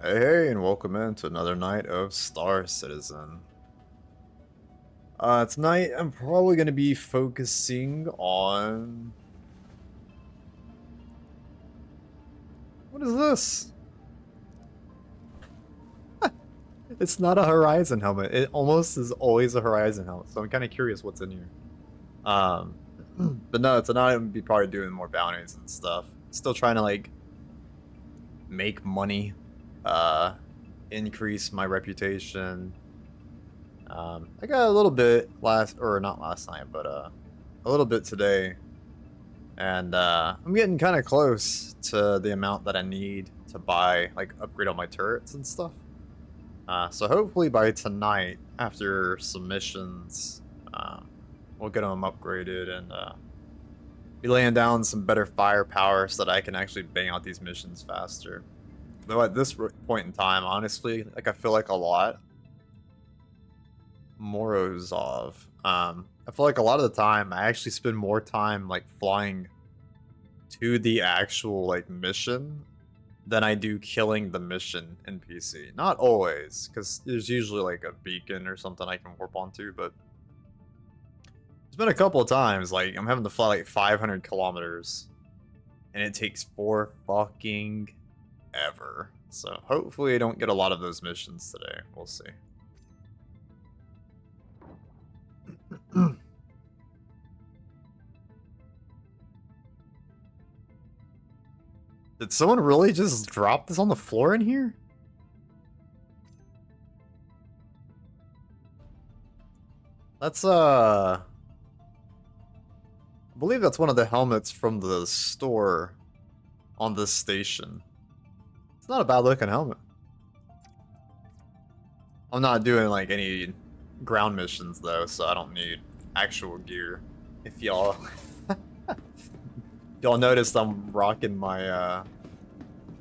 Hey, and welcome into another night of Star Citizen. Tonight I'm probably going to be focusing on... What is this? It's not a Horizon helmet. It almost is always a Horizon helmet, so I'm kind of curious what's in here. Um, but no, tonight I'm going to be probably doing more bounties and stuff. Still trying to, like, make money, increase my reputation. I got a little bit not last night, but a little bit today, and I'm getting kind of close to the amount that I need to buy, like, upgrade all my turrets and stuff. So hopefully by tonight, after submissions, we'll get them upgraded and be laying down some better firepower so that I can actually bang out these missions faster. Though at this point in time, honestly, like, I feel like a lot. Morozov. I feel like a lot of the time I actually spend more time like flying to the actual like mission than I do killing the mission NPC. Not always, because there's usually like a beacon or something I can warp onto, but there's been a couple of times like I'm having to fly like 500 kilometers and it takes four fucking ever. So hopefully I don't get a lot of those missions today. We'll see. Did someone really just drop this on the floor in here? That's I believe that's one of the helmets from the store on this station. It's not a bad looking helmet. I'm not doing like any ground missions though, so I don't need actual gear. If y'all noticed, I'm rocking my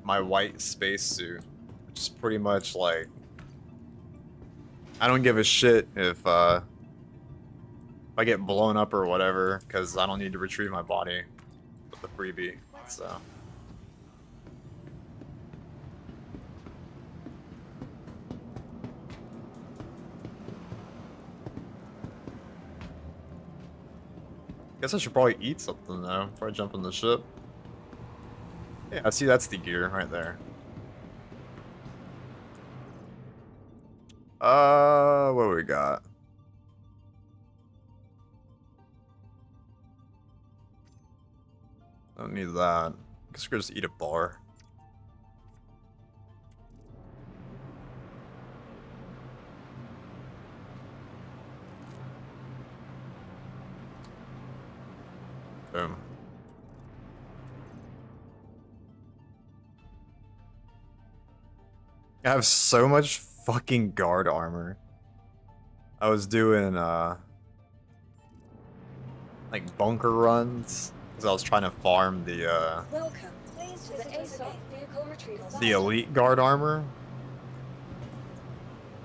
my white spacesuit, which is pretty much like I don't give a shit if I get blown up or whatever, because I don't need to retrieve my body with the freebie. So. Guess I should probably eat something though before I jump in the ship. Yeah, I see that's the gear right there. What do we got? Don't need that. Guess we're gonna just eat a bar. Boom. I have so much fucking guard armor. I was doing like bunker runs because I was trying to farm the elite guard armor,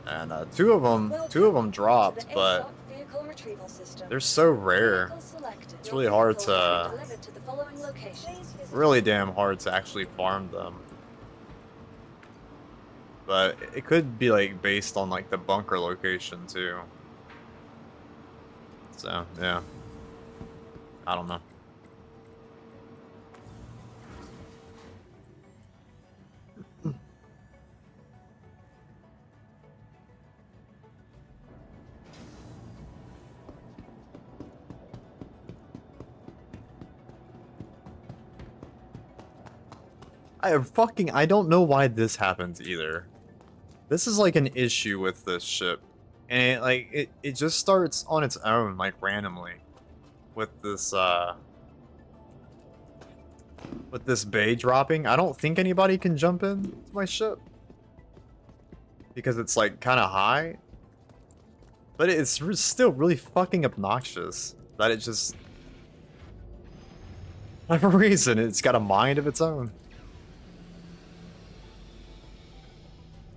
and two of them dropped, but they're so rare. It's really hard to, really damn hard to actually farm them. But it could be like based on like the bunker location too. So yeah, I don't know. I don't know why this happens either. This is like an issue with this ship. And it just starts on its own, like randomly. With this bay dropping. I don't think anybody can jump in to my ship. Because it's like kinda high. But it's still really fucking obnoxious that it just, for whatever reason, it's got a mind of its own.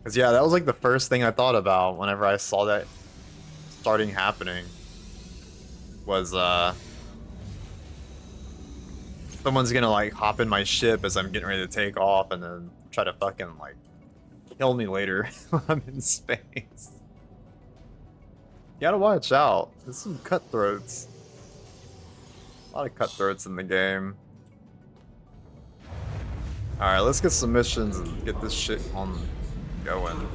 Because yeah, that was like the first thing I thought about whenever I saw that starting happening. Was someone's gonna like hop in my ship as I'm getting ready to take off and then try to fucking like kill me later when I'm in space. You gotta watch out. There's some cutthroats. A lot of cutthroats in the game. Alright, let's get some missions and get this shit on going.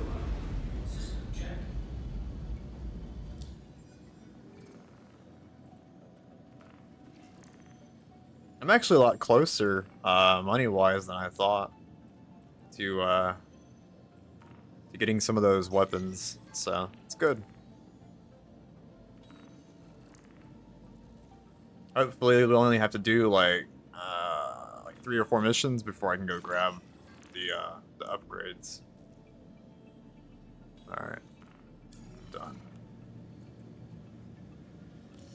I'm actually a lot closer, money-wise, than I thought to getting some of those weapons, so it's good. Hopefully, we'll only have to do like 3 or 4 missions before I can go grab the upgrades. All right, done.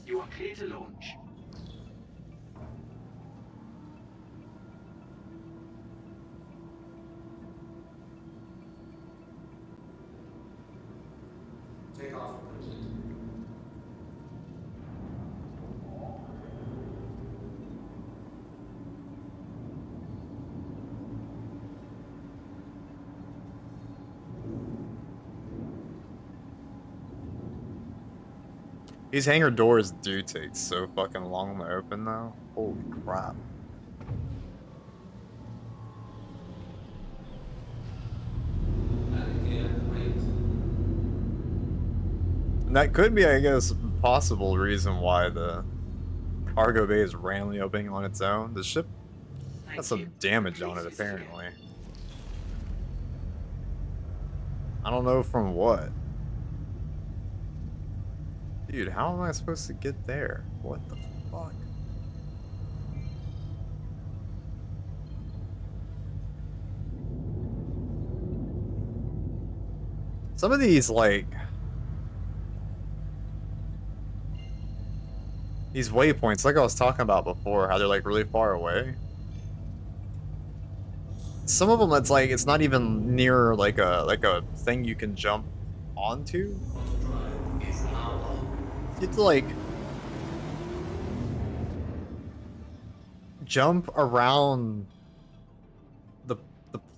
You are clear to launch. Takeoff complete. These hangar doors do take so fucking long to open, though. Holy crap. And that could be, I guess, a possible reason why the cargo bay is randomly opening on its own. The ship has some damage on it, apparently. I don't know from what. Dude, how am I supposed to get there? What the fuck? Some of these, like... these waypoints, like I was talking about before, how they're like really far away. Some of them, it's like, it's not even near like a thing you can jump onto. You have to like jump around the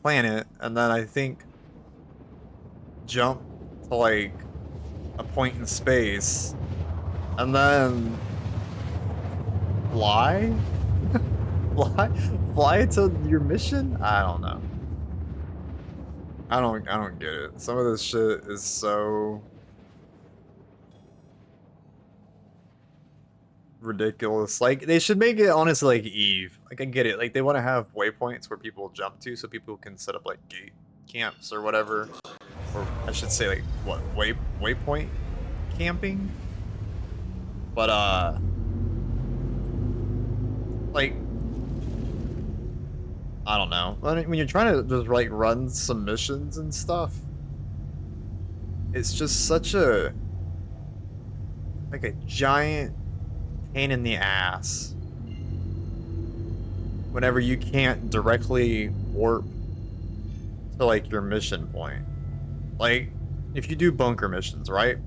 planet, and then I think jump to like a point in space, and then fly? fly to your mission? I don't know. I don't get it. Some of this shit is so ridiculous. Like, they should make it honestly like Eve. Like, I get it. Like, they want to have waypoints where people jump to so people can set up like gate camps or whatever. Or I should say like what, waypoint camping? But like, I don't know. When you're trying to just like run some missions and stuff, it's just such a like a giant pain in the ass whenever you can't directly warp to like your mission point. Like, if you do bunker missions, right?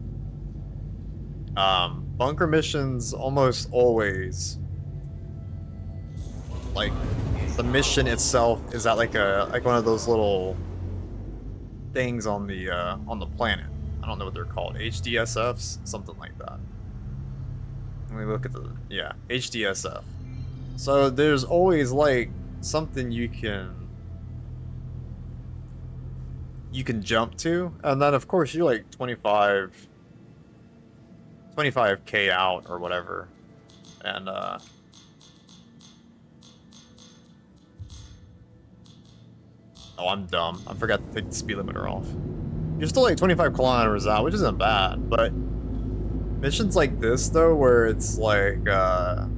Bunker missions almost always, like, the mission itself is at like one of those little things on the planet. I don't know what they're called. HDSFs, something like that. Let me look at the, yeah, HDSF. So there's always like something you can jump to, and then of course you're like 25k out or whatever, and oh, I'm dumb. I forgot to take the speed limiter off. You're still like 25 kilometers out, which isn't bad, but missions like this though, where it's like the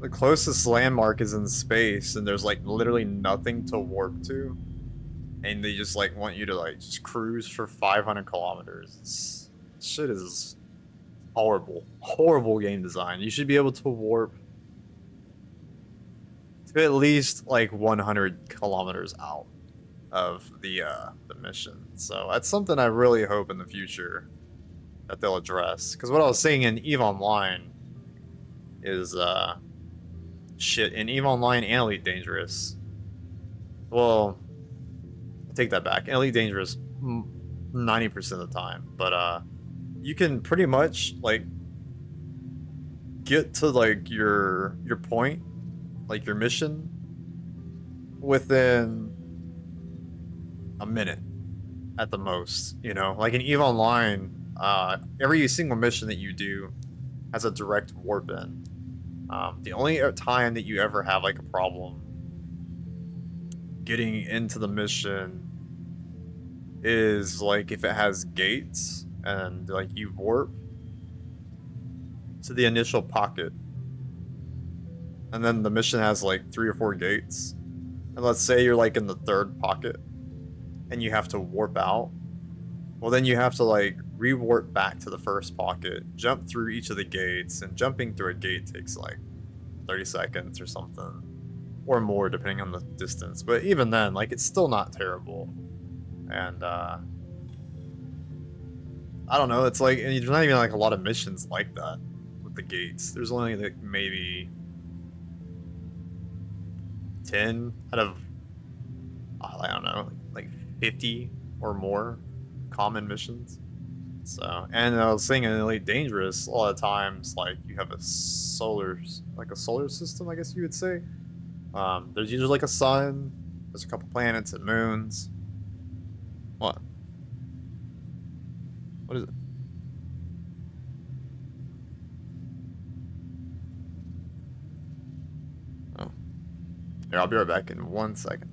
closest landmark is in space, and there's like literally nothing to warp to, and they just like want you to like just cruise for 500 kilometers. Shit is horrible. Horrible game design. You should be able to warp to at least like 100 kilometers out of the mission. So that's something I really hope in the future that they'll address. Because what I was saying in EVE Online is shit, in EVE Online and Elite Dangerous, Well, I take that back. Elite Dangerous 90% of the time, but you can pretty much like get to like your point, like your mission, within a minute at the most. You know, like in EVE Online, every single mission that you do has a direct warp in. The only time that you ever have like a problem getting into the mission is like if it has gates and like you warp to the initial pocket, and then the mission has like 3 or 4 gates, and let's say you're like in the 3rd pocket and you have to warp out. Well, then you have to like re-warp back to the 1st pocket, jump through each of the gates, and jumping through a gate takes like 30 seconds or something, or more depending on the distance. But even then, like, it's still not terrible. And I don't know, it's like, and there's not even like a lot of missions like that with the gates. There's only like maybe 10 out of, I don't know, like 50 or more common missions. So, and I was saying in Elite Dangerous, a lot of times, like, you have a solar system, I guess you would say. There's usually like a sun, there's a couple planets and moons. What? What is it? Oh. Here, I'll be right back in 1 second.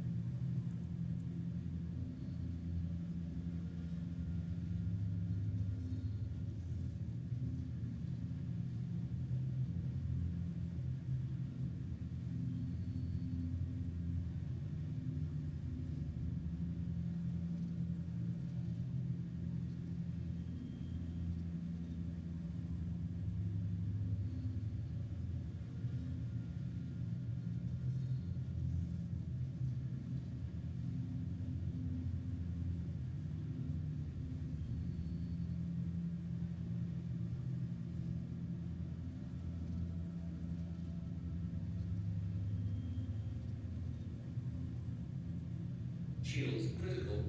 Shields critical.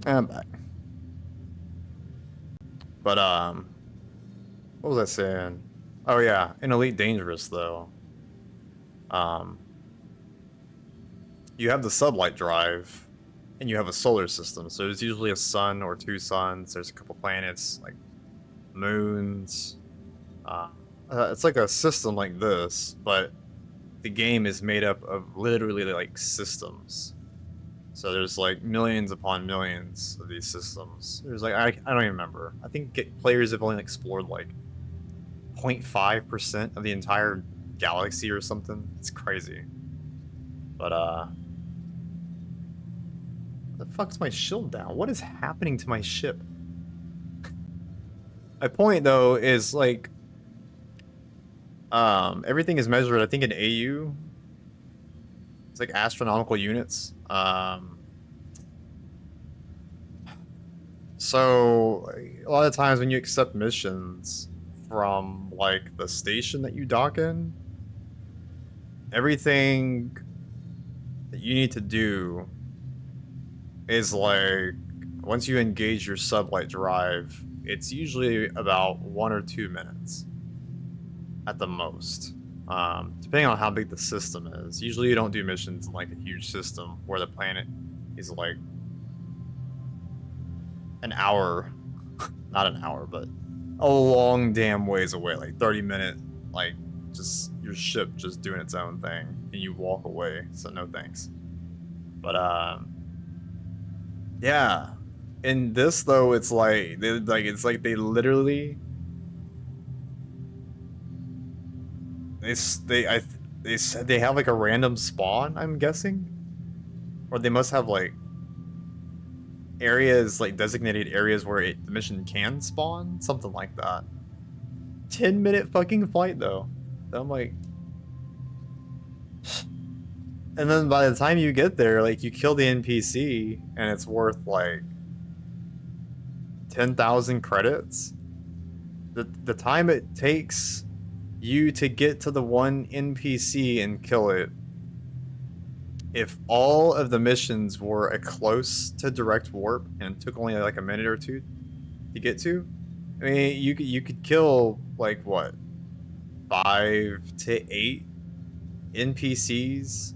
And I'm back. But, what was I saying? Oh yeah, in Elite Dangerous though, you have the sublight drive, and you have a solar system. So there's usually a sun or 2 suns. There's a couple planets, like moons. It's like a system like this, but the game is made up of literally like systems. So there's like millions upon millions of these systems. There's like I don't even remember. I think players have only explored like 0.5% of the entire galaxy or something. It's crazy. But the fuck's my shield down? What is happening to my ship? My point though is like everything is measured, I think, in AU. It's like astronomical units. So a lot of times when you accept missions from like the station that you dock in, everything that you need to do is like, once you engage your sublight drive, it's usually about 1 or 2 minutes at the most, depending on how big the system is. Usually you don't do missions in like a huge system where the planet is like an hour, not an hour, but a long damn ways away, like 30-minute, like just your ship just doing its own thing, and you walk away. So no thanks. But yeah. In this though, it's like they literally they said they have like a random spawn, I'm guessing, or they must have like areas, like designated areas where the mission can spawn, something like that. 10-minute fucking flight though. I'm like, and then by the time you get there, like you kill the NPC and it's worth like 10,000 credits. The time it takes you to get to the one NPC and kill it, if all of the missions were a close to direct warp and took only like a minute or two to get to, I mean, you could kill like what, 5 to 8 NPCs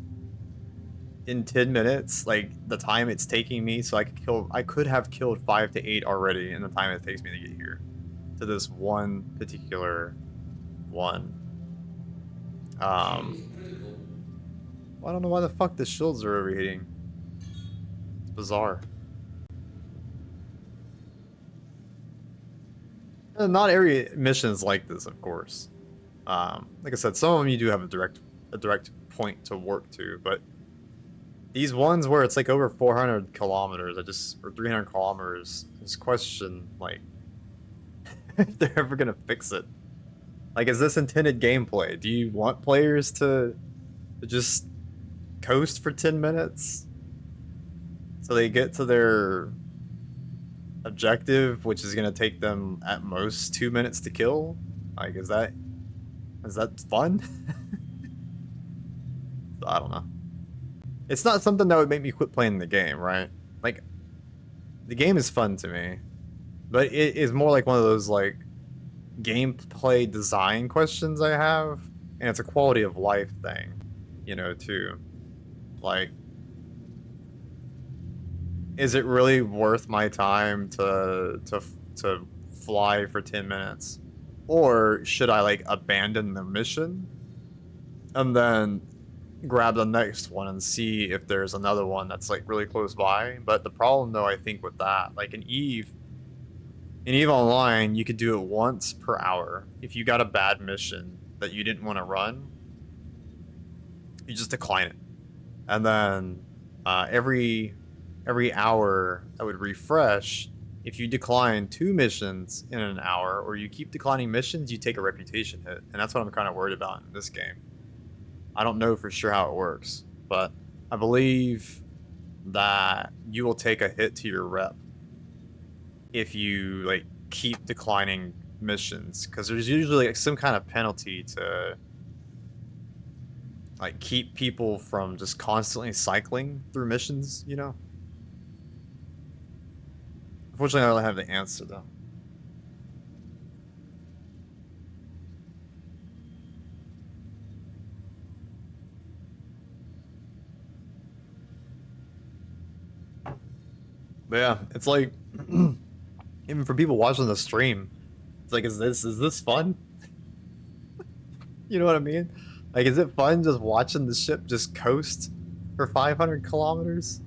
in 10 minutes, like the time it's taking me. So I could have killed 5 to 8 already in the time it takes me to get here to this one particular one. Well, I don't know why the fuck the shields are overheating. It's bizarre. And not every mission's like this, of course. Like I said, some of them you do have a direct point to warp to, but these ones where it's like over 400 kilometers, or 300 kilometers, I just question like if they're ever gonna fix it. Like, is this intended gameplay? Do you want players to just coast for 10 minutes so they get to their objective, which is gonna take them at most 2 minutes to kill? Like, is that fun? I don't know. It's not something that would make me quit playing the game, right? Like, the game is fun to me, but it is more like one of those like gameplay design questions I have, and it's a quality of life thing, you know, too. Like, is it really worth my time to fly for 10 minutes? Or should I like abandon the mission and then grab the next one and see if there's another one that's like really close by? But the problem though, I think with that, like in EVE Online, you could do it once per hour. If you got a bad mission that you didn't want to run, you just decline it. And then every hour I would refresh. If you decline 2 missions in an hour, or you keep declining missions, you take a reputation hit. And that's what I'm kind of worried about in this game. I don't know for sure how it works, but I believe that you will take a hit to your rep if you like keep declining missions, because there's usually like some kind of penalty to like keep people from just constantly cycling through missions, you know? Unfortunately, I don't have the answer though. But yeah, it's like even for people watching the stream, it's like, is this fun? You know what I mean? Like, is it fun just watching the ship just coast for 500 kilometers?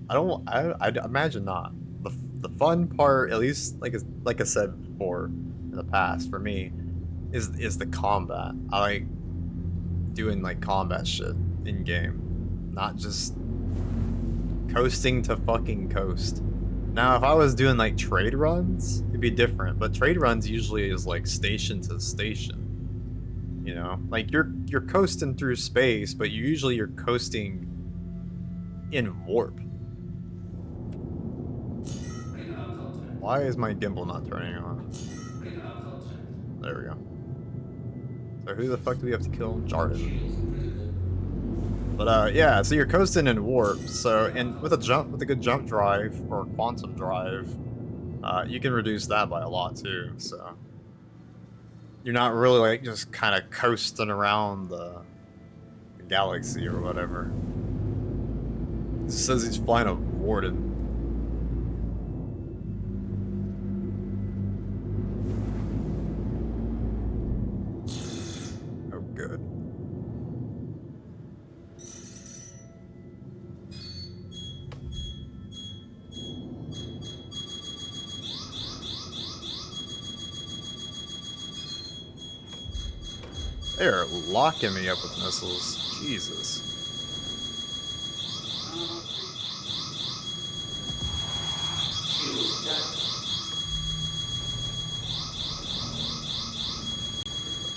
I imagine not. The fun part, at least like I said before in the past, for me, is the combat. I like doing like combat shit in game, not just coasting to fucking coast. Now, if I was doing like trade runs, it'd be different. But trade runs usually is like station to station. You know, like you're coasting through space, but you're coasting in warp. Why is my gimbal not turning on? There we go. So who the fuck do we have to kill? Jarden. But yeah, so you're coasting in warp. So, and with a good jump drive or quantum drive, you can reduce that by a lot too. So you're not really like just kind of coasting around the galaxy or whatever. It says he's flying a Warden. Oh, good. They're locking me up with missiles. Jesus.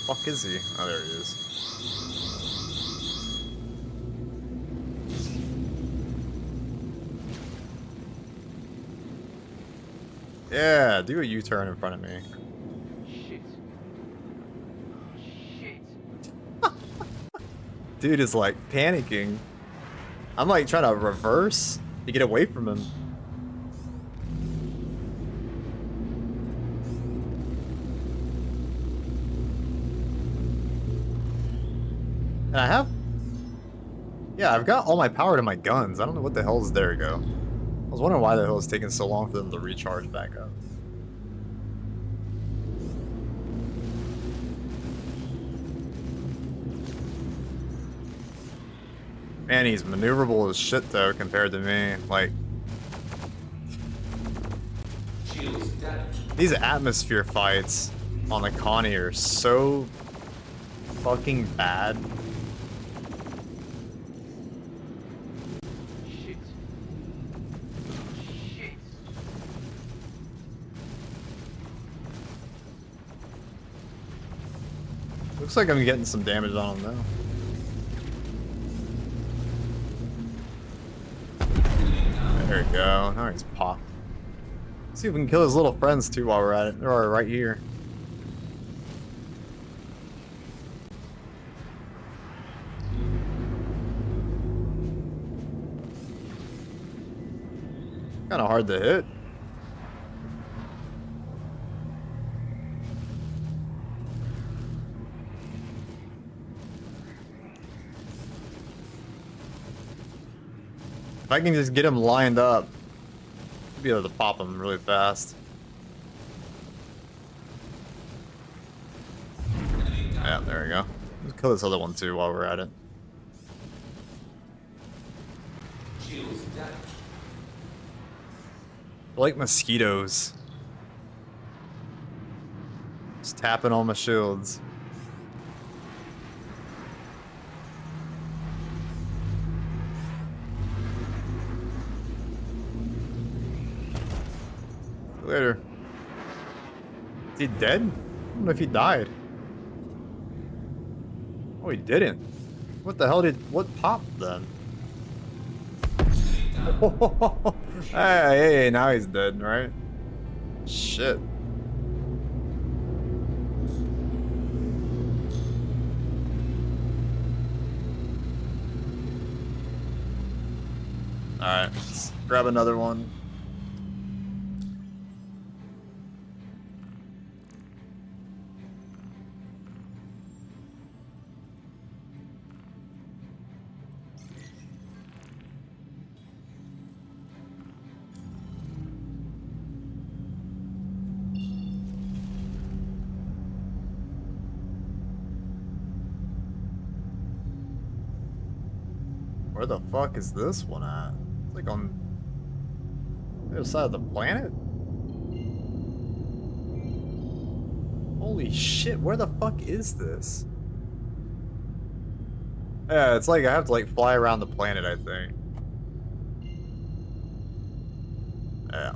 fuck is he? Oh, there he is. Yeah, do a U-turn in front of me. Shit. Shit. Dude is like panicking. I'm like trying to reverse to get away from him. And yeah, I've got all my power to my guns. I don't know what the hell is, there we go. I was wondering why the hell it's taking so long for them to recharge back up. Man, he's maneuverable as shit though compared to me. Like, Shields damaged. these atmosphere fights on the Connie are so fucking bad. Shit. Shit. Looks like I'm getting some damage on him though. There we go. Now he's popped. See if we can kill his little friends too while we're at it. They're right here. Kind of hard to hit. If I can just get him lined up, I'll be able to pop him really fast. Yeah, there we go. Let's kill this other one too while we're at it. Shields damaged. I like mosquitoes. Just tapping all my shields. Later. Is he dead? I don't know if he died. Oh, he didn't. What the hell what popped then? Hey, now he's dead, right? Shit. Alright, let's grab another one. Where the fuck is this one at? It's like on the other side of the planet? Holy shit, where the fuck is this? Yeah, it's like I have to like fly around the planet, I think. Yeah.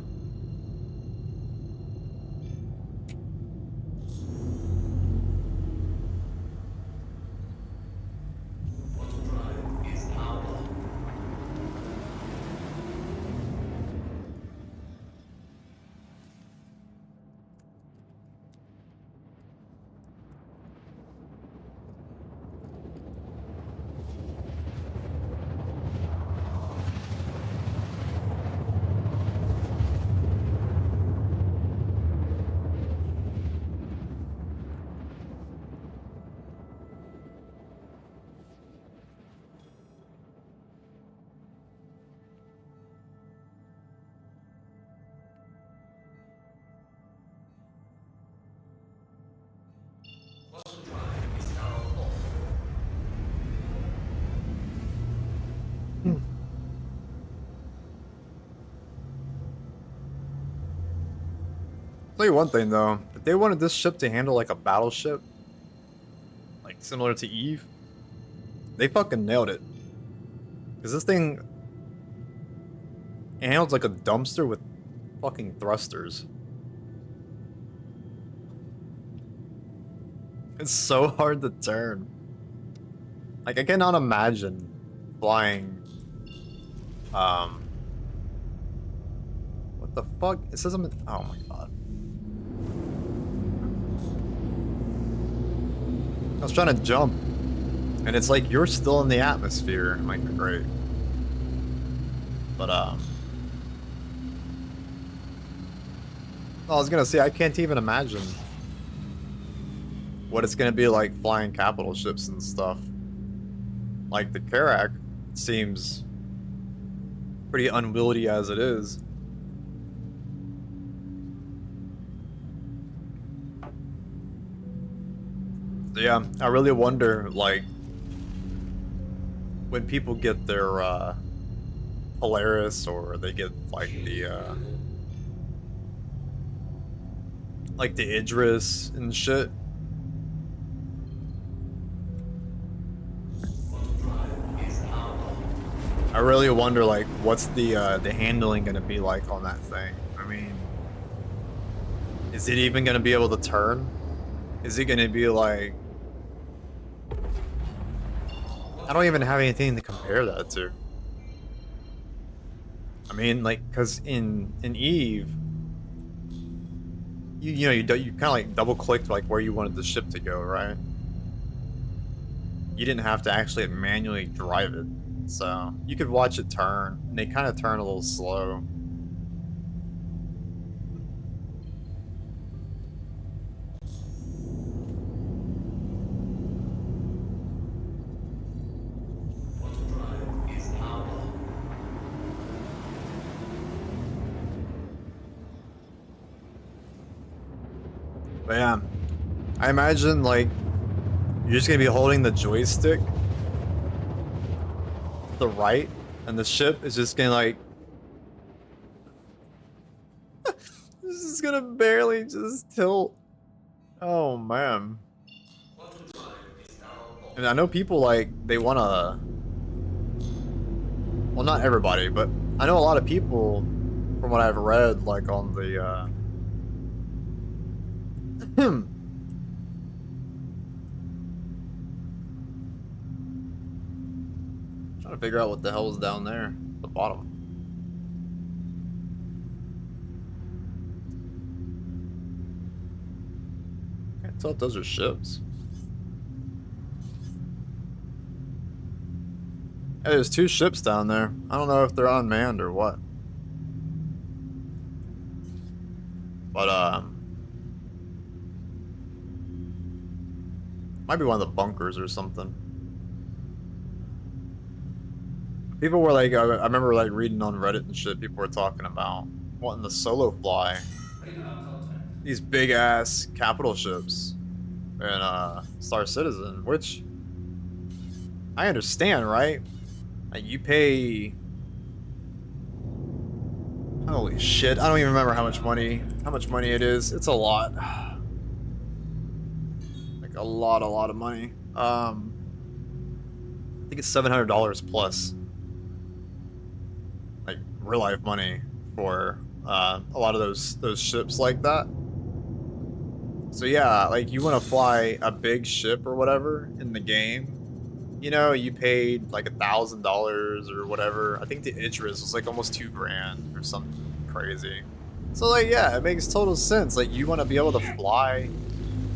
Tell you one thing though, if they wanted this ship to handle like a battleship, like similar to Eve, they fucking nailed it. Cause this thing it handles like a dumpster with fucking thrusters. It's so hard to turn. Like, I cannot imagine flying. What the fuck? It says I'm. Oh my god. I was trying to jump, and it's like you're still in the atmosphere. I'm like, great. But I was gonna say, I can't even imagine what it's gonna be like flying capital ships and stuff. Like the Karak seems pretty unwieldy as it is. So yeah, I really wonder, like, when people get their Polaris, or they get like the Idris and shit. I really wonder, like, what's the handling gonna be like on that thing? I mean, is it even gonna be able to turn? Is it gonna be like? I don't even have anything to compare that to. I mean, like, cause in Eve, you know, you kind of like double clicked like where you wanted the ship to go, right? You didn't have to actually manually drive it, so you could watch it turn, and they kind of turn a little slow. But yeah, I imagine like you're just gonna be holding the joystick to the right, and the ship is just gonna like this is gonna barely just tilt. Oh man. And I know people like they wanna, well, not everybody, but I know a lot of people from what I've read, like on the trying to figure out what the hell is down there at the bottom. Can't tell if those are ships. Hey, there's two ships down there. I don't know if they're unmanned or what. But might be one of the bunkers or something. People were like, I remember like reading on Reddit and shit, people were talking about wanting the solo fly these big ass capital ships in Star Citizen, which I understand, right? Like, you pay, holy shit, I don't even remember how much money it is. It's a lot. Like a lot of money. I think it's $700 plus. Like real life money for a lot of those ships like that. So yeah, like you want to fly a big ship or whatever in the game, you know, you paid like $1,000 or whatever. I think the Idris was like almost $2,000 or something crazy. So like, yeah, it makes total sense. Like, you want to be able to fly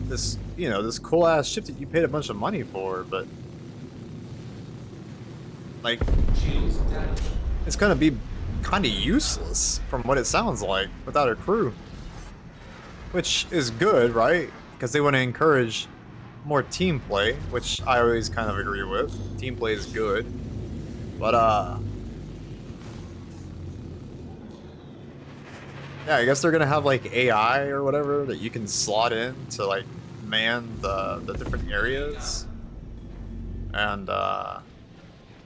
this, you know, this cool ass ship that you paid a bunch of money for, but like, it's gonna be kind of useless from what it sounds like without a crew, which is good, right? Because they want to encourage more team play, which I always kind of agree with. Team play is good, but yeah, I guess they're gonna have like AI or whatever that you can slot in to like man the different areas. And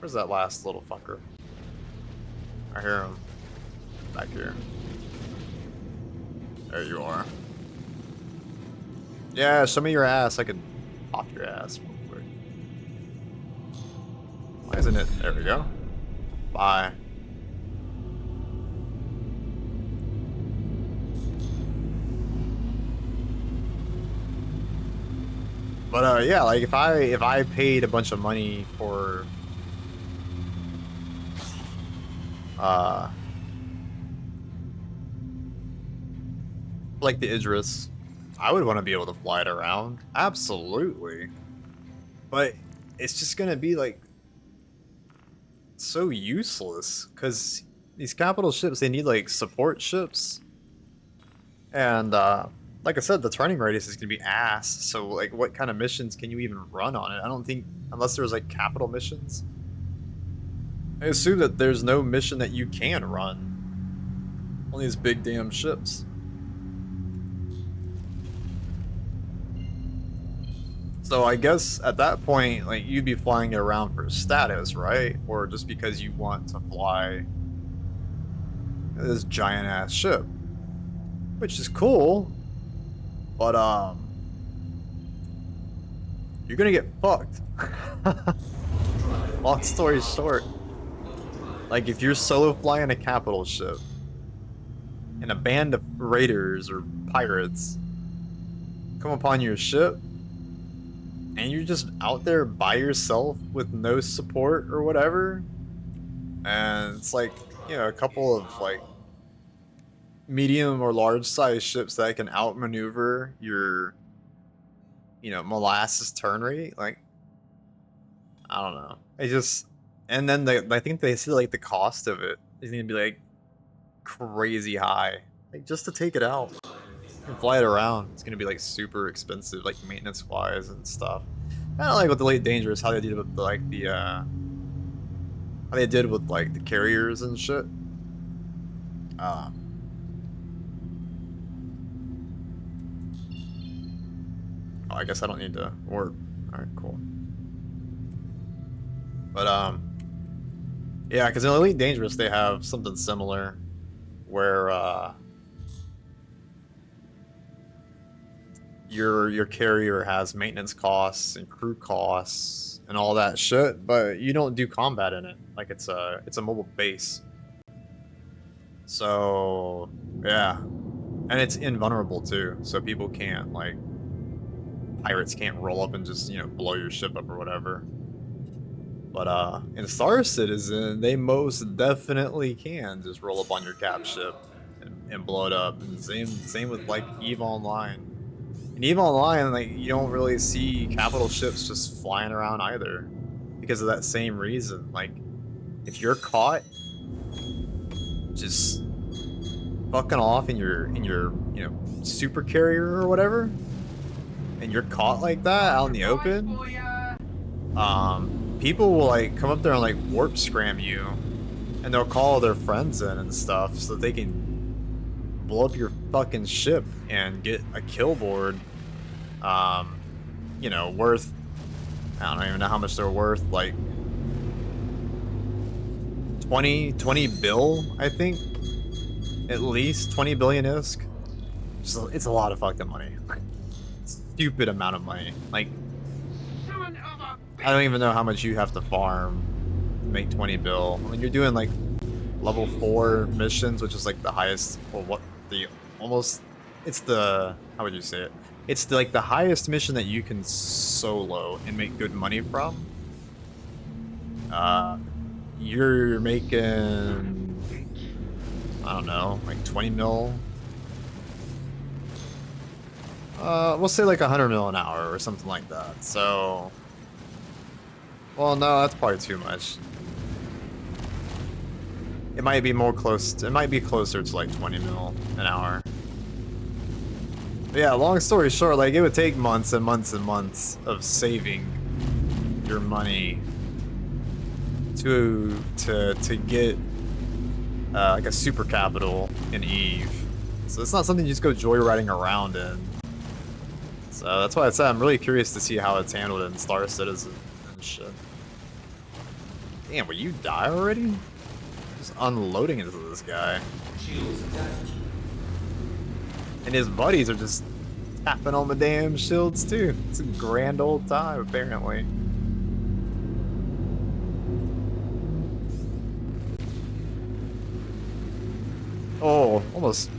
where's that last little fucker? I hear him back here. There you are. Yeah, show me your ass. I could pop your ass real quick. Why isn't it? There we go. Bye. But yeah, like if I paid a bunch of money for uh like the Idris, I would want to be able to fly it around. Absolutely. But it's just gonna be like so useless because these capital ships, they need like support ships, and like I said, the turning radius is gonna be ass. So like, what kind of missions can you even run on it? I don't think, unless there's like capital missions. I assume that there's no mission that you can run on these big damn ships. So I guess at that point, like, you'd be flying it around for status, right? Or just because you want to fly this giant ass ship, which is cool, but you're gonna get fucked. Long story short, like if you're solo flying a capital ship and a band of raiders or pirates come upon your ship, and you're just out there by yourself with no support or whatever, and it's like, you know, a couple of like medium or large size ships that can outmaneuver your, you know, molasses turn rate, like, I don't know. It just, and then I think they see like the cost of it is gonna be like crazy high, like just to take it out and fly it around. It's gonna be like super expensive, like maintenance wise and stuff. Kind of like with the Elite Dangerous, how they did with like the how they did with like the carriers and shit. Oh, I guess I don't need to work. All right, cool. But yeah, because in Elite Dangerous they have something similar, where your carrier has maintenance costs and crew costs and all that shit, but you don't do combat in it. Like it's a mobile base. So yeah, and it's invulnerable too, so people can't, like, pirates can't roll up and just, you know, blow your ship up or whatever. But in Star Citizen, they most definitely can just roll up on your cap ship and blow it up. And same with like EVE Online. In EVE Online, like, you don't really see capital ships just flying around either, because of that same reason. Like, if you're caught just fucking off in your you know, super carrier or whatever, and you're caught like that out in the open, people will like come up there and like warp scram you, and they'll call their friends in and stuff so that they can blow up your fucking ship and get a kill board. You know, worth, I don't even know how much they're worth, like 20 bill, I think, at least 20 billion ISK. It's a lot of fucking money. Stupid amount of money. Like, I don't even know how much you have to farm to make 20 bill. I mean, you're doing like level 4 missions, which is like the highest, or what, the almost, it's the, how would you say it? It's the, like the highest mission that you can solo and make good money from. You're making, I don't know, like 20 mil. We'll say like 100 mil an hour or something like that. So, well, no, that's probably too much. It might be more close. It might be closer to like 20 mil an hour. But yeah, long story short, like, it would take months and months and months of saving your money to get like a super capital in EVE. So it's not something you just go joyriding around in. So that's why I said I'm really curious to see how it's handled in Star Citizen and shit. Damn, will you die already? Just unloading into this guy. Shields damaged. And his buddies are just tapping on the damn shields too. It's a grand old time, apparently. Oh, almost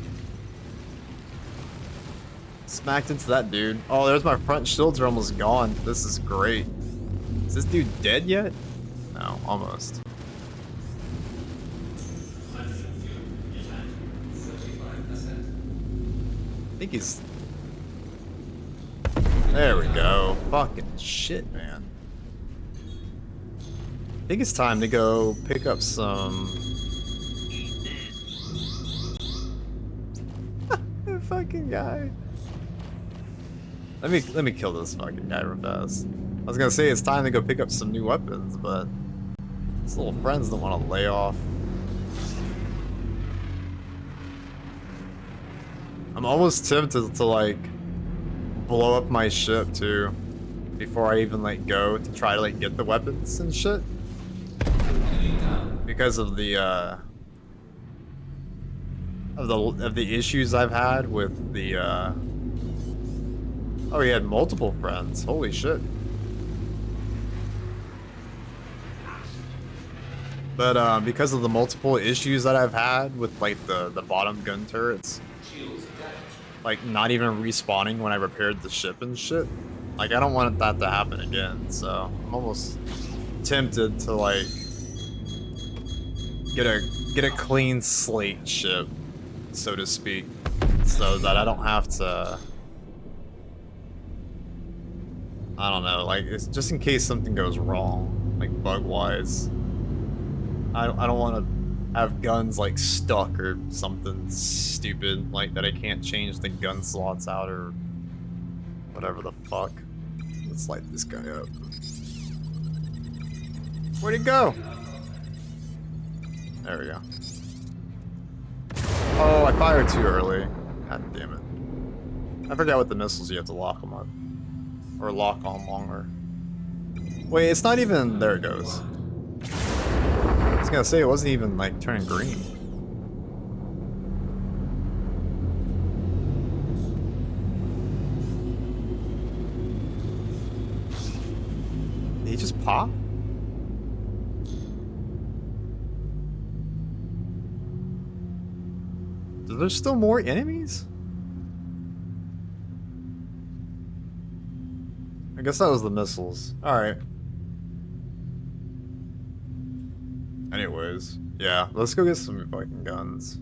Smacked into that dude. Oh, there's my front shields are almost gone. This is great. Is this dude dead yet? No, almost. I think he's... There we go. Fucking shit, man. I think it's time to go pick up some... The fucking guy. Let me kill this fucking guy real fast. I was gonna say it's time to go pick up some new weapons, but his little friends don't want to lay off. I'm almost tempted to like blow up my ship too before I even like go to try to like get the weapons and shit. Because of the issues I've had with the oh, he had multiple friends. Holy shit. But because of the multiple issues that I've had with like the bottom gun turrets, like not even respawning when I repaired the ship and shit, like I don't want that to happen again. So I'm almost tempted to like get a clean slate ship, so to speak, so that I don't have to, I don't know, like it's just in case something goes wrong, like bug wise. I don't want to have guns like stuck or something stupid like that. I can't change the gun slots out or whatever the fuck. Let's light this guy up. Where'd he go? There we go. Oh, I fired too early. God damn it. I forgot what the missiles you have to lock them up. Or lock on longer. Wait, it's not even... There it goes. I was gonna say, it wasn't even, like, turning green. Did he just pop? Are there still more enemies? I guess that was the missiles. Alright. Anyways, yeah, let's go get some fucking guns.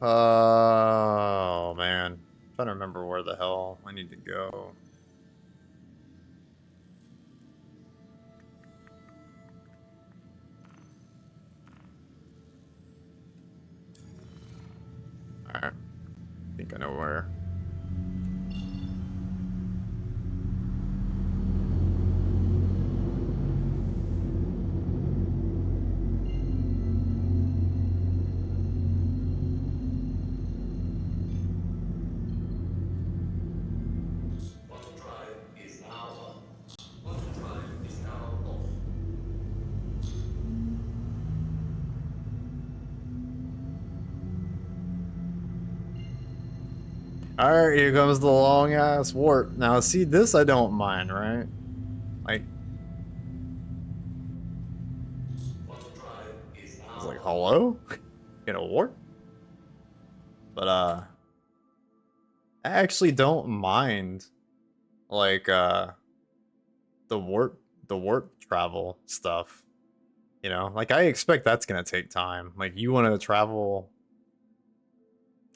Oh, man. I'm trying to remember where the hell I need to go. Alright. I think I know where. Alright, here comes the long ass warp. Now, see, this I don't mind, right? Like, it's like, hello? Gonna warp? But, I actually don't mind, like, the warp travel stuff. You know, like, I expect that's gonna take time. Like, you want to travel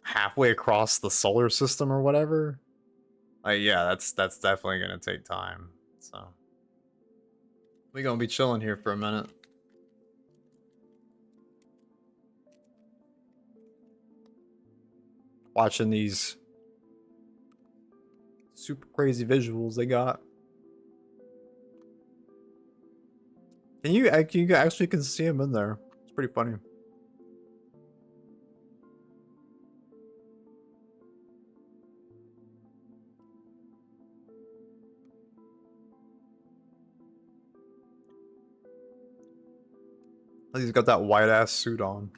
halfway across the solar system or whatever, yeah, that's definitely gonna take time. So we're gonna be chilling here for a minute, watching these super crazy visuals they got. And you actually can see them in there. It's pretty funny. He's got that white ass suit on.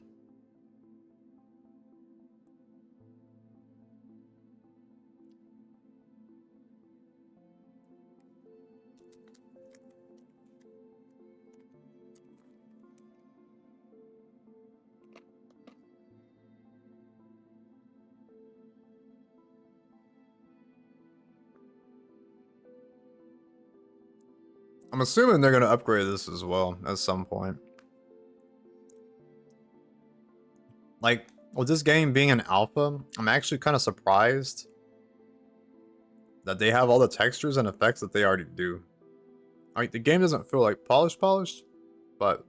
I'm assuming they're gonna upgrade this as well at some point. Like, with this game being an alpha, I'm actually kind of surprised that they have all the textures and effects that they already do. Like, the game doesn't feel like polished, but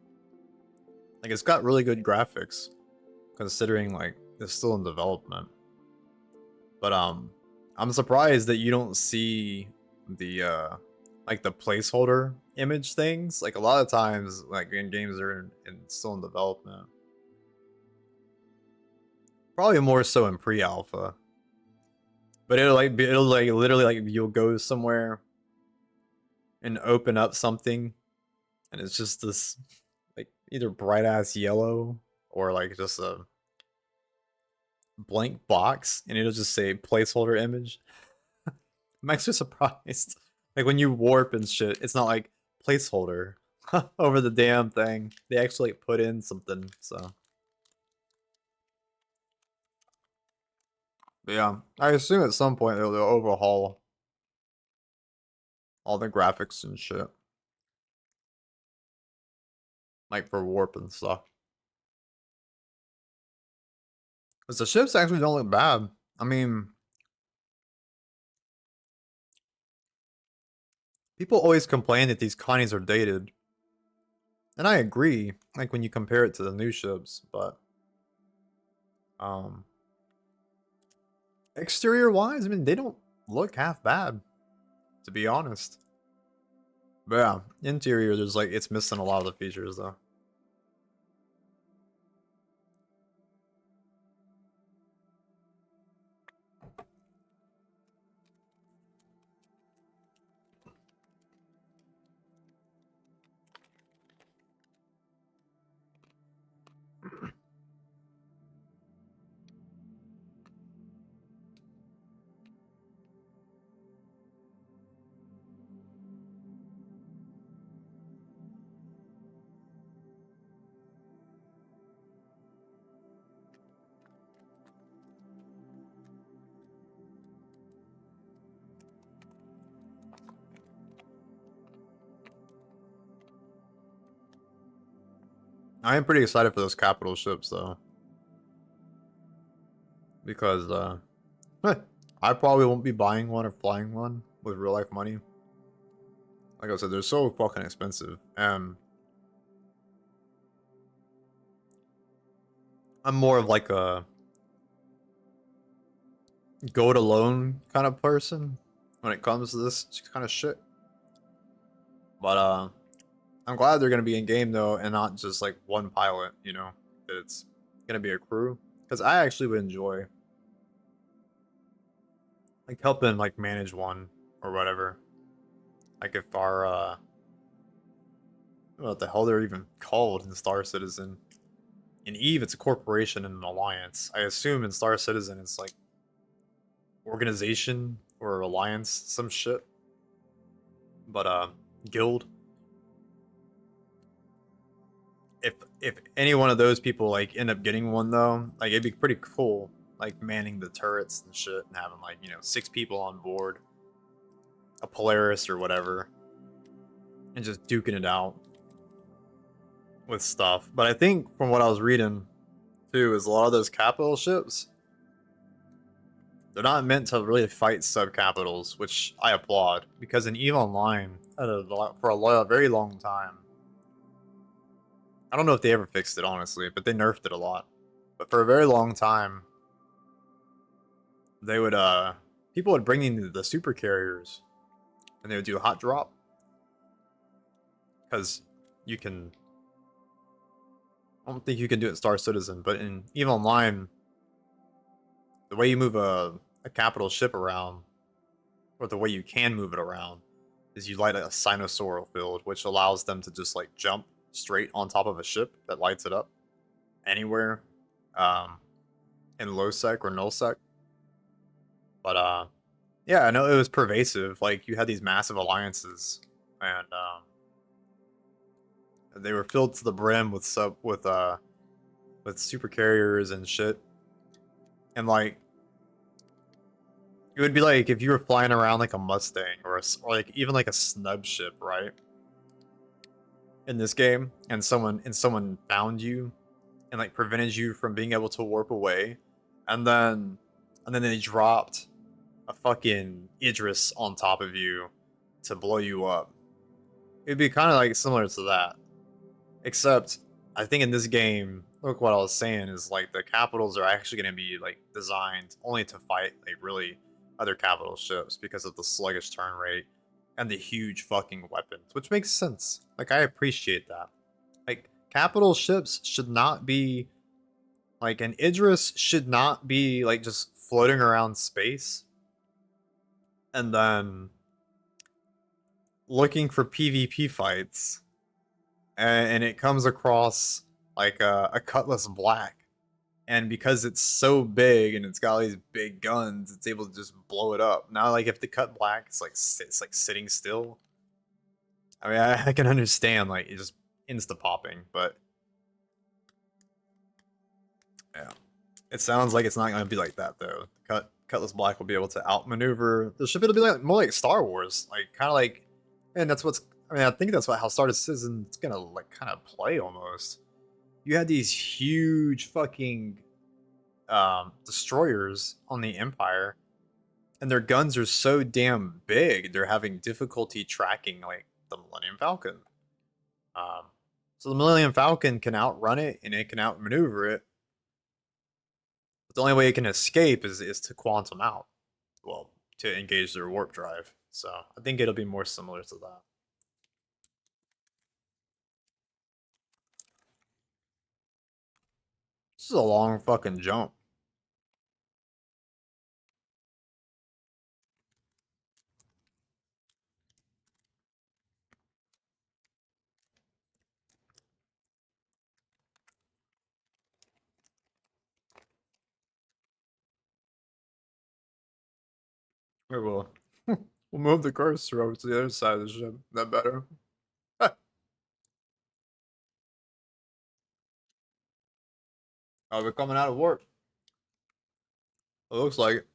like it's got really good graphics, considering like it's still in development. But I'm surprised that you don't see the like the placeholder image things. Like a lot of times, like in games that are still in development. Probably more so in pre-alpha. But it'll like literally like you'll go somewhere and open up something and it's just this like either bright ass yellow or like just a blank box and it'll just say placeholder image. I'm actually surprised. Like when you warp and shit, it's not like placeholder over the damn thing. They actually like, put in something, so. But yeah, I assume at some point they'll overhaul all the graphics and shit. Like for warp and stuff. Because the ships actually don't look bad. I mean, people always complain that these Connies are dated. And I agree, like when you compare it to the new ships, but exterior wise, I mean they don't look half bad, to be honest. But yeah, interior there's like it's missing a lot of the features though. I am pretty excited for those capital ships though. Because I probably won't be buying one or flying one with real life money. Like I said, they're so fucking expensive. And I'm more of like a go it alone kind of person when it comes to this kind of shit. But I'm glad they're gonna be in game though, and not just like one pilot. You know, that it's gonna be a crew. Because I actually would enjoy like helping like manage one or whatever. Like if our I don't know what the hell they're even called in Star Citizen. In Eve, it's a corporation and an alliance. I assume in Star Citizen, it's like organization or alliance, some shit. But guild. If any one of those people like end up getting one though, like it'd be pretty cool, like manning the turrets and shit and having like 6 people on board, a Polaris or whatever, and just duking it out with stuff. But I think from what I was reading too is a lot of those capital ships, they're not meant to really fight sub-capitals, which I applaud, because in EVE Online, for a very long time, I don't know if they ever fixed it, honestly, but they nerfed it a lot. But for a very long time, they would, people would bring in the super carriers, and they would do a hot drop. Because you can, I don't think you can do it in Star Citizen, but in EVE Online, the way you move a capital ship around, or the way you can move it around, is you light a sinusoidal field, which allows them to just like jump straight on top of a ship that lights it up anywhere in low sec or null sec. But yeah, I know it was pervasive. Like you had these massive alliances, and they were filled to the brim with super carriers and shit. And like it would be like if you were flying around like a Mustang or like even like a snub ship, right? in this game, and someone found you and like prevented you from being able to warp away, and then they dropped a fucking Idris on top of you to blow you up. It'd be kind of like similar to that, except I think in this game, look what I was saying is like the capitals are actually going to be like designed only to fight like really other capital ships because of the sluggish turn rate and the huge fucking weapons, which makes sense. Like I appreciate that. Like capital ships should not be like an Idris should not be like just floating around space and then looking for PvP fights, and it comes across like a Cutlass Black, and because it's so big and it's got all these big guns, it's able to just blow it up. Now, like if the Cut Black is like it's like sitting still, I mean I can understand like it just insta popping, but yeah, it sounds like it's not gonna be like that though. Cutlass Black will be able to outmaneuver the ship. It'll be like more like Star Wars, like kind of like. And that's what's, I mean, I think that's what how Star Citizen is gonna like kind of play almost. You had these huge fucking destroyers on the Empire, and their guns are so damn big, they're having difficulty tracking like the Millennium Falcon. So the Millennium Falcon can outrun it and it can outmaneuver it. But the only way it can escape is to quantum out. Well, to engage their warp drive. So I think it'll be more similar to that. This is a long fucking jump. We will. We'll move the cursor over to the other side of the ship. That better? Oh, we're coming out of warp. It looks like it.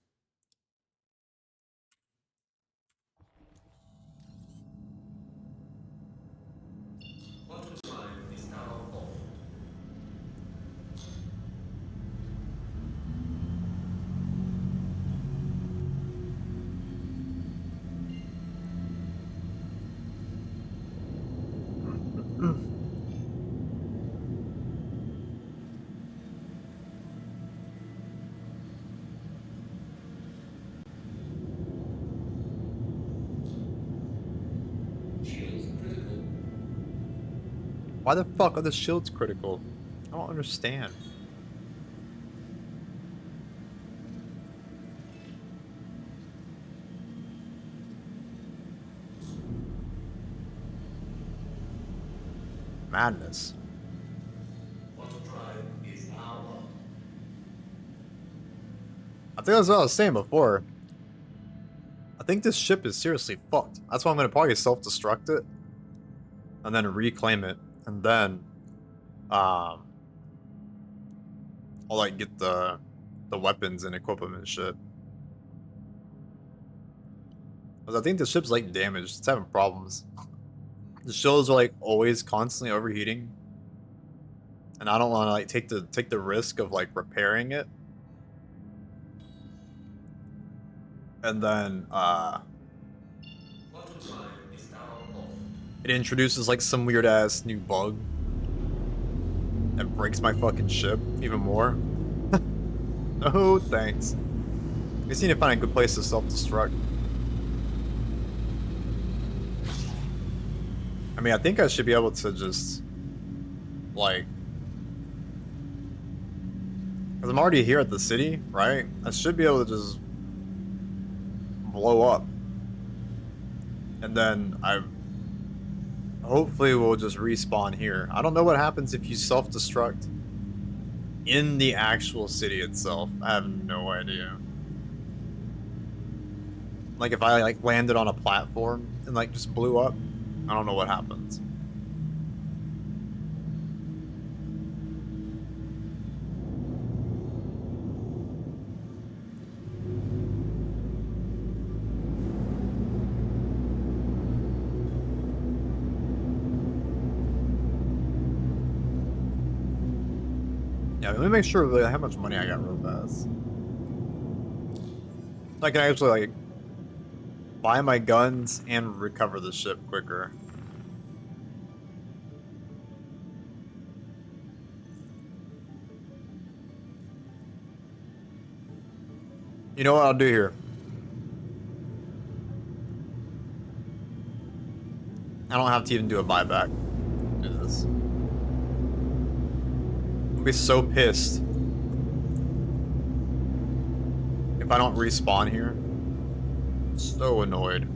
Quantum time is now off. Shields critical. Why the fuck are the shields critical? I don't understand. Madness. Quantum drive is now on. I think that's what I was saying before. I think this ship is seriously fucked. That's why I'm gonna probably self-destruct it and then reclaim it, and then I'll like get the weapons and equipment and shit. Cause I think the ship's like damaged. It's having problems. The shields are like always constantly overheating, and I don't want to like take the risk of like repairing it. And then Quantum time is now off. it introduces like some weird ass new bug and breaks my fucking ship even more. No thanks. I just need to find a good place to self-destruct. I mean, I think I should be able to just like, because I'm already here at the city, right? I should be able to just blow up, and then I hopefully will just respawn here. I don't know what happens if you self-destruct in the actual city itself. I have no idea. Like if I like landed on a platform and like just blew up, I don't know what happens. Yeah, let me make sure how much money I got real fast. I can actually like buy my guns and recover the ship quicker. You know what I'll do here? I don't have to even do a buyback. Do this. I'll be so pissed if I don't respawn here. So annoyed.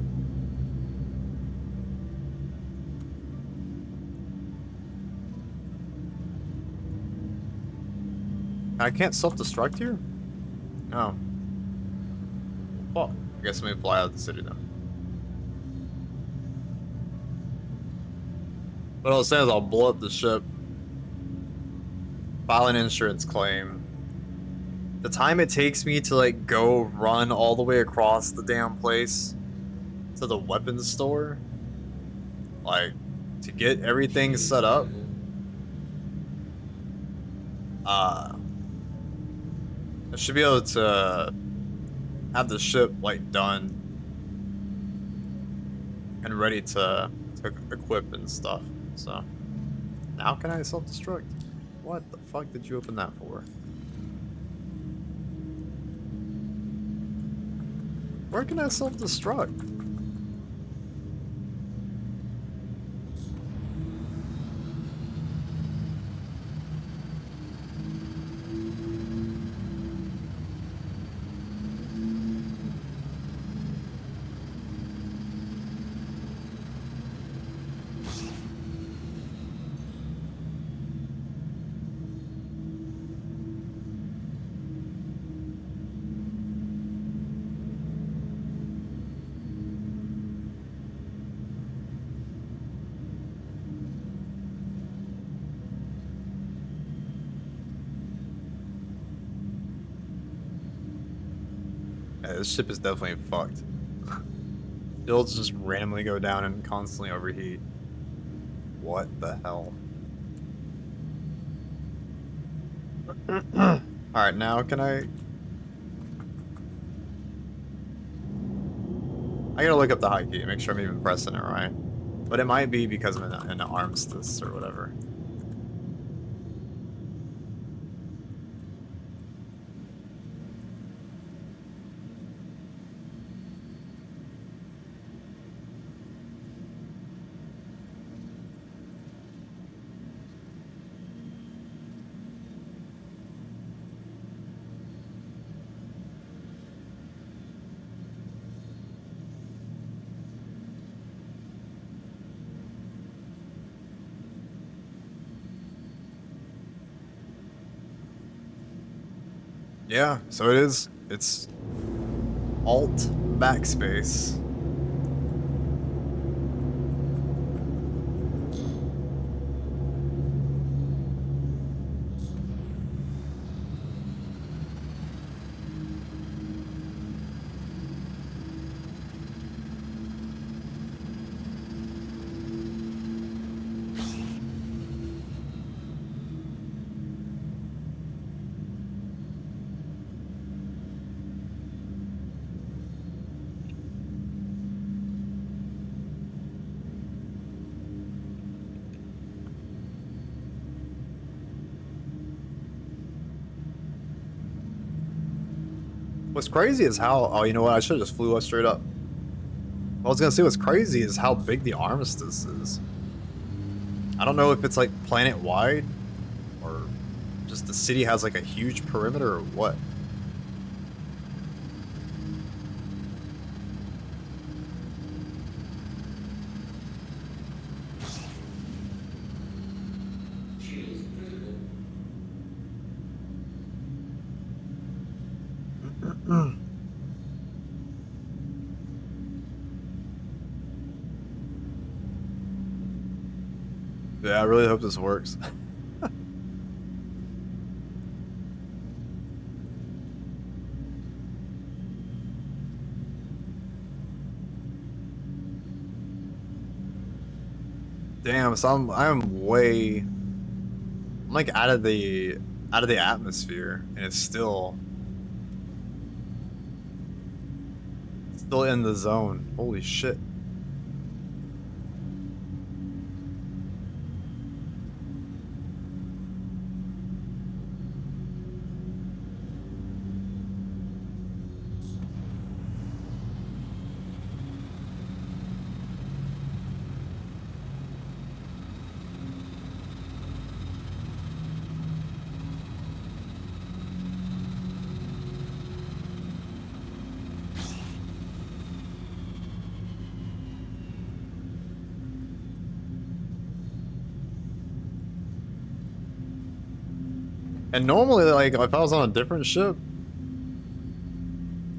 I can't self-destruct here? No. Fuck. I guess let me fly out of the city then. What I was saying is I'll blow up the ship, file an insurance claim. The time it takes me to like go run all the way across the damn place to the weapons store, like to get everything set up, I should be able to have the ship like done and ready to equip and stuff. So now can I self-destruct? What the fuck did you open that for? Where can I self-destruct? Yeah, this ship is definitely fucked. Builds just randomly go down and constantly overheat. What the hell? Alright, now can I gotta look up the high key to make sure I'm even pressing it right. But it might be because I'm in an armistice or whatever. Yeah, so it is. It's Alt backspace. What's crazy is how, oh, you know what? I should have just flew us straight up. I was gonna say what's crazy is how big the armistice is. I don't know if it's like planet wide or just the city has like a huge perimeter or what. Shields critical. Yeah, I really hope this works. Damn, so I'm like out of out of the atmosphere, and it's still in the zone. Holy shit. And normally, like, if I was on a different ship,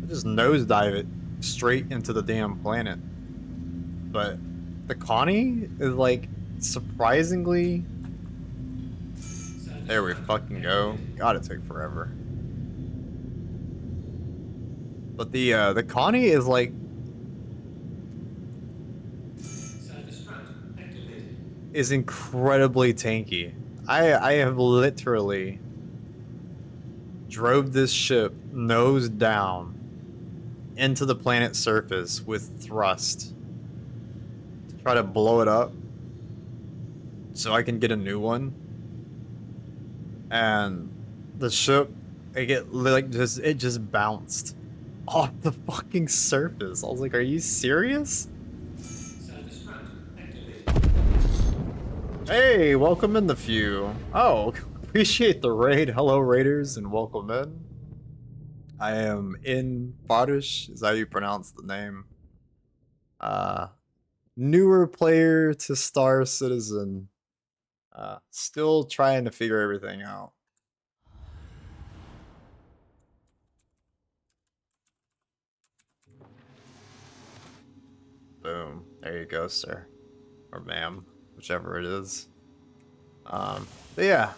I just nosedive it straight into the damn planet. But the Connie is, like, surprisingly... There we fucking go. God, it took forever. But the Connie is, like... is incredibly tanky. I have literally drove this ship nose down into the planet's surface with thrust to try to blow it up so I can get a new one. And the ship, it just bounced off the fucking surface. I was like, are you serious? Hey, welcome in the few. Oh, appreciate the raid. Hello, raiders, and welcome in. I am in Fadish, is how you pronounce the name. Newer player to Star Citizen. Still trying to figure everything out. Boom. There you go, sir. Or ma'am. Whichever it is. But yeah.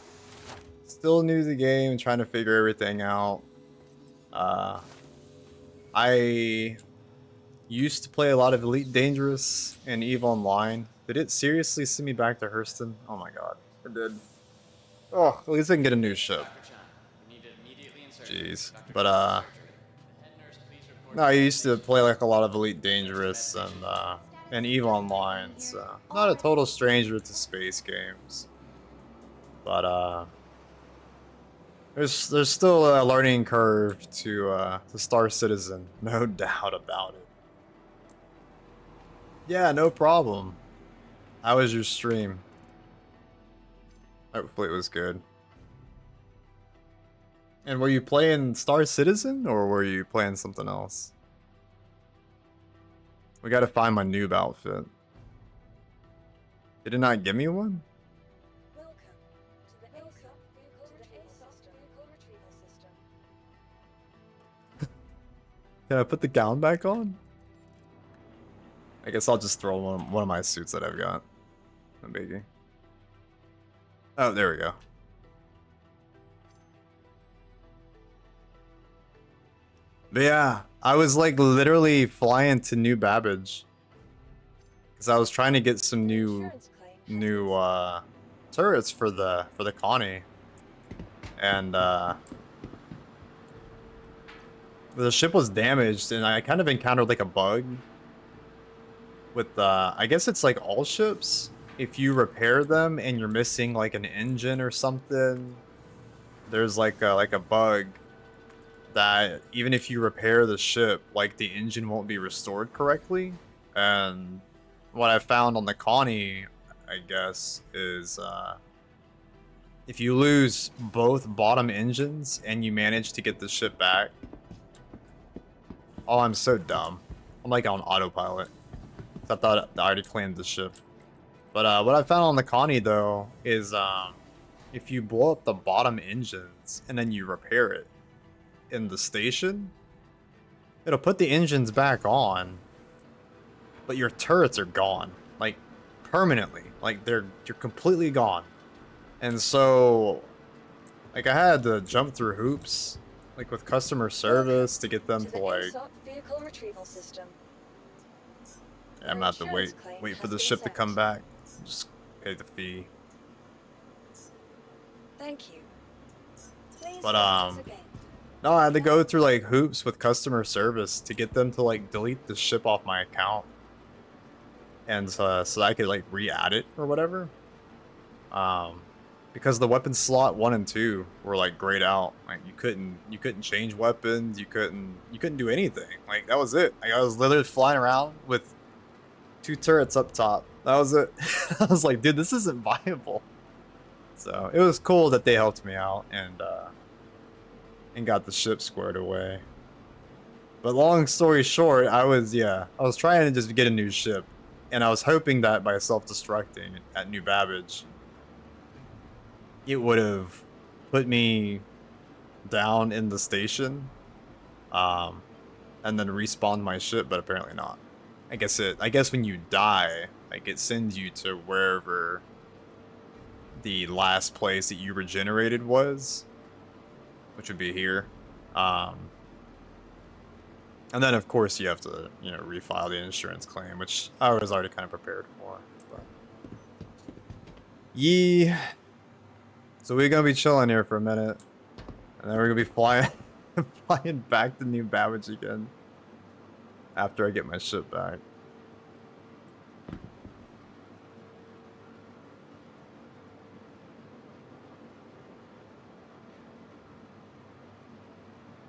Still new to the game, trying to figure everything out. I used to play a lot of Elite Dangerous and EVE Online. Did it seriously send me back to Hurston? Oh my god. It did. Oh, at least I can get a new ship. Jeez. But no, I used to play like a lot of Elite Dangerous and EVE Online, so not a total stranger to space games. But there's still a learning curve to Star Citizen, no doubt about it. Yeah, no problem. How was your stream? Hopefully it was good. And were you playing Star Citizen or were you playing something else? We gotta find my noob outfit. Did it not give me one? Can I put the gown back on? I guess I'll just throw one of my suits that I've got. No biggie. Oh, there we go. But yeah, I was like literally flying to New Babbage. Because I was trying to get some new turrets for the Connie. And the ship was damaged and I kind of encountered like a bug with I guess it's like all ships. If you repair them and you're missing like an engine or something, there's like a bug that even if you repair the ship, like the engine won't be restored correctly. And what I found on the Connie, I guess, is if you lose both bottom engines and you manage to get the ship back. Oh, I'm so dumb. I'm like on autopilot. I thought I already claimed the ship. But what I found on the Connie though is if you blow up the bottom engines and then you repair it in the station, it'll put the engines back on, but your turrets are gone, like permanently. Like you're completely gone. And so like I had to jump through hoops like with customer service to get them to like vehicle retrieval system. I'm gonna have to wait for the ship to come back. Just pay the fee. Thank you. Please But visit us again. no, I had to go through like hoops with customer service to get them to like delete the ship off my account, and so I could like re-add it or whatever. Because the weapon slot 1 and 2 were like grayed out. Like you couldn't change weapons. You couldn't do anything. Like that was it. Like I was literally flying around with 2 turrets up top. That was it. I was like, dude, this isn't viable. So it was cool that they helped me out and got the ship squared away. But long story short, I was trying to just get a new ship, and I was hoping that by self-destructing at New Babbage, it would have put me down in the station, and then respawned my ship, but apparently not. I guess when you die, like it sends you to wherever the last place that you regenerated was, which would be here. And then of course you have to, refile the insurance claim, which I was already kind of prepared for. But... So we're gonna be chilling here for a minute, and then we're gonna be flying, flying back to New Babbage again after I get my ship back.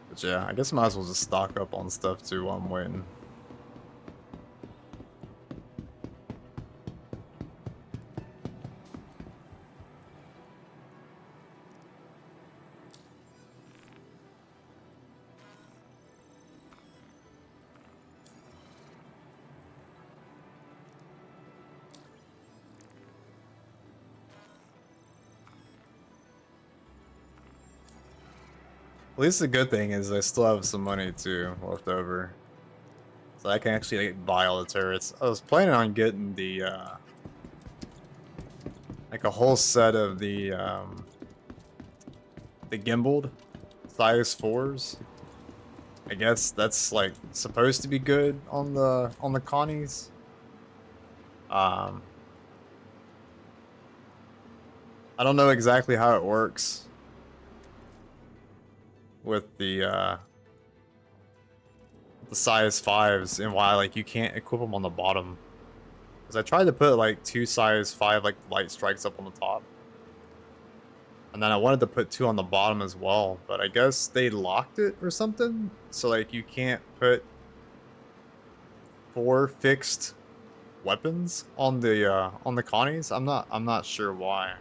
But yeah, I guess I might as well just stock up on stuff too while I'm waiting. At least the good thing is I still have some money too left over, so I can actually like, buy all the turrets. I was planning on getting the like a whole set of the gimbaled size 4s. I guess that's like supposed to be good on the Connies. I don't know exactly how it works with the size 5s and why like you can't equip them on the bottom. Because I tried to put like 2 size 5 like light strikes up on the top, and then I wanted to put 2 on the bottom as well, but I guess they locked it or something. So like you can't put 4 fixed weapons on the Connies. I'm not sure why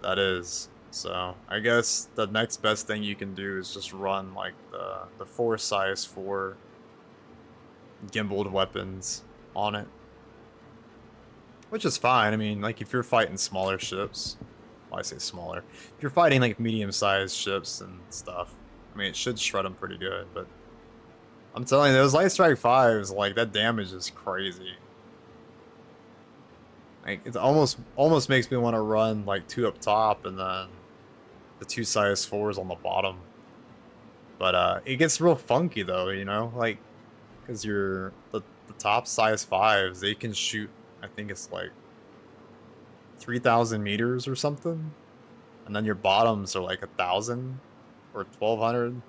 that is. So I guess the next best thing you can do is just run like the 4 size 4 gimbaled weapons on it, which is fine. I mean, like if you're fighting smaller ships, well, I say smaller, if you're fighting like medium-sized ships and stuff, I mean it should shred them pretty good. But I'm telling you, those Light Strike 5s, like that damage is crazy. Like it almost makes me want to run like 2 up top and then the 2 size 4s on the bottom. But it gets real funky though, like because the top size 5s, they can shoot, I think it's like 3,000 meters or something, and then your bottoms are like 1,000 or 1,200,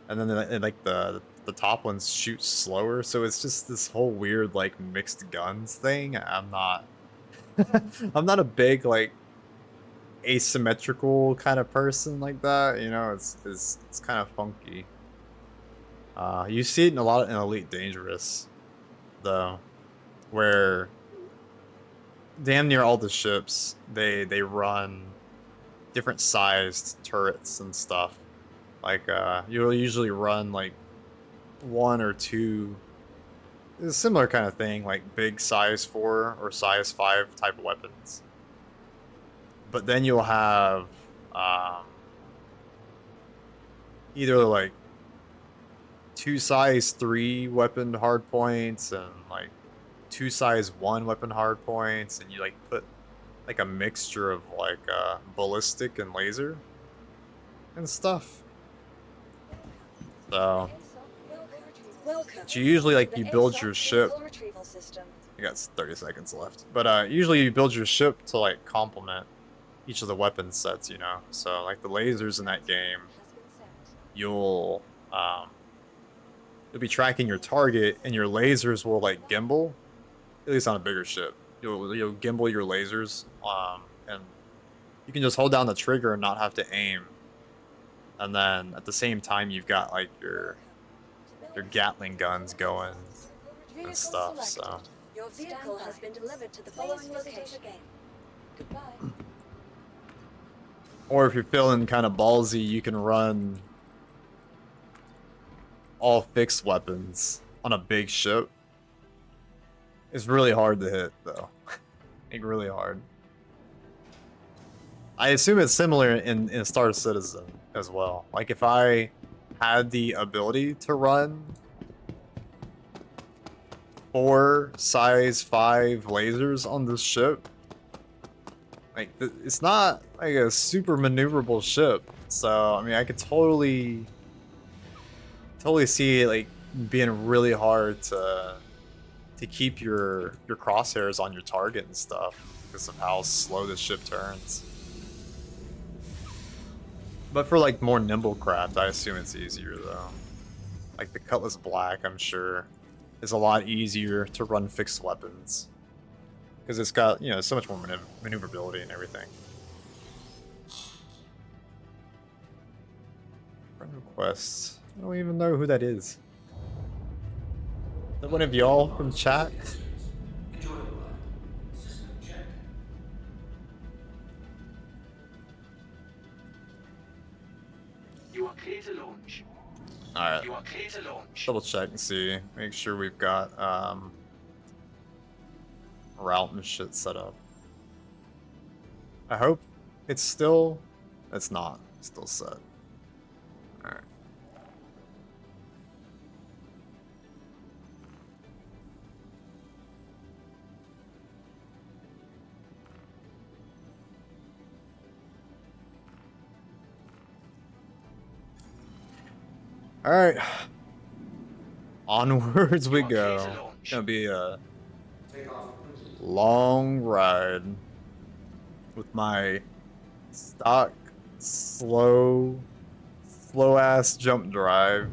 and then like the top ones shoot slower. So it's just this whole weird like mixed guns thing. I'm not I'm not a big like asymmetrical kind of person like that, it's kind of funky. You see it in a lot in Elite Dangerous though, where damn near all the ships they run different sized turrets and stuff. Like you'll usually run like 1 or 2, it's a similar kind of thing, like big size 4 or size 5 type of weapons. But then you'll have either like 2 size 3 weapon hardpoints and like 2 size 1 weapon hardpoints, and you like put like a mixture of like ballistic and laser and stuff. So Welcome. you usually like to you the build ASOC your ship. Vehicle Retrieval System. I got 30 seconds left, but usually you build your ship to like complement each of the weapon sets, you know. So like the lasers in that game, Has been set. you'll you'll be tracking your target, and your lasers will like gimbal. At least on a bigger ship, you'll gimbal your lasers, and you can just hold down the trigger and not have to aim. And then at the same time, you've got like your Gatling guns going Vehicle and stuff. selected. So Your vehicle has been delivered to the following location. Goodbye. or if you're feeling kind of ballsy, you can run all fixed weapons on a big ship. It's really hard to hit though. Like really hard. I assume it's similar in Star Citizen as well. Like if I had the ability to run 4 size 5 lasers on this ship, like it's not like a super maneuverable ship. So I mean, I could totally see it like being really hard to keep your crosshairs on your target and stuff because of how slow this ship turns. But for like more nimble craft, I assume it's easier though. Like the Cutlass Black, I'm sure, is a lot easier to run fixed weapons because it's got, you know, so much more maneuverability and everything. Friend request. I don't even know who that is. Is that one of y'all from chat? Enjoy the ride. System check. You are clear to launch. Alright. You are clear to launch. Double check and see. Make sure we've got route and shit set up. I hope it's still... It's not. It's still set. Alright. Alright. Onwards we go. It's gonna be a Takeoff complete. long ride with my stock slow ass jump drive.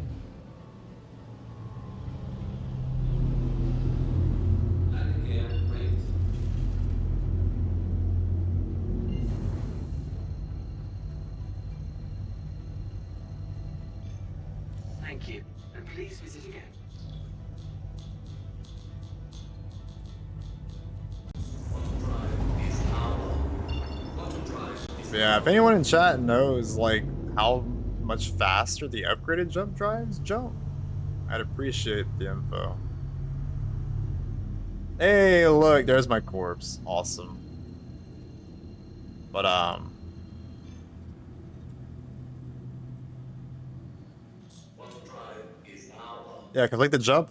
Landing gear raised. Thank you, and please visit again. Auto drive is power. Auto drive is Yeah, if anyone in chat knows like how much faster the upgraded jump drives jump, I'd appreciate the info. Hey, look, there's my corpse. Awesome. But auto drive is power. yeah, cause like the jump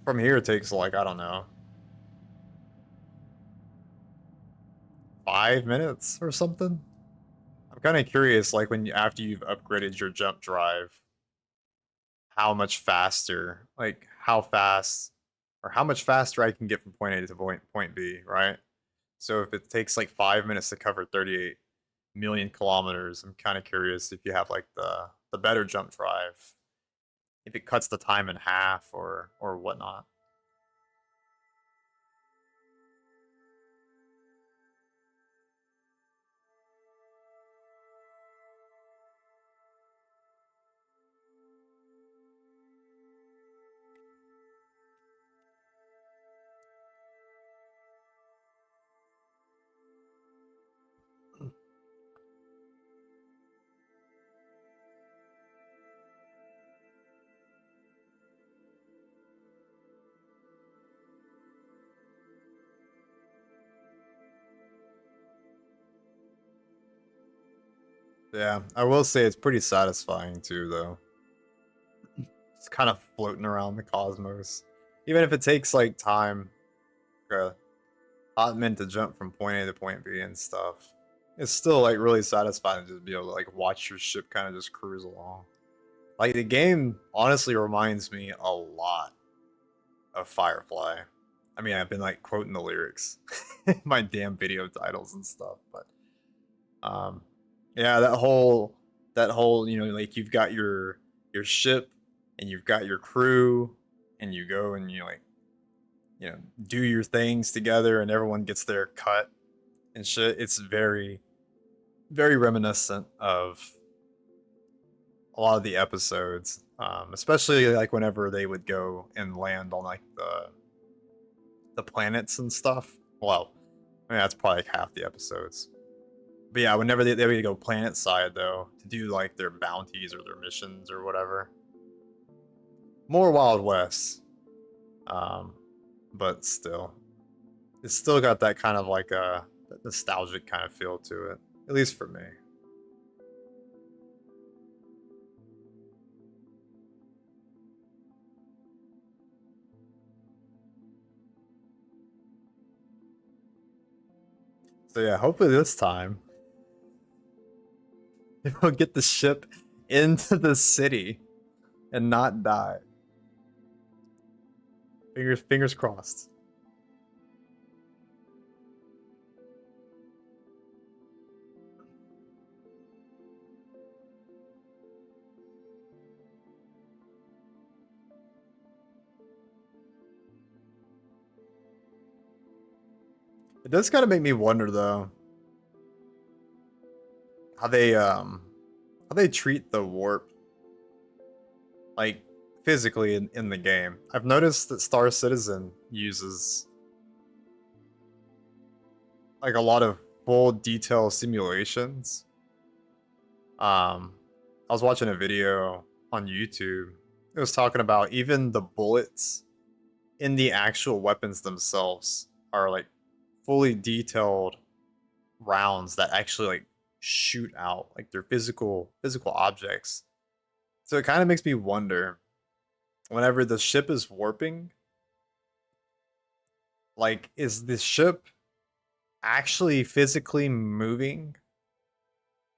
from here takes like, I don't know, 5 minutes or something. I'm kind of curious, like when after you've upgraded your jump drive, how much faster, like how fast or how much faster I can get from point A to point B, right? So if it takes like 5 minutes to cover 38 million kilometers, I'm kind of curious if you have like the better jump drive, if it cuts the time in half or whatnot. Yeah, I will say it's pretty satisfying too, though. It's kind of floating around the cosmos. Even if it takes like time, like a hot minute to jump from point A to point B and stuff, it's still like really satisfying to just be able to like watch your ship kind of just cruise along. Like the game honestly reminds me a lot of Firefly. I mean, I've been like quoting the lyrics in my damn video titles and stuff, but Um, yeah, that whole like you've got your ship and you've got your crew and you go and you like you know do your things together and everyone gets their cut and shit. It's very reminiscent of a lot of the episodes, especially like whenever they would go and land on like the planets and stuff. Well, I mean that's probably like half the episodes. But yeah, whenever they would go planet side though to do like their bounties or their missions or whatever, more Wild West. Um, but still, it's still got that kind of like a nostalgic kind of feel to it, at least for me. So yeah, hopefully this time we'll get the ship into the city and not die. Fingers crossed. It does kind of make me wonder though how they treat the warp like physically in the game. I've noticed that Star Citizen uses like a lot of full detail simulations. I was watching a video on YouTube. It was talking about even the bullets in the actual weapons themselves are like fully detailed rounds that actually like shoot out like they're physical objects. So it kind of makes me wonder whenever the ship is warping, like is the ship actually physically moving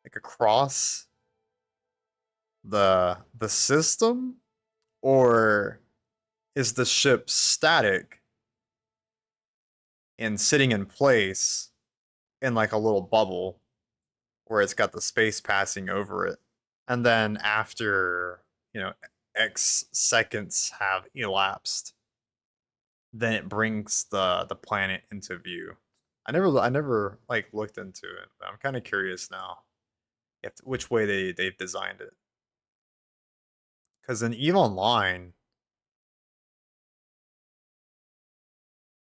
like across the system, or is the ship static and sitting in place in like a little bubble where it's got the space passing over it, and then after x seconds have elapsed, then it brings the planet into view. I never like looked into it, but I'm kind of curious now if which way they've designed it. Because in Eve Online,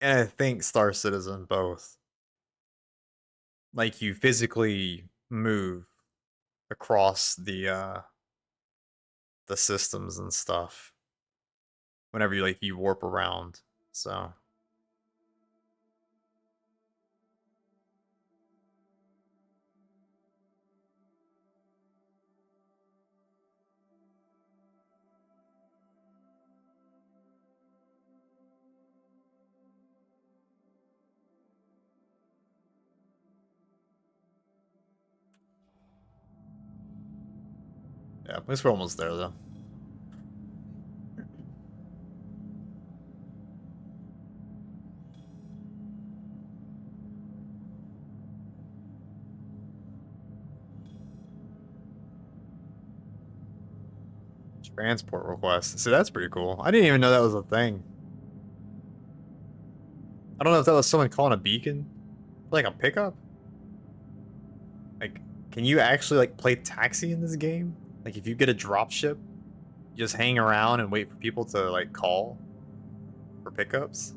and I think Star Citizen both, like you physically move across the systems and stuff whenever you warp around. So yeah, at least we're almost there though. Transport request. See, that's pretty cool. I didn't even know that was a thing. I don't know if that was someone calling a beacon, like a pickup. Like, can you actually like play taxi in this game? Like, if you get a drop ship, you just hang around and wait for people to like call for pickups.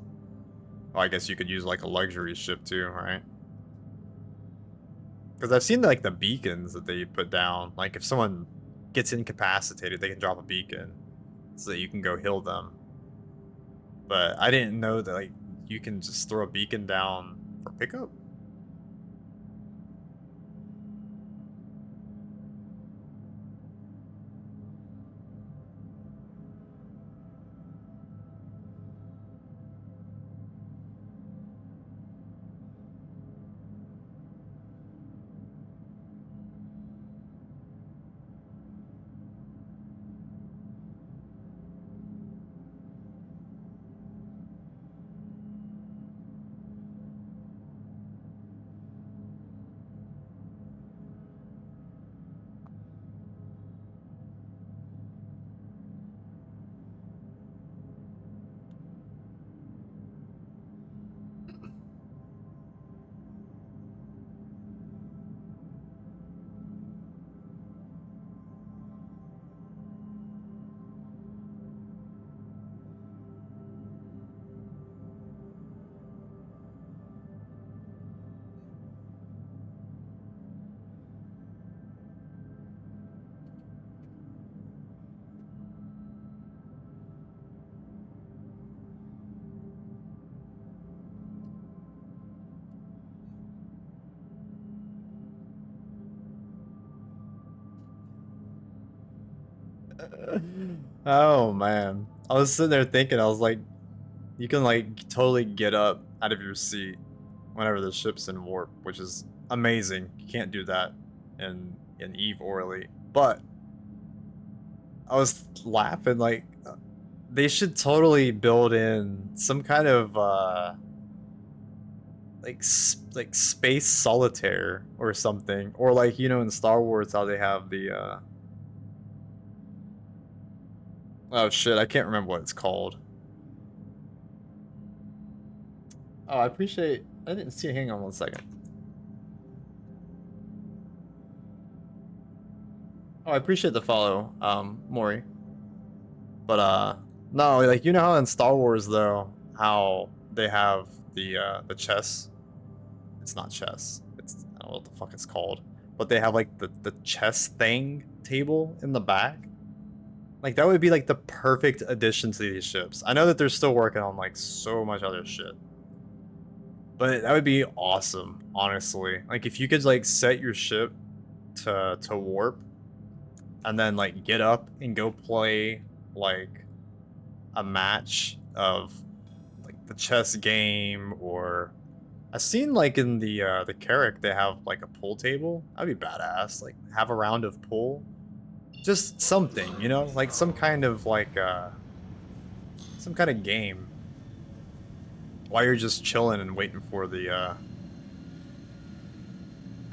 Well, I guess you could use like a luxury ship too, right? Because I've seen like the beacons that they put down. Like, if someone gets incapacitated, they can drop a beacon so that you can go heal them. But I didn't know that like you can just throw a beacon down for pickup. Oh man, I was sitting there thinking, I was like, you can like totally get up out of your seat whenever the ship's in warp, which is amazing. You can't do that in Eve or Elite. But I was laughing like they should totally build in some kind of like space solitaire or something, or like you know in Star Wars how they have the oh shit, I can't remember what it's called. Oh, I appreciate. I didn't see. Hang on one second. Oh, I appreciate the follow, Maury. But no, like you know how in Star Wars though, how they have the chess. It's not chess. It's I don't know what the fuck it's called. But they have like the chess thing table in the back. Like that would be like the perfect addition to these ships. I know that they're still working on like so much other shit. But that would be awesome, honestly. Like if you could like set your ship to warp and then like get up and go play like a match of like the chess game, or I've seen like in the Carrack they have like a pool table. That'd be badass. Like have a round of pool. Just something, you know? Like some kind of like some kind of game. While you're just chilling and waiting for the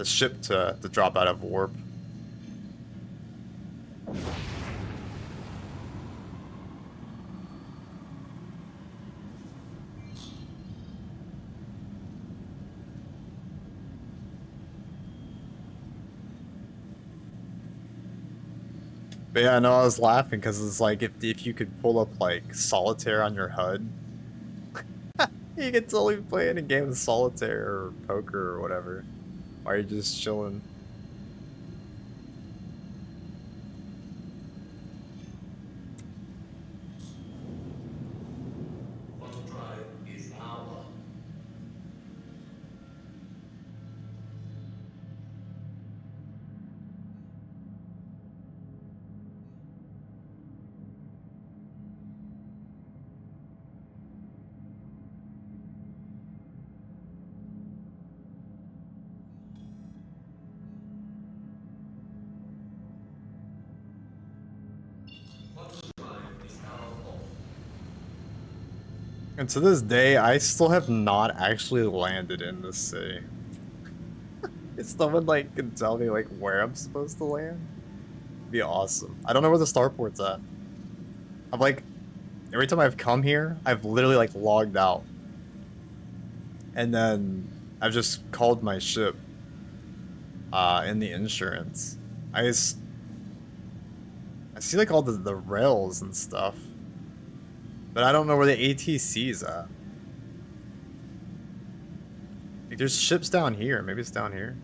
ship to drop out of warp. But yeah, no, I was laughing because it's like if you could pull up like solitaire on your HUD, you could totally be playing a game of solitaire or poker or whatever, while you're just chilling. Auto drive is power. Auto drive is power off. And to this day, I still have not actually landed in this city. If someone like can tell me like where I'm supposed to land, it'd be awesome. I don't know where the starport's at. I've like every time I've come here, I've literally like logged out. And then I've just called my ship in the insurance. I see like all the rails and stuff. But I don't know where the ATC is at. Like, there's ships down here. Maybe it's down here.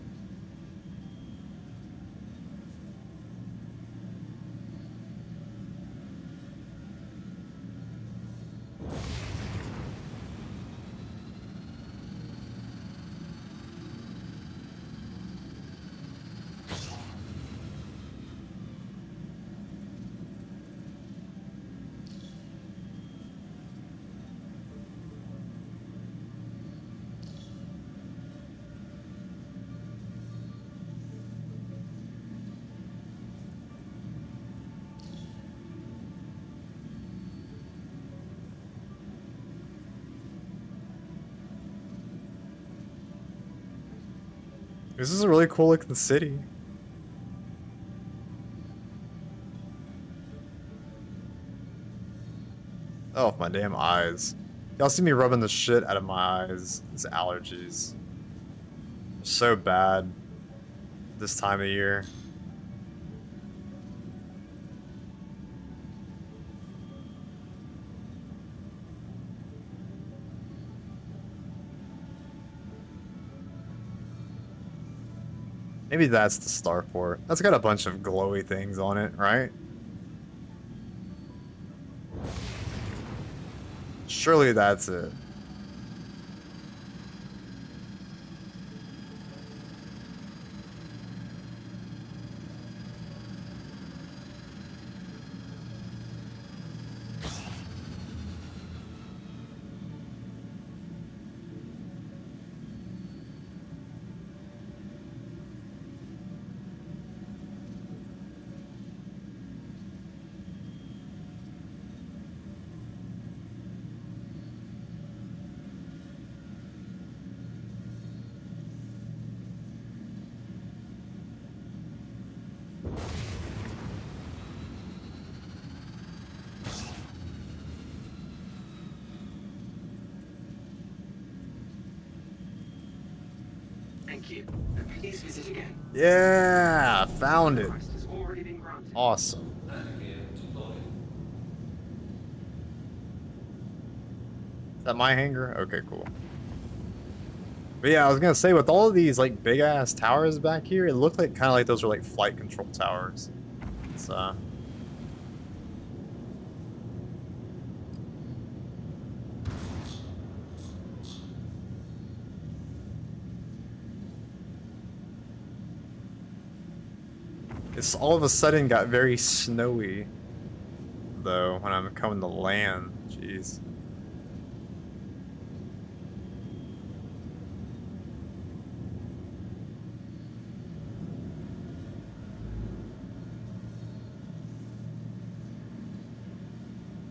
This is a really cool looking city. Oh, my damn eyes. Y'all see me rubbing the shit out of my eyes. It's allergies. So bad this time of year. Maybe that's the starport. That's got a bunch of glowy things on it, right? Surely that's it. Thank you. And please visit again. Yeah, found it. Request has already been granted. Awesome. Landing to loading. Is that my hangar? Okay, cool. But yeah, I was gonna say, with all of these like big ass towers back here, it looked like kind of like those were like flight control towers. So it's all of a sudden got very snowy though when I'm coming to land. Jeez.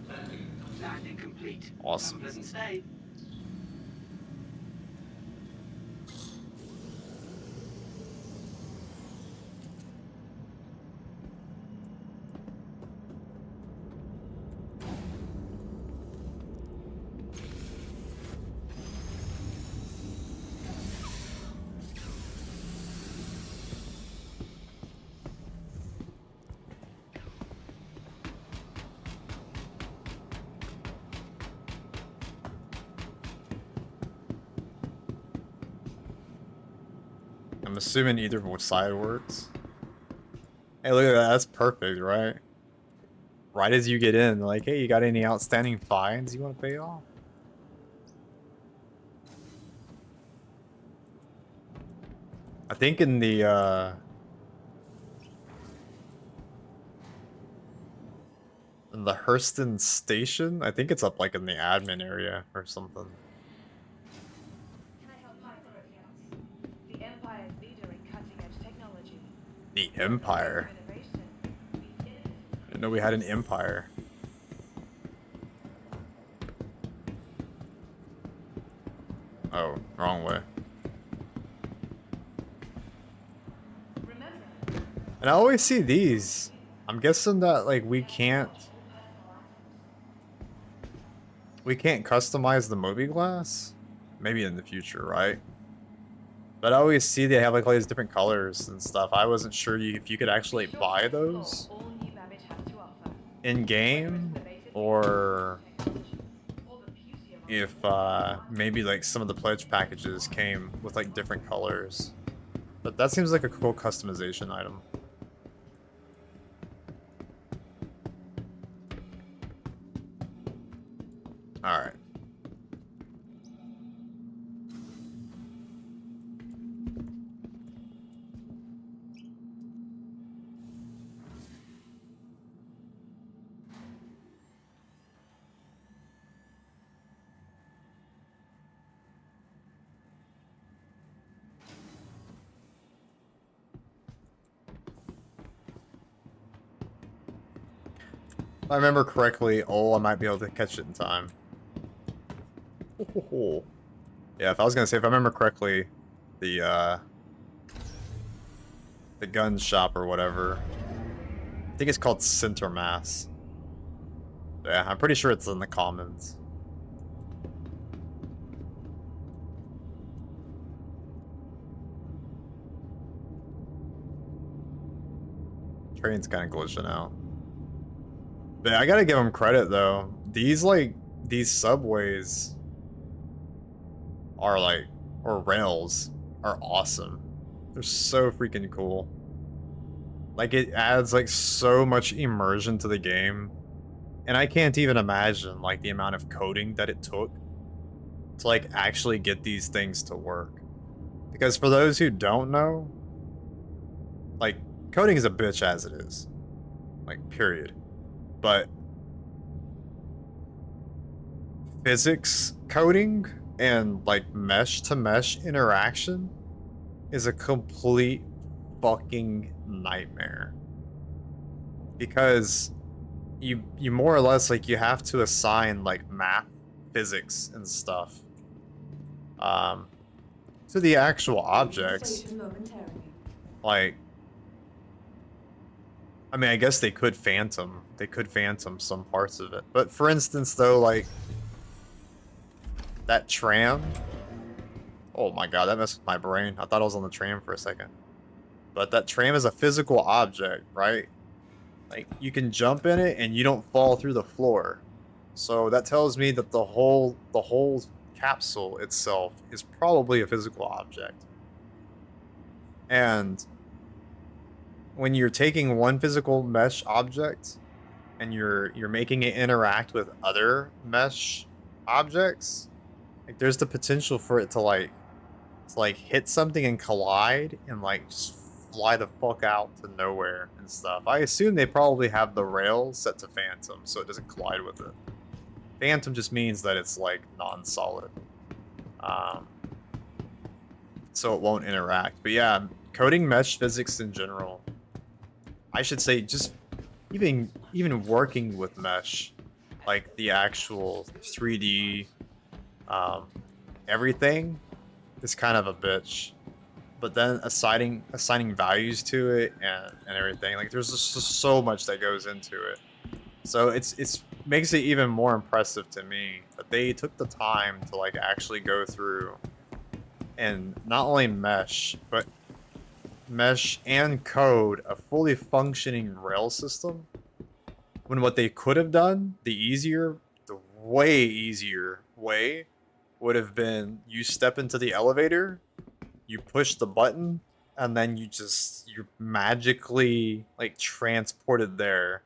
Landing. Landing complete. Awesome. Have a pleasant stay. I'm assuming either side works. Hey, look at that. That's perfect, right? Right as you get in, like, hey, you got any outstanding fines you want to pay off? I think in the Hurston station, I think it's up like in the admin area or something. Can I help Microaccounts? The Empire's leader in cutting-edge technology. The Empire. Innovation. I didn't know we had an empire. Oh, wrong way. Remember, And I always see these. I'm guessing that like we can't customize the mobiGlas? Maybe in the future, right? But I always see they have like all these different colors and stuff. I wasn't sure if you could actually buy those all new Babbage has to offer. in game, or if maybe like some of the pledge packages came with like different colors. But that seems like a cool customization item. All right. If I remember correctly, I might be able to catch it in time. Oh. Yeah, if I was gonna say, if I remember correctly, the gun shop or whatever, I think it's called Center Mass. Yeah, I'm pretty sure it's in the Commons. Train's kind of glitching out. But I gotta give them credit though. These subways are like, or rails are awesome. They're so freaking cool. Like, it adds like so much immersion to the game. And I can't even imagine like the amount of coding that it took to like actually get these things to work. Because for those who don't know, like, coding is a bitch as it is. Like, period. But physics coding and like mesh to mesh interaction is a complete fucking nightmare. Because you more or less like you have to assign like math, physics and stuff to the actual objects. Like, I mean, I guess they could phantom some parts of it. But for instance though, like that tram, Oh my god, that messed with my brain. I thought I was on the tram for a second. But that tram is a physical object, right? Like, you can jump in it and you don't fall through the floor. So that tells me that the whole capsule itself is probably a physical object. And when you're taking one physical mesh object and you're making it interact with other mesh objects, like there's the potential for it to like hit something and collide and like just fly the fuck out to nowhere and stuff. I assume they probably have the rails set to Phantom so it doesn't collide with it. Phantom just means that it's like non-solid. So it won't interact. But yeah, coding mesh physics in general, I should say just even working with mesh, like the actual 3D everything is kind of a bitch. But then assigning values to it and everything, like there's just so much that goes into it. So it's makes it even more impressive to me that they took the time to like actually go through and not only mesh, but mesh and code a fully functioning rail system. When what they could have done, the way easier way would have been you step into the elevator, you push the button, and then you're magically like transported there,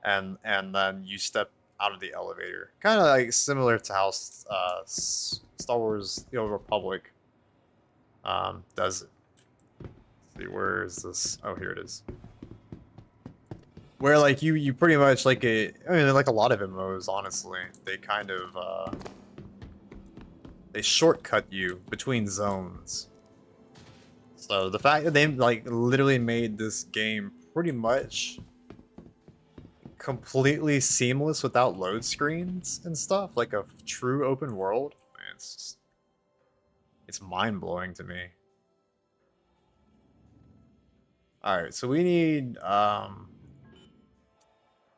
and then you step out of the elevator. Kind of like similar to how Star Wars: The Old Republic does it. Let's see, where is this? Oh, here it is. Where like you pretty much like I mean, like a lot of MMOs, honestly, they kind of they shortcut you between zones. So the fact that they like literally made this game pretty much completely seamless without load screens and stuff, like a true open world, man, it's mind-blowing to me. All right, so we need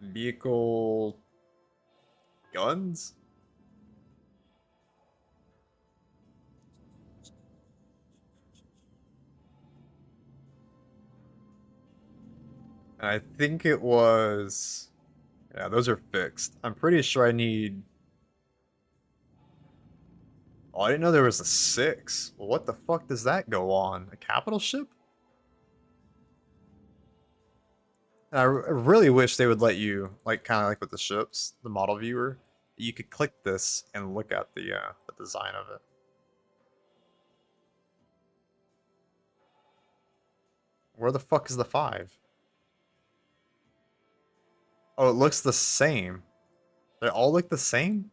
vehicle guns. And I think it was, yeah, those are fixed. I'm pretty sure I need, oh, I didn't know there was a 6. Well, what the fuck does that go on? A capital ship? And I really wish they would let you, like, kind of like with the ships, the model viewer, you could click this and look at the design of it. Where the fuck is the 5? Oh, it looks the same. They all look the same?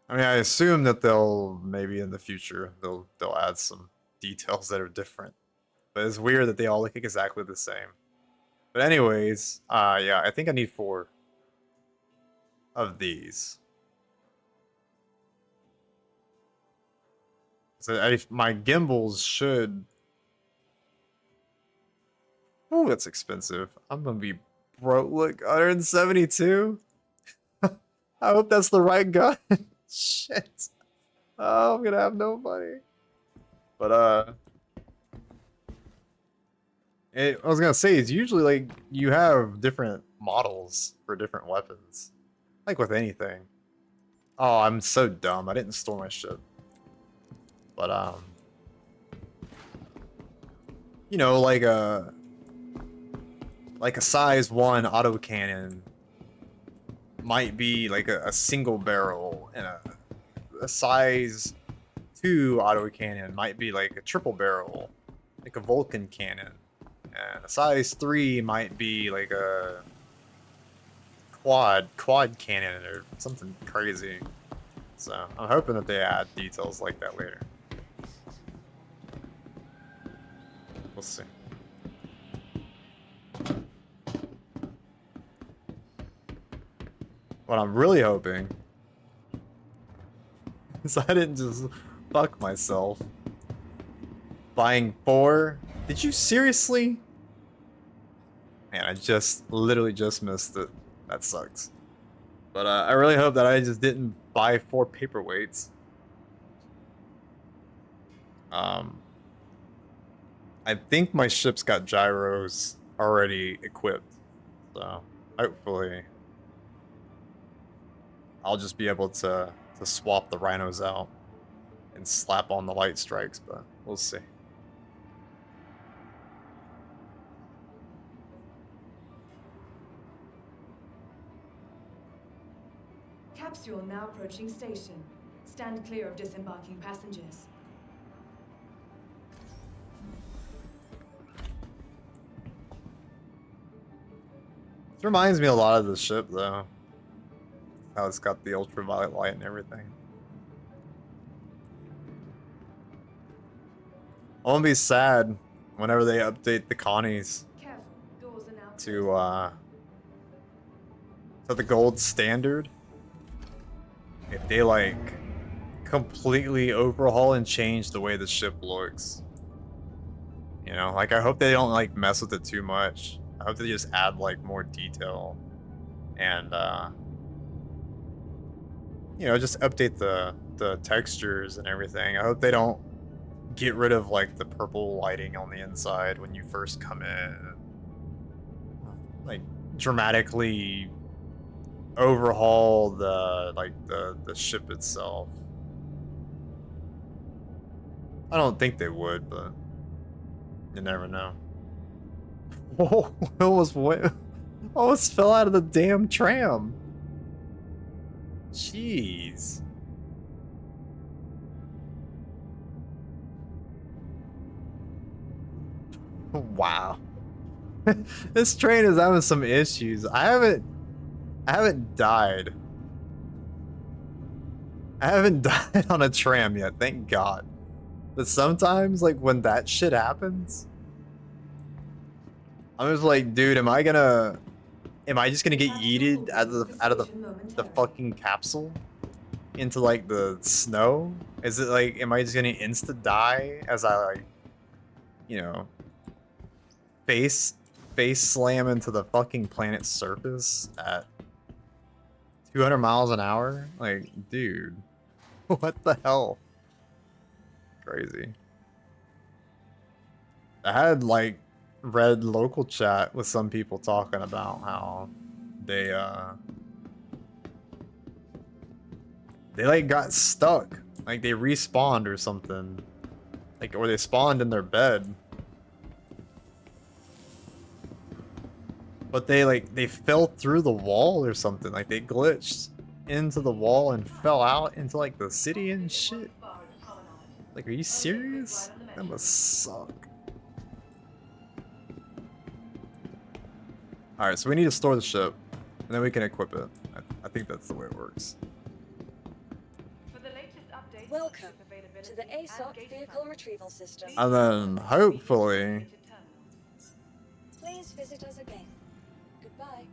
I mean, I assume that they'll maybe in the future they'll add some details that are different. But it's weird that they all look exactly the same. But anyways, yeah, I think I need 4 of these. So my gimbals should. Oh, that's expensive. I'm gonna be broke. Look, 172. I hope that's the right gun. Shit. Oh, I'm gonna have no money. But I was gonna say, it's usually like you have different models for different weapons, like with anything. Oh, I'm so dumb. I didn't store my shit. But you know, like a size 1 autocannon might be like a single barrel, and a size 2 autocannon might be like a triple barrel, like a Vulcan cannon, and a size 3 might be like a quad cannon or something crazy. So I'm hoping that they add details like that later. We'll see. What I'm really hoping is I didn't just fuck myself buying 4. Did you seriously? Man, I literally just missed it. That sucks. But I really hope that I just didn't buy 4 paperweights. I think my ship's got gyros already equipped, so hopefully I'll just be able to swap the rhinos out and slap on the light strikes, but we'll see. Capsule now approaching station. Stand clear of disembarking passengers. This reminds me a lot of the ship, though. How it's got the ultraviolet light and everything. I won't be sad whenever they update the Connies Careful, doors are now to the gold standard. If they like completely overhaul and change the way the ship looks. You know, like I hope they don't like mess with it too much. I hope they just add like more detail and you know, just update the textures and everything. I hope they don't get rid of like the purple lighting on the inside when you first come in. Like dramatically overhaul the ship itself. I don't think they would, but you never know. Whoa, almost fell out of the damn tram. Jeez. Wow. This train is having some issues. I haven't died. I haven't died on a tram yet, thank God. But sometimes, like, when that shit happens, I'm just like, dude, am I just gonna get yeeted out of the fucking capsule into like the snow? Is it like, am I just gonna insta die as I like, you know, face slam into the fucking planet's surface at 200 miles an hour? Like, dude, what the hell? Crazy. I had like read local chat with some people talking about how they like got stuck, like they respawned or something, like, or they spawned in their bed, but they fell through the wall or something, like they glitched into the wall and fell out into like the city and shit. Like, are you serious? That must suck. Alright, so we need to store the ship, and then we can equip it. I think that's the way it works. For the latest updates on Welcome ship availability to the and ASOC gate vehicle funds, retrieval system. And then, hopefully, Please visit us again. Goodbye.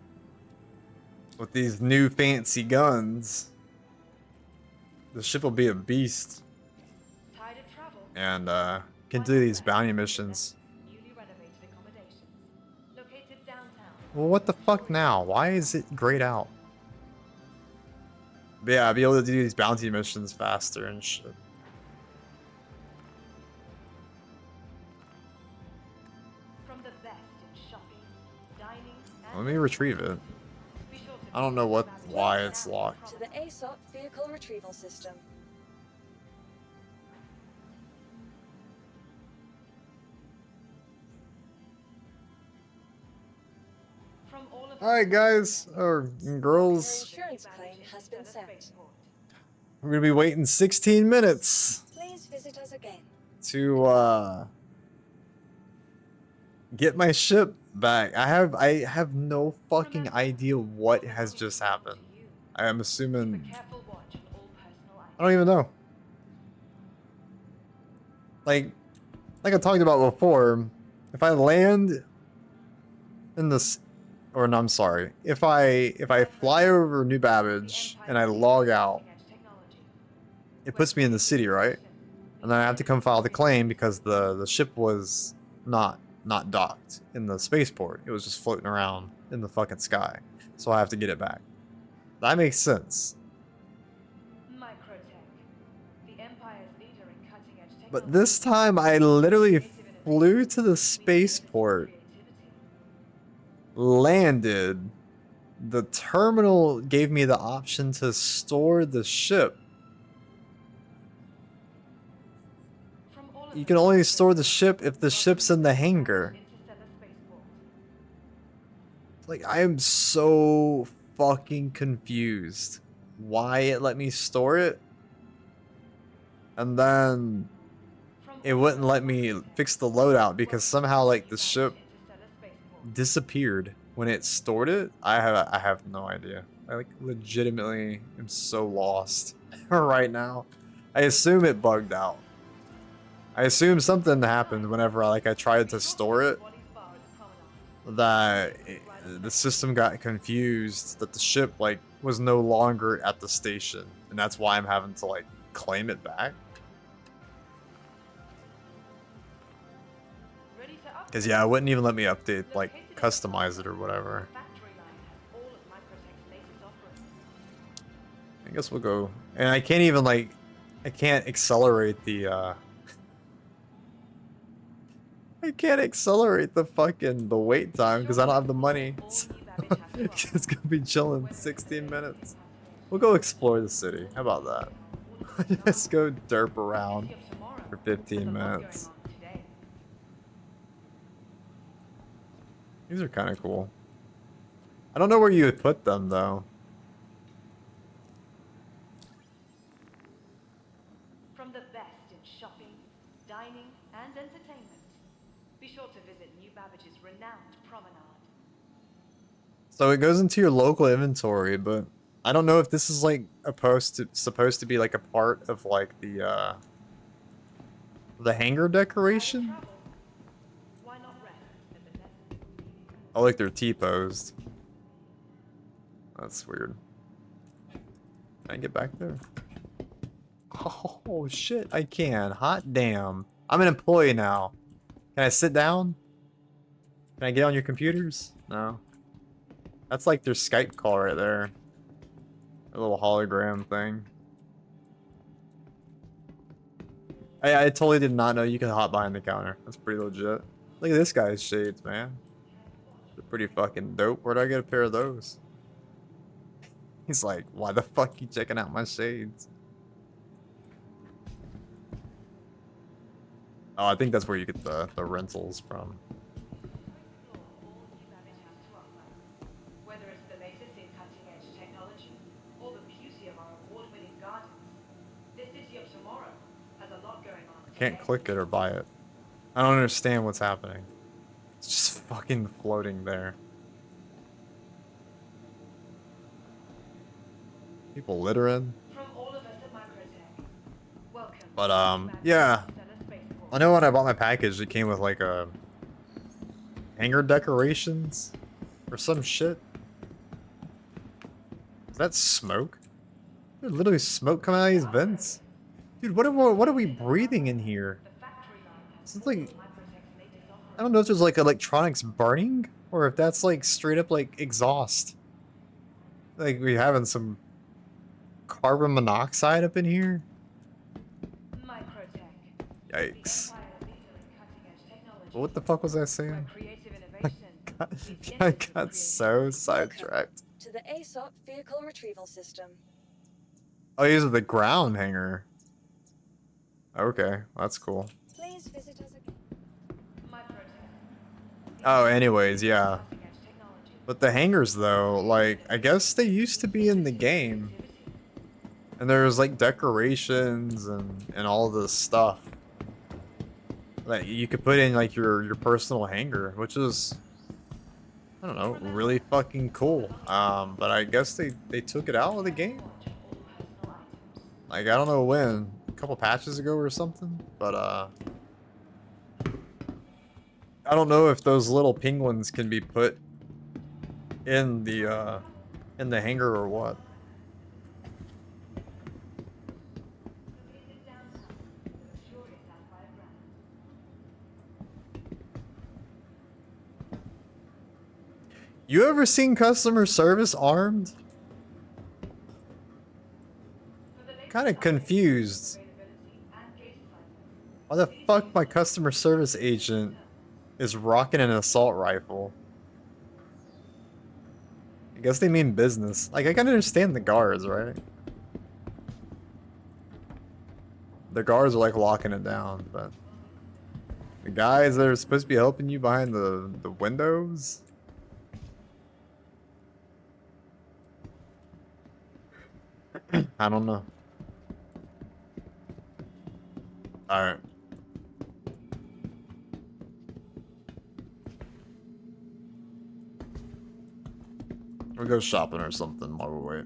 with these new fancy guns, the ship will be a beast, Tided travel. and can do these bounty missions. Newly renovated accommodations. Located downtown. Well, what the fuck now? Why is it grayed out? But yeah, I'll be able to do these bounty missions faster and shit. From the best in shopping, dining, and Let me retrieve it. be sure to I don't know why it's locked. To the ASOC vehicle retrieval system. From all of Alright guys, or Your girls, insurance claim has been sent. we're gonna be waiting 16 minutes Please visit us again. to get my ship back. I have no fucking idea what has just happened. I am assuming, I don't even know. Like I talked about before, if I land in this, or no, I'm sorry, if I fly over New Babbage and I log out, it puts me in the city, right? And then I have to come file the claim because the ship was not docked in the spaceport. It was just floating around in the fucking sky. so I have to get it back. That makes sense. Microtech, the Empire's leader in cutting-edge technology. But this time I literally flew to the spaceport, landed. The terminal gave me the option to store the ship. You can only store the ship if the ship's in the hangar. Like, I am so fucking confused why it let me store it. And then it wouldn't let me fix the loadout because somehow like the ship disappeared when it stored it. I have no idea. I like legitimately am so lost right now. I assume it bugged out. I assume something happened whenever I tried to store it, that the system got confused that the ship like was no longer at the station, and that's why I'm having to like claim it back. Because yeah, it wouldn't even let me update, like customize it or whatever. I guess we'll go, and I can't even like, I can't accelerate the I can't accelerate the wait time because I don't have the money. It's gonna be chilling 16 minutes. We'll go explore the city. How about that? Let's go derp around for 15 minutes. These are kind of cool. I don't know where you would put them though. From the best in shopping, dining, and entertainment, be sure to visit New Babbage's renowned promenade. So it goes into your local inventory, but I don't know if this is like supposed to be like a part of like the hangar decoration. Why not rest at the desert? Oh, like they're T-posed. That's weird. Can I get back there? Oh shit, I can. Hot damn. I'm an employee now. Can I sit down? Can I get on your computers? No. That's like their Skype call right there. A little hologram thing. I totally did not know you could hop behind the counter. That's pretty legit. Look at this guy's shades, man. They're pretty fucking dope. Where'd I get a pair of those? He's like, why the fuck you checking out my shades? Oh, I think that's where you get the rentals from. Whether it's the latest in cutting-edge technology or the beauty of our award-winning gardens, this city of tomorrow has a lot going on. I can't click it or buy it. I don't understand what's happening. It's just fucking floating there. People littering. From all of us at Microtech, welcome. But yeah. I know when I bought my package, it came with like a hangar decorations or some shit. Is that smoke? There's literally smoke coming out of these vents. Dude, what are we breathing in here? Is it like, I don't know if there's like electronics burning or if that's like straight up like exhaust. Like we having some carbon monoxide up in here. Yikes. What the fuck was I saying? I got so sidetracked. To the ASOP vehicle retrieval system. Oh, these are the ground hangar. Okay, that's cool. Please visit us again. Oh, anyways, yeah. But the hangars though, like, I guess they used to be in the game. And there's like decorations and all this stuff that you could put in like your personal hangar, which is, I don't know, really fucking cool. But I guess they took it out of the game. Like, I don't know when, a couple patches ago or something, but I don't know if those little penguins can be put in the hangar or what. You ever seen customer service armed? Kind of confused. Why the fuck my customer service agent is rocking an assault rifle? I guess they mean business. Like, I can understand the guards, right? The guards are like locking it down, but the guys that are supposed to be helping you behind the windows? I don't know. Alright. We'll go shopping or something while we wait.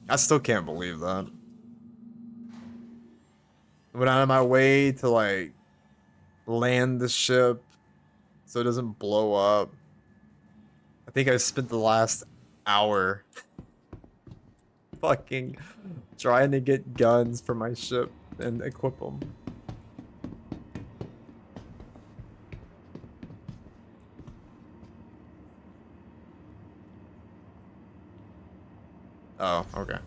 I still can't believe that. Went out of my way to like land the ship so it doesn't blow up. I think I spent the last hour fucking trying to get guns for my ship and equip them. Oh, okay.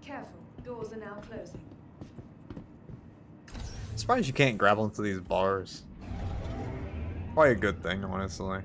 Careful, doors are now closing. Surprised you can't grab onto these bars. Probably a good thing, honestly.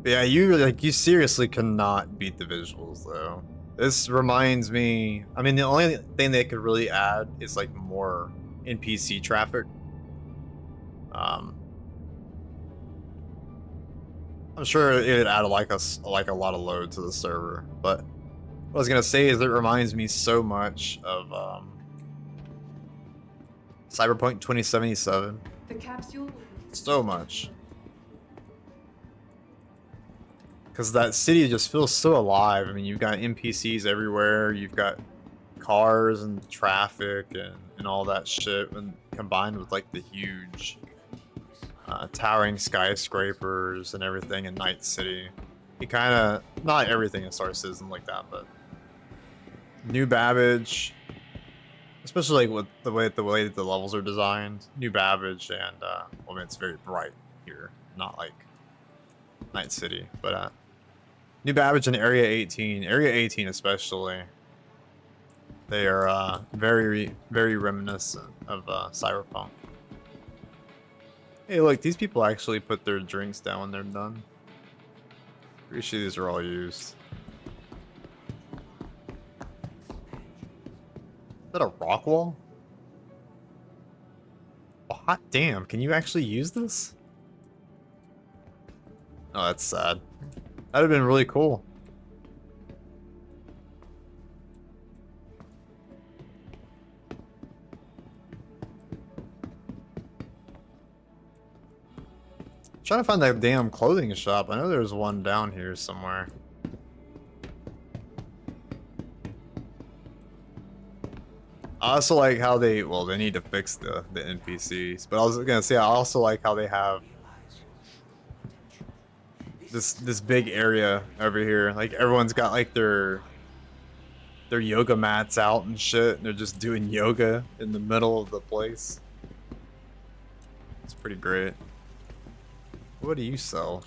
But yeah, you seriously cannot beat the visuals though. This reminds me, I mean, the only thing they could really add is like more NPC traffic. I'm sure it would add like a lot of load to the server, but what I was gonna say is it reminds me so much of Cyberpunk 2077. The capsule. So much. Because that city just feels so alive. I mean, you've got NPCs everywhere, you've got cars and traffic and all that shit, and combined with like the huge towering skyscrapers and everything in Night City. You kind of, not everything in Star Citizen like that, but New Babbage, especially like with the way that the levels are designed. New Babbage and well, I mean, it's very bright here, not like Night City, but New Babbage and Area 18, Area 18 especially, they are very reminiscent of Cyberpunk. Hey, look, these people actually put their drinks down when they're done. Pretty sure these are all used. Is that a rock wall? Oh, hot damn, can you actually use this? Oh, that's sad. That'd have been really cool. Trying to find that damn clothing shop. I know there's one down here somewhere. I also like how they, well, they need to fix the NPCs, but I was gonna say I also like how they have this big area over here. Like everyone's got like their yoga mats out and shit, and they're just doing yoga in the middle of the place. It's pretty great. What do you sell?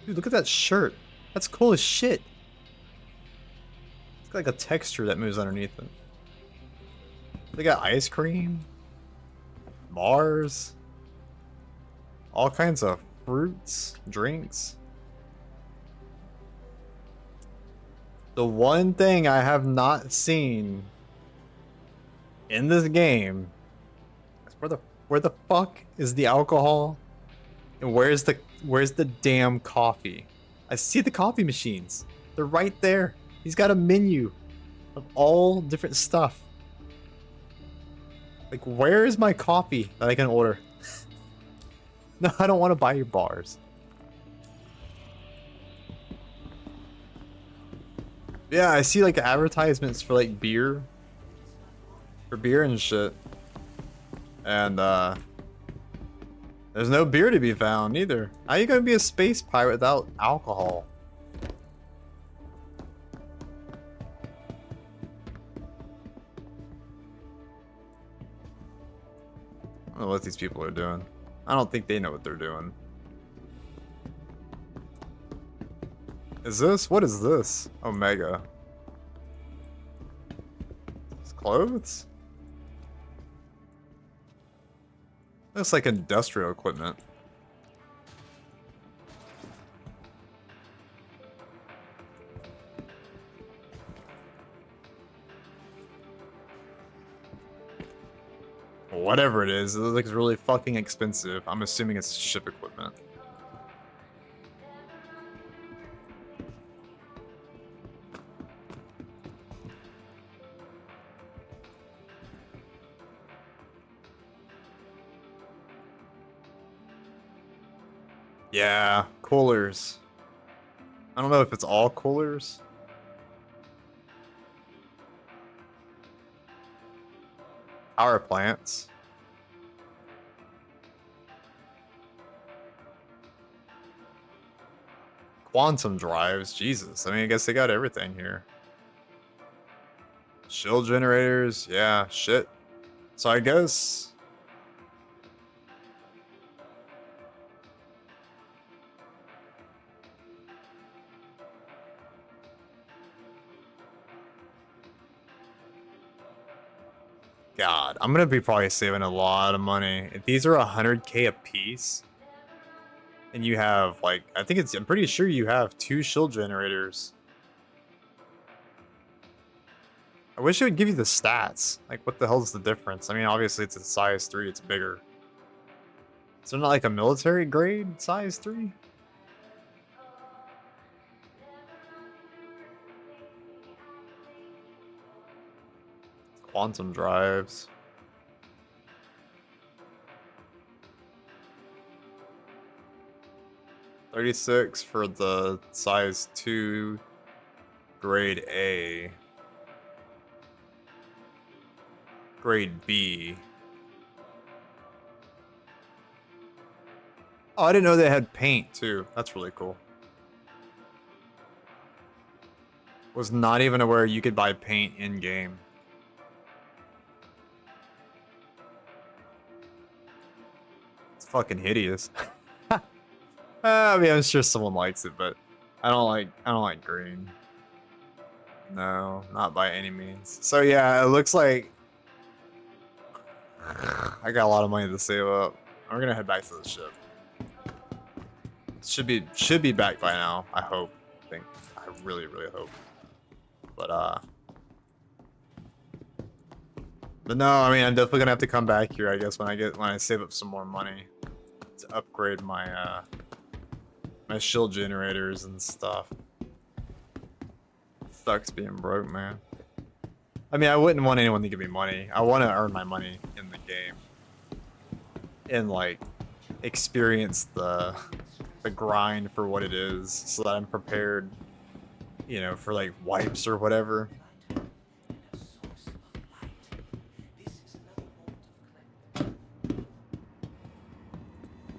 Dude, look at that shirt. That's cool as shit. It's got like a texture that moves underneath it. They got ice cream, bars. all kinds of fruits, drinks. The one thing I have not seen in this game is where the fuck is the alcohol? And where's the damn coffee? I see the coffee machines. They're right there. He's got a menu of all different stuff. Like, where is my coffee that I can order? No, I don't want to buy your bars. Yeah, I see like advertisements for like beer. For beer and shit. And there's no beer to be found either. How are you gonna be a space pirate without alcohol? I don't know what these people are doing. I don't think they know what they're doing. Is this? What is this? Omega. It's clothes? Looks like industrial equipment. Whatever it is, it looks really fucking expensive. I'm assuming it's ship equipment. Yeah, coolers. I don't know if it's all coolers. Power plants. Quantum drives, Jesus. I mean, I guess they got everything here. Shield generators, yeah, shit. So I guess... God, I'm gonna be probably saving a lot of money. If these are 100k a piece, and you have like, I'm pretty sure you have 2 shield generators. I wish it would give you the stats. Like, what the hell is the difference? I mean, obviously it's a size 3, it's bigger. Is there not like a military grade size 3? Quantum drives. $36 for the size 2 grade A. Grade B. Oh, I didn't know they had paint too. That's really cool. Was not even aware you could buy paint in game. It's fucking hideous. I mean, I'm sure someone likes it, but I don't like green. No, not by any means. So yeah, it looks like I got a lot of money to save up. We're gonna head back to the ship. Should be back by now. I hope. I really hope. But no, I mean, I'm definitely gonna have to come back here, I guess, when I save up some more money to upgrade my my shield generators and stuff. Sucks being broke, man. I mean, I wouldn't want anyone to give me money. I want to earn my money in the game and like experience the grind for what it is, so that I'm prepared, you know, for like wipes or whatever.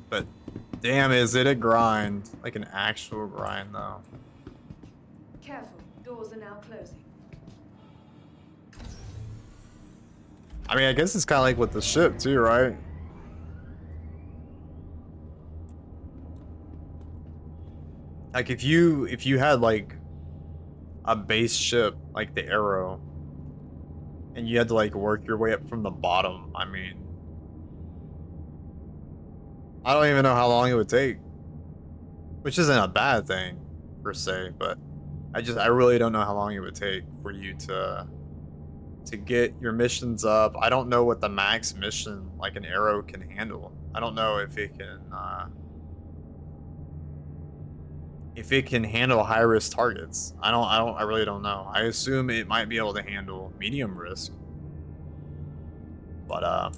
But damn, is it a grind? Like an actual grind, though. Careful, doors are now closing. I mean, I guess it's kind of like with the ship too, right? Like if you had like a base ship like the Arrow, and you had to like work your way up from the bottom, I mean, I don't even know how long it would take. Which isn't a bad thing, per se, but I really don't know how long it would take for you to get your missions up. I don't know what the max mission like an arrow can handle. I don't know if it can handle high risk targets. I really don't know. I assume it might be able to handle medium risk. But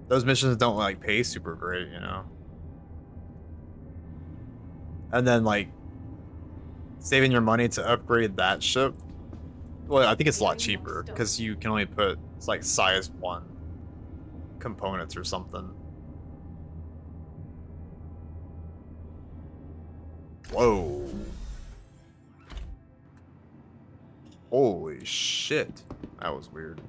those missions don't like pay super great, you know. And then like saving your money to upgrade that ship. Well, I think it's a lot cheaper because you can only put it's like size 1 components or something. Whoa. Holy shit. That was weird.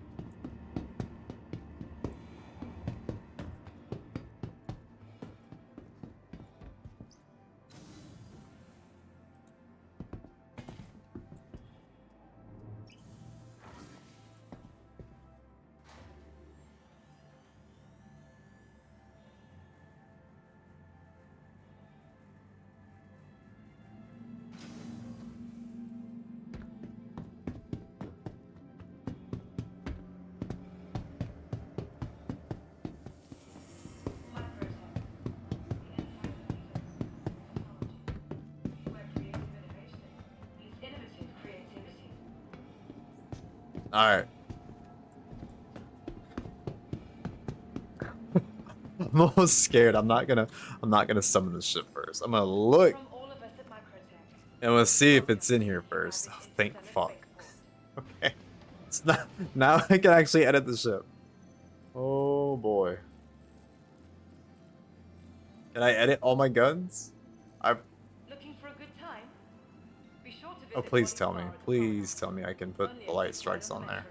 All right. I'm almost scared. I'm not gonna summon the ship first. I'm gonna look From all of us at Microtech, and we'll see if it's in here first. Oh, thank fuck. Okay. It's not, now I can actually edit the ship. Oh boy. Can I edit all my guns? looking for a good time? Be sure to Oh, visit please one tell of me. our Please tell me I can put Only the if light it's strikes on the there. Metro.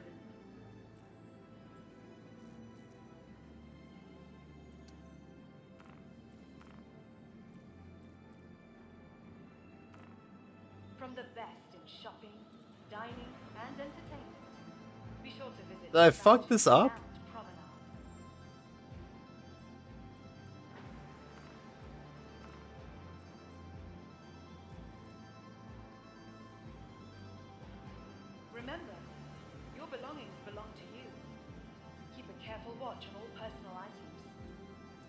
From the best in shopping, dining, and entertainment. Be sure to visit Did I fuck this up? and Promenade. Remember, your belongings belong to you. Keep a careful watch on all personal items.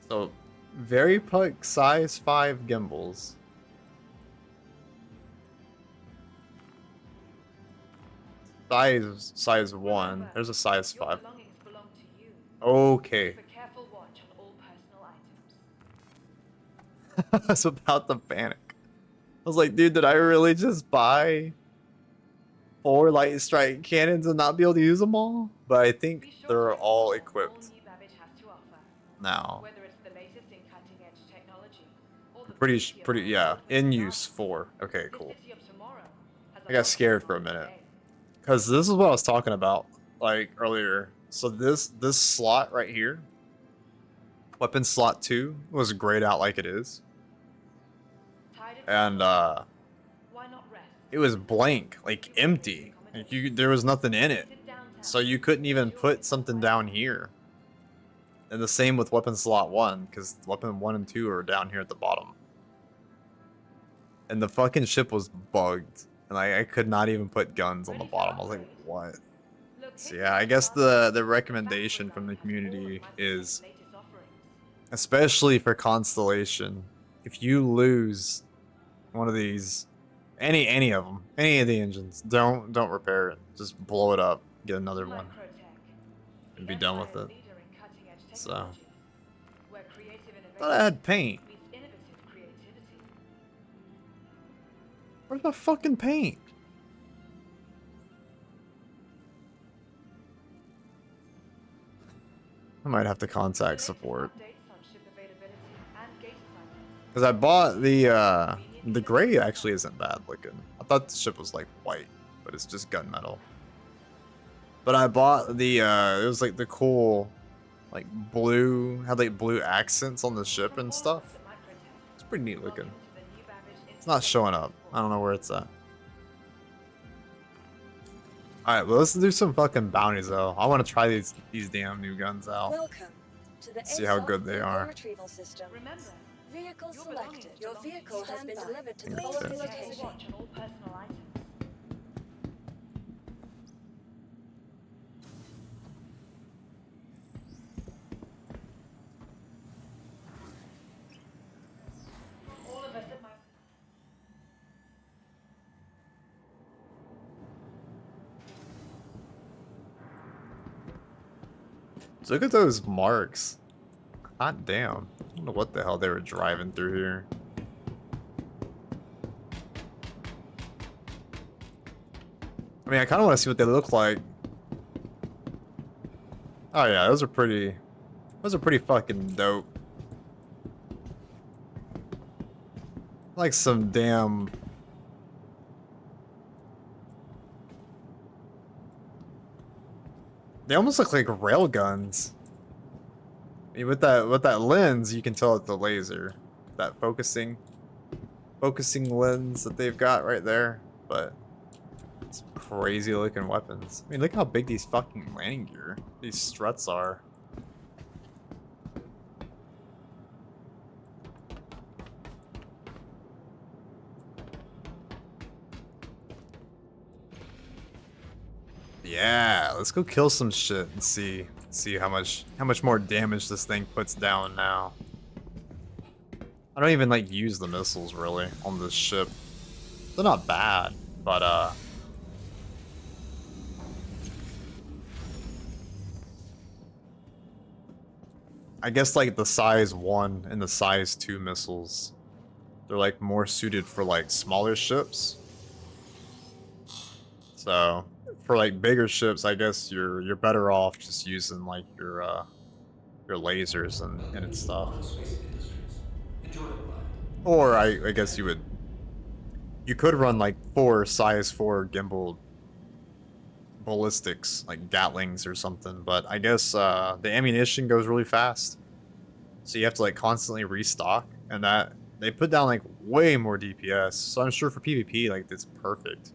So, very puck size 5 gimbals. Size 1. Remember, There's a size your 5. belongings belong to you. Okay. Keep a careful watch on all personal items. I was about to panic. I was like, dude, did I really just buy 4 light strike cannons and not be able to use them all? But I think Be sure they're to all explore equipped new Babbage has to offer. now. Whether it's the latest in cutting-edge technology or the Pretty, beauty of pretty, our yeah. award-winning In gardens, use 4. Okay, this cool. city of tomorrow has a I got lot scared going for a on minute. today. Because this is what I was talking about, like, earlier. So this slot right here, weapon slot 2, was grayed out like it is. Tired of And, why not rest? it was blank, like, empty. Like, there was nothing in it. Sit downtown. So you couldn't even put something down here. And the same with weapon slot 1, because weapon 1 and 2 are down here at the bottom. And the fucking ship was bugged. And I could not even put guns on the bottom. I was like, what? So yeah, I guess the recommendation from the community is, especially for Constellation, if you lose one of these, any of them, any of the engines, don't repair it. Just blow it up, get another one, and be done with it. So, thought I had paint. Where's my fucking paint? I might have to contact support. Because I bought the gray actually isn't bad looking. I thought the ship was like white, but it's just gunmetal. But I bought the it was like the cool like blue, had like blue accents on the ship and stuff. It's pretty neat looking. It's not showing up. I don't know where it's at. Alright, well let's do some fucking bounties though. I want to try these damn new guns out. Welcome. to the See how ASOP good they vehicle are. retrieval system. Remember, Vehicle your selected. belongings Your belong to you. vehicle has been Stand by. delivered to the Makes following sense. Careful location. watch on all personal items. All of us at my Look at those marks. Hot damn. I don't know what the hell they were driving through here. I mean, I kind of want to see what they look like. Oh yeah, those are pretty fucking dope. Like some damn... They almost look like rail guns. I mean, with that lens, you can tell it's the laser. That focusing lens that they've got right there. But some crazy looking weapons. I mean, look how big these fucking landing gear, these struts are. Yeah, let's go kill some shit and see how much more damage this thing puts down now. I don't even like use the missiles really on this ship. They're not bad, but I guess like the size 1 and the size 2 missiles, they're like more suited for like smaller ships. So for like bigger ships, I guess you're better off just using like your lasers and stuff. Space Industries. Enjoy the ride. Or I guess you could run like 4 size 4 gimbal ballistics, like Gatlings or something, but I guess the ammunition goes really fast. So you have to like constantly restock, and that they put down like way more DPS. So I'm sure for PvP like it's perfect.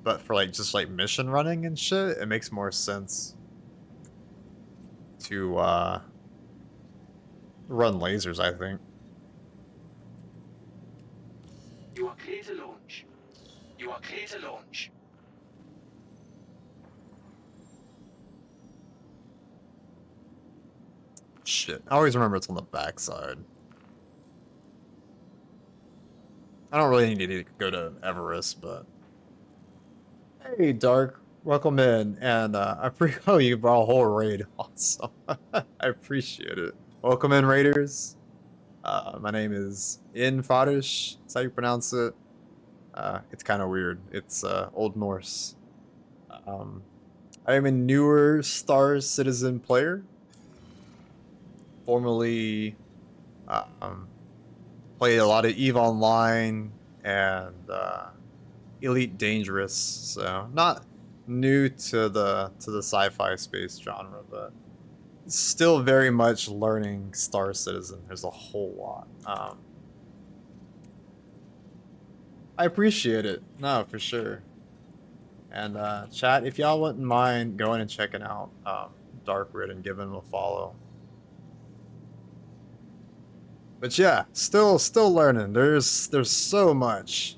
But for like just like mission running and shit, it makes more sense to run lasers, I think. You are clear to launch. You are clear to launch. Shit, I always remember it's on the backside. I don't really need to go to Everest, but hey, Dark, welcome in, and oh, you brought a whole raid. Awesome, I appreciate it. Welcome in, raiders. My name is Infadish. That's how you pronounce it. It's kind of weird. It's Old Norse. I am a newer Star Citizen player. Formerly played a lot of EVE Online and Elite Dangerous, so not new to the sci-fi space genre, but still very much learning Star Citizen. There's a whole lot. I appreciate it, no, for sure. And chat, if y'all wouldn't mind going and checking out Dark Rid and giving him a follow. But yeah, still learning. There's so much.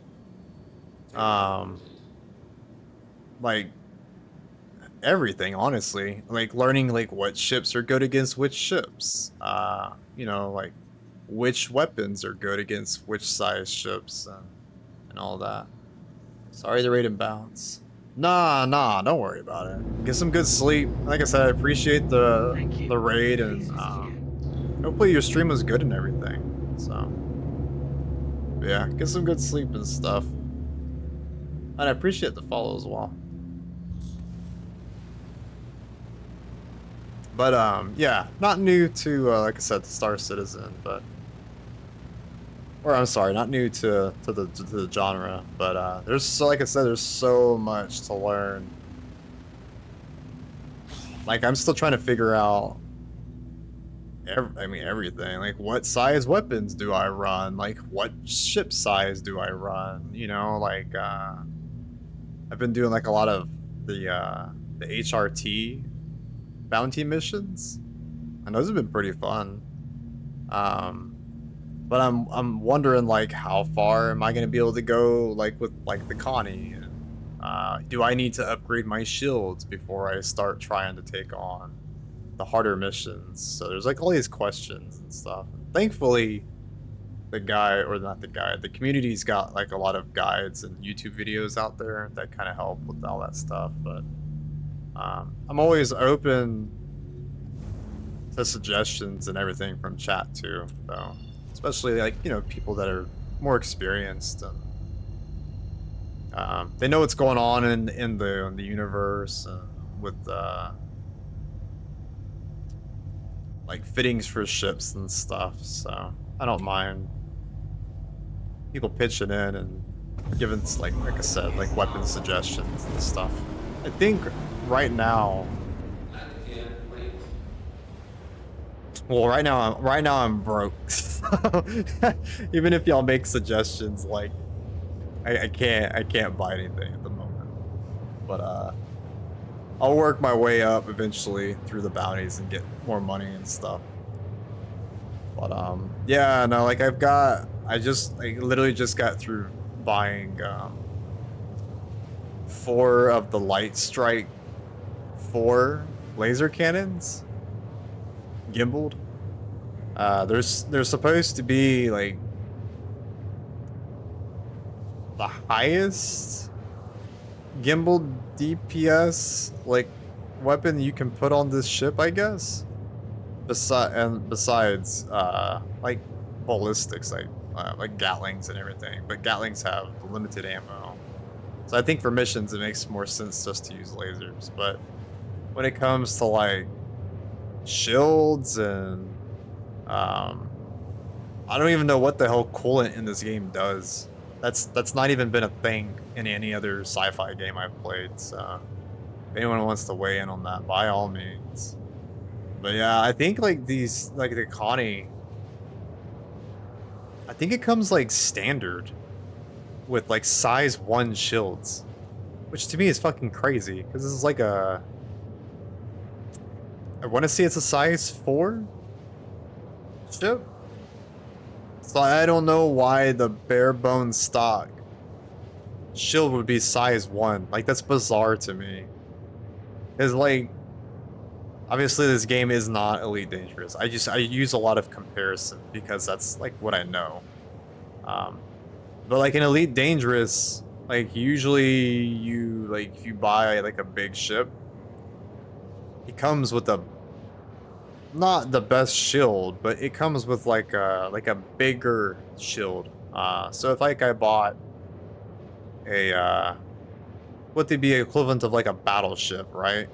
Like everything, honestly. Like learning like what ships are good against which ships. You know, like which weapons are good against which size ships and all that. Sorry the raid and bounce. Nah, don't worry about it. Get some good sleep. Like I said, I appreciate the raid, and hopefully your stream was good and everything. So yeah, get some good sleep and stuff. And I appreciate the follow as well. But yeah, not new to like I said, the Star Citizen, but I'm sorry, not new to the genre, but there's so, like I said, there's so much to learn. Like I'm still trying to figure out everything. Like what size weapons do I run? Like what ship size do I run? You know, like I've been doing like a lot of the HRT bounty missions, and those have been pretty fun. But I'm wondering like how far am I gonna be able to go like with like the Connie? Do I need to upgrade my shields before I start trying to take on the harder missions? So there's like all these questions and stuff. Thankfully, the community's got like a lot of guides and YouTube videos out there that kind of help with all that stuff. But I'm always open to suggestions and everything from chat too, though. Especially like, you know, people that are more experienced and they know what's going on in the universe with like fittings for ships and stuff. So I don't mind people pitching in and giving like I said, like weapon suggestions and stuff. I think right now. Land again, please. Well, right now I'm broke. So even if y'all make suggestions, like I can't buy anything at the moment. But I'll work my way up eventually through the bounties and get more money and stuff. But yeah, no, like I literally just got through buying 4 of the Light Strike 4 laser cannons, gimbaled. There's supposed to be like the highest gimbal DPS like weapon you can put on this ship, I guess. Besides like ballistics, like Gatlings and everything, but Gatlings have limited ammo. So I think for missions it makes more sense just to use lasers. But when it comes to like shields and I don't even know what the hell coolant in this game does. That's not even been a thing in any other sci-fi game I've played. So if anyone wants to weigh in on that, by all means. But yeah, I think like these, like the Connie, I think it comes like standard with like size 1 shields, which to me is fucking crazy because this is like I want to say it's a size 4 ship. So I don't know why the bare bones stock shield would be size 1. Like that's bizarre to me. Cause like obviously this game is not Elite Dangerous. I use a lot of comparison because that's like what I know. But like in Elite Dangerous, like usually if you buy like a big ship, it comes with not the best shield, but it comes with like a bigger shield. So if like I bought a what would be equivalent of like a battleship, right?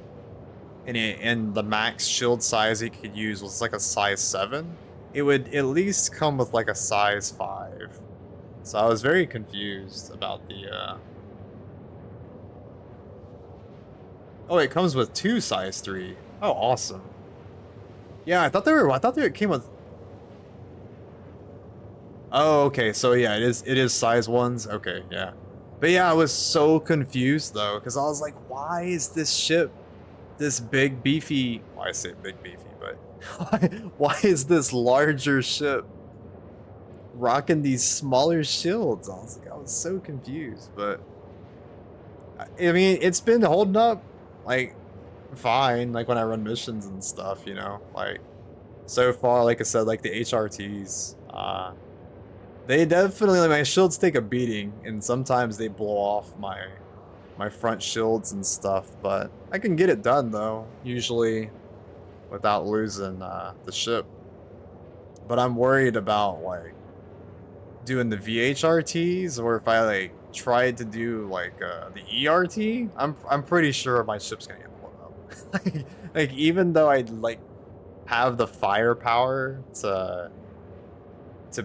And the max shield size it could use was like a size 7, it would at least come with like a size 5. So I was very confused about the oh, it comes with 2 size 3. Oh, awesome. Yeah, I thought they came with. Oh, okay. So yeah, it is size 1s. Okay, yeah. But yeah, I was so confused though, because I was like, why is this ship this big beefy? Well, I say big beefy, but why is this larger ship rocking these smaller shields? I was so confused, but I mean, it's been holding up like fine, like when I run missions and stuff, you know, like so far, like I said, like the HRTs, they definitely, like, my shields take a beating and sometimes they blow off my front shields and stuff, but I can get it done though, usually without losing the ship. But I'm worried about like doing the VHRTs, or if I like tried to do like the ERT, I'm pretty sure my ship's gonna get blown up. like even though I like have the firepower to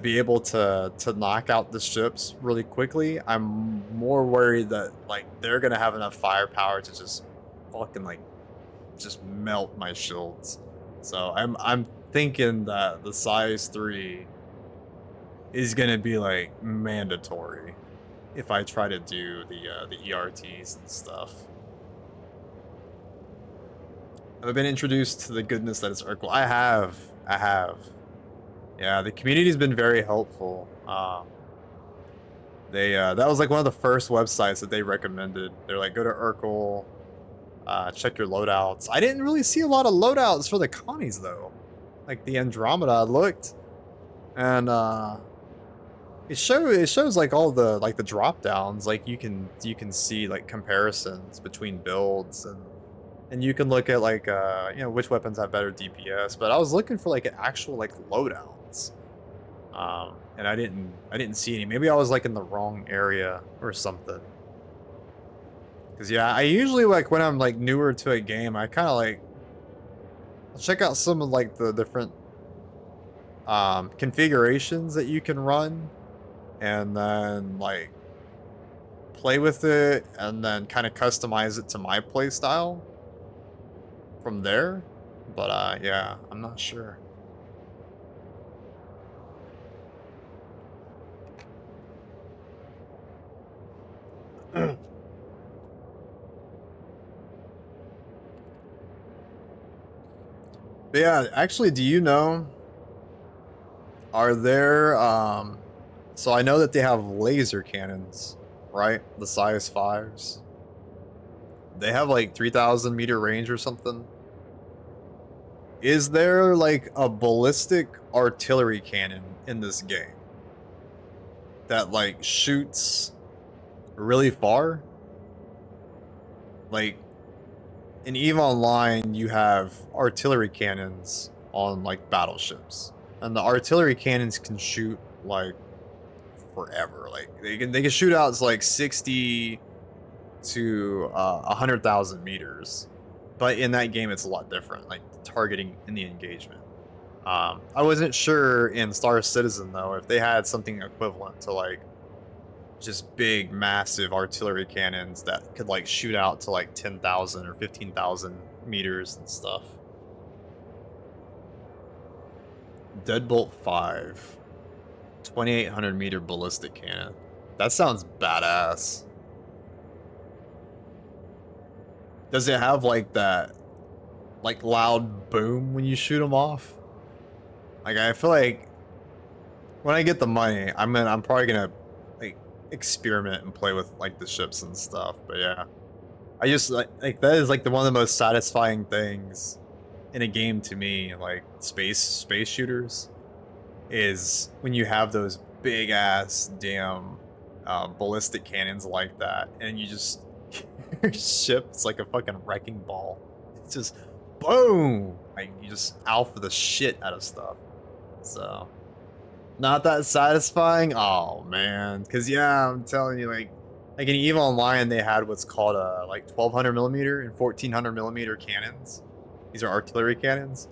be able to knock out the ships really quickly, I'm more worried that like they're gonna have enough firepower to just fucking like just melt my shields. So I'm thinking that the size 3 is gonna be like mandatory if I try to do the ERTs and stuff. Have I been introduced to the goodness that is Urkel? I have. I have. Yeah, the community's been very helpful. That was like one of the first websites that they recommended. They're like, go to Urkel, check your loadouts. I didn't really see a lot of loadouts for the Connies though. Like the Andromeda, I looked, and it shows like all the the drop downs. Like you can see like comparisons between builds, and you can look at like you know, which weapons have better DPS. But I was looking for like actual like loadouts. And I didn't see any. Maybe I was like in the wrong area or something. Cause yeah, I usually like when I'm like newer to a game, I kind of like check out some of like the different configurations that you can run, and then like play with it, and then kind of customize it to my play style from there. But yeah, I'm not sure. But yeah, actually, do you know, are there so I know that they have laser cannons, right? The size 5s. They have like 3,000 meter range or something. Is there like a ballistic artillery cannon in this game that like shoots really far? Like in EVE Online, you have artillery cannons on like battleships, and the artillery cannons can shoot like forever. Like they can shoot out to like 60 to 100,000 meters. But in that game, it's a lot different, like targeting in the engagement. I wasn't sure in Star Citizen though if they had something equivalent to like just big, massive artillery cannons that could like shoot out to like 10,000 or 15,000 meters and stuff. Deadbolt 5, 2,800 meter ballistic cannon. That sounds badass. Does it have like that, like loud boom when you shoot them off? Like I feel like when I get the money, I'm probably gonna like experiment and play with like the ships and stuff. But yeah, I just like that is like one of the most satisfying things in a game to me. Like space shooters is when you have those big ass damn ballistic cannons like that, and you just your ship's like a fucking wrecking ball. It's just boom, like you just alpha the shit out of stuff. So not that satisfying. Oh man, because yeah, I'm telling you, like in EVE Online they had what's called like 1,200 millimeter and 1,400 millimeter cannons. These are artillery cannons.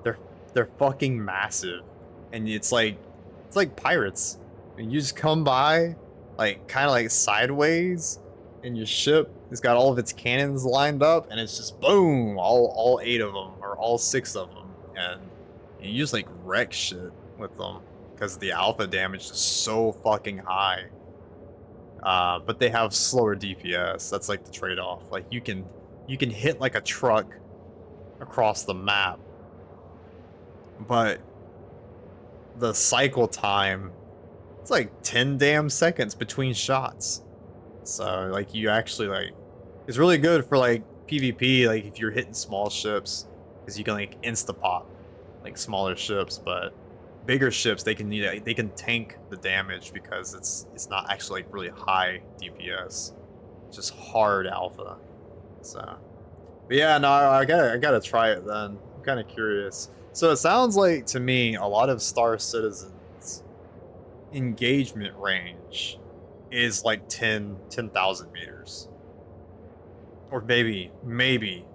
They're fucking massive, and it's like pirates. And you just come by like kind of like sideways, and your ship has got all of its cannons lined up, and it's just boom, all 8 of them or all 6 of them, and you just like wreck shit with them because the alpha damage is so fucking high. But they have slower DPS. That's like the trade-off. Like you can hit like a truck across the map, but the cycle time, it's like 10 damn seconds between shots. So like you actually like, it's really good for like PvP, like if you're hitting small ships, because you can like insta pop like smaller ships. But bigger ships, they can tank the damage because it's not actually like really high DPS, it's just hard alpha. So, but yeah, no, I gotta try it then. I'm kind of curious. So it sounds like to me a lot of Star Citizen's engagement range is like 10,000 meters, or maybe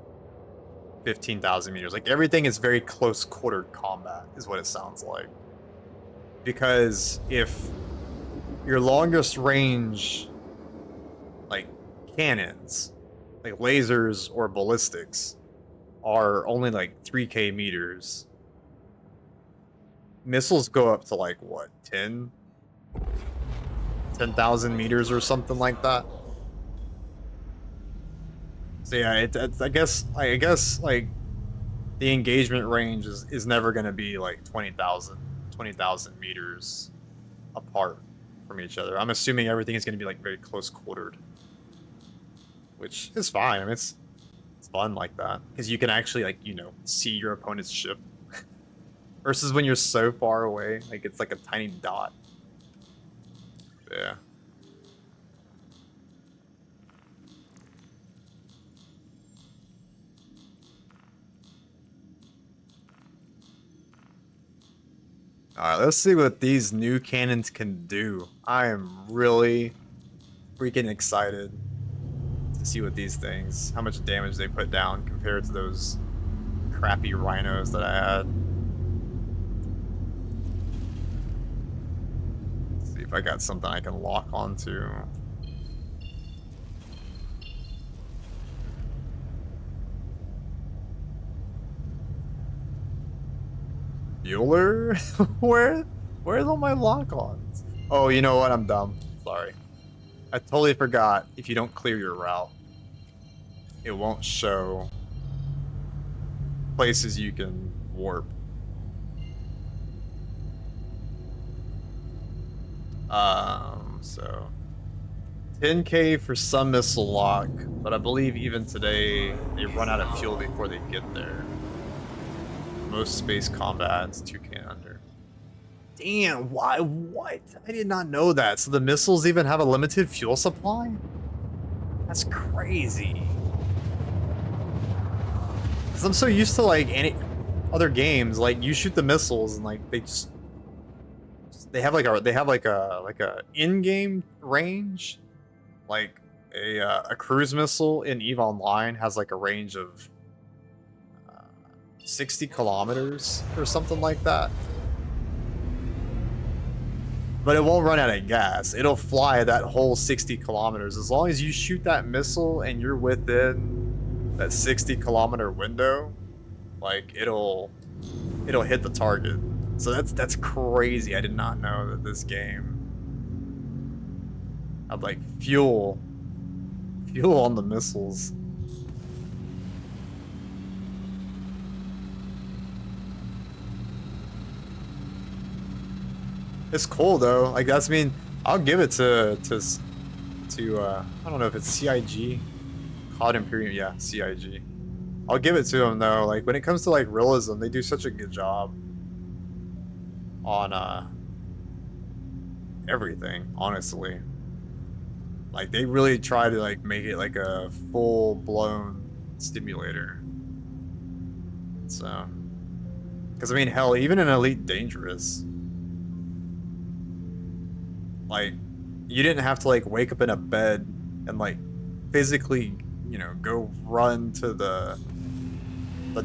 15,000 meters. Like everything is very close quartered combat is what it sounds like. Because if your longest range like cannons, like lasers or ballistics, are only like 3k meters, missiles go up to like what, 10,000 meters or something like that. So yeah, I guess like the engagement range is never going to be like 20,000 meters apart from each other. I'm assuming everything is going to be like very close quartered, which is fine. I mean, it's fun like that because you can actually like, you know, see your opponent's ship versus when you're so far away, like it's like a tiny dot. Yeah. Alright, let's see what these new cannons can do. I am really freaking excited to see what these things, how much damage they put down compared to those crappy rhinos that I had. Let's see if I got something I can lock onto. Bueller? Where's all my lock-ons? Oh, you know what? I'm dumb. Sorry. I totally forgot. If you don't clear your route, it won't show places you can warp. So 10K for some missile lock, but I believe even today they run out of fuel before they get there. Most space combats 2K and under. Damn, why? What? I did not know that. So the missiles even have a limited fuel supply? That's crazy. Cause I'm so used to like any other games, like you shoot the missiles and like they have like a in-game range, like a cruise missile in EVE Online has like a range of 60 kilometers or something like that. But it won't run out of gas. It'll fly that whole 60 kilometers. As long as you shoot that missile and you're within that 60 kilometer window, like it'll hit the target. So that's crazy. I did not know that this game had like fuel on the missiles. It's cool though. Like that's, I mean, I'll give it to I don't know if it's CIG, COD Imperium. Yeah, CIG. I'll give it to them though. Like when it comes to like realism, they do such a good job on everything. Honestly, like they really try to like make it like a full blown stimulator. So, because I mean, hell, even in Elite Dangerous. Like, you didn't have to like wake up in a bed and like physically, you know, go run to the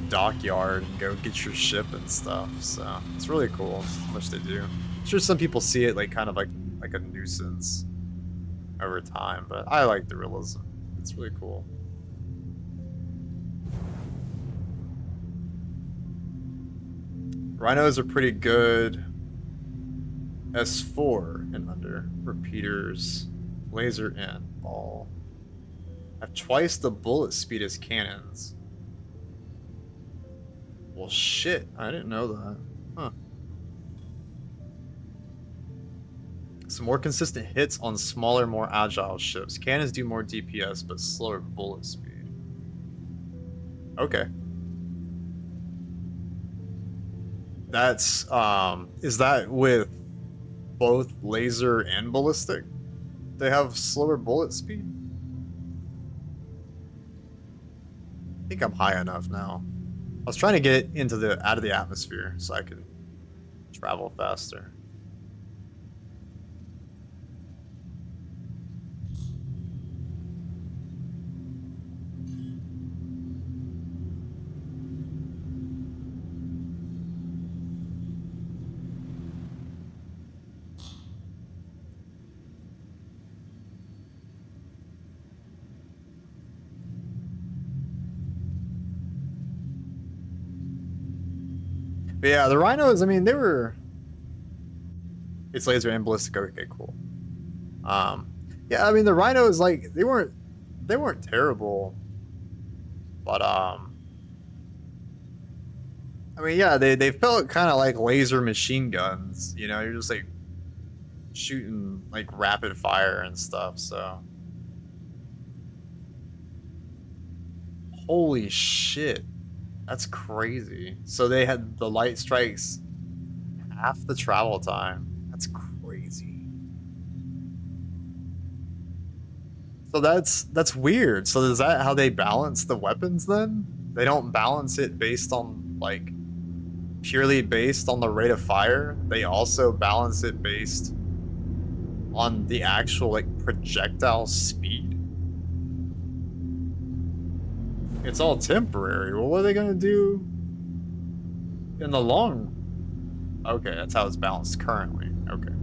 dockyard and go get your ship and stuff. So it's really cool how much they do. I'm sure some people see it like kind of like a nuisance over time, but I like the realism. It's really cool. Rhinos are pretty good. S4 and under. Repeaters. Laser and ball. Have twice the bullet speed as cannons. Well, shit. I didn't know that. Huh. Some more consistent hits on smaller, more agile ships. Cannons do more DPS, but slower bullet speed. Okay. That's, is that with both laser and ballistic? They have slower bullet speed? I think I'm high enough now. I was trying to get into out of the atmosphere so I could travel faster. But yeah, the rhinos, I mean, they were... It's laser and ballistic. Okay, cool. Yeah, I mean, the rhinos, like, they weren't terrible. But, I mean, yeah, they felt kind of like laser machine guns. You know, you're just like shooting like rapid fire and stuff. So, holy shit, that's crazy. So they had the light strikes half the travel time. That's crazy. So that's weird. So is that how they balance the weapons then? They don't balance it based on like purely based on the rate of fire. They also balance it based on the actual like projectile speed. It's all temporary. Well, what are they gonna do in the long? Okay, that's how it's balanced currently. Okay.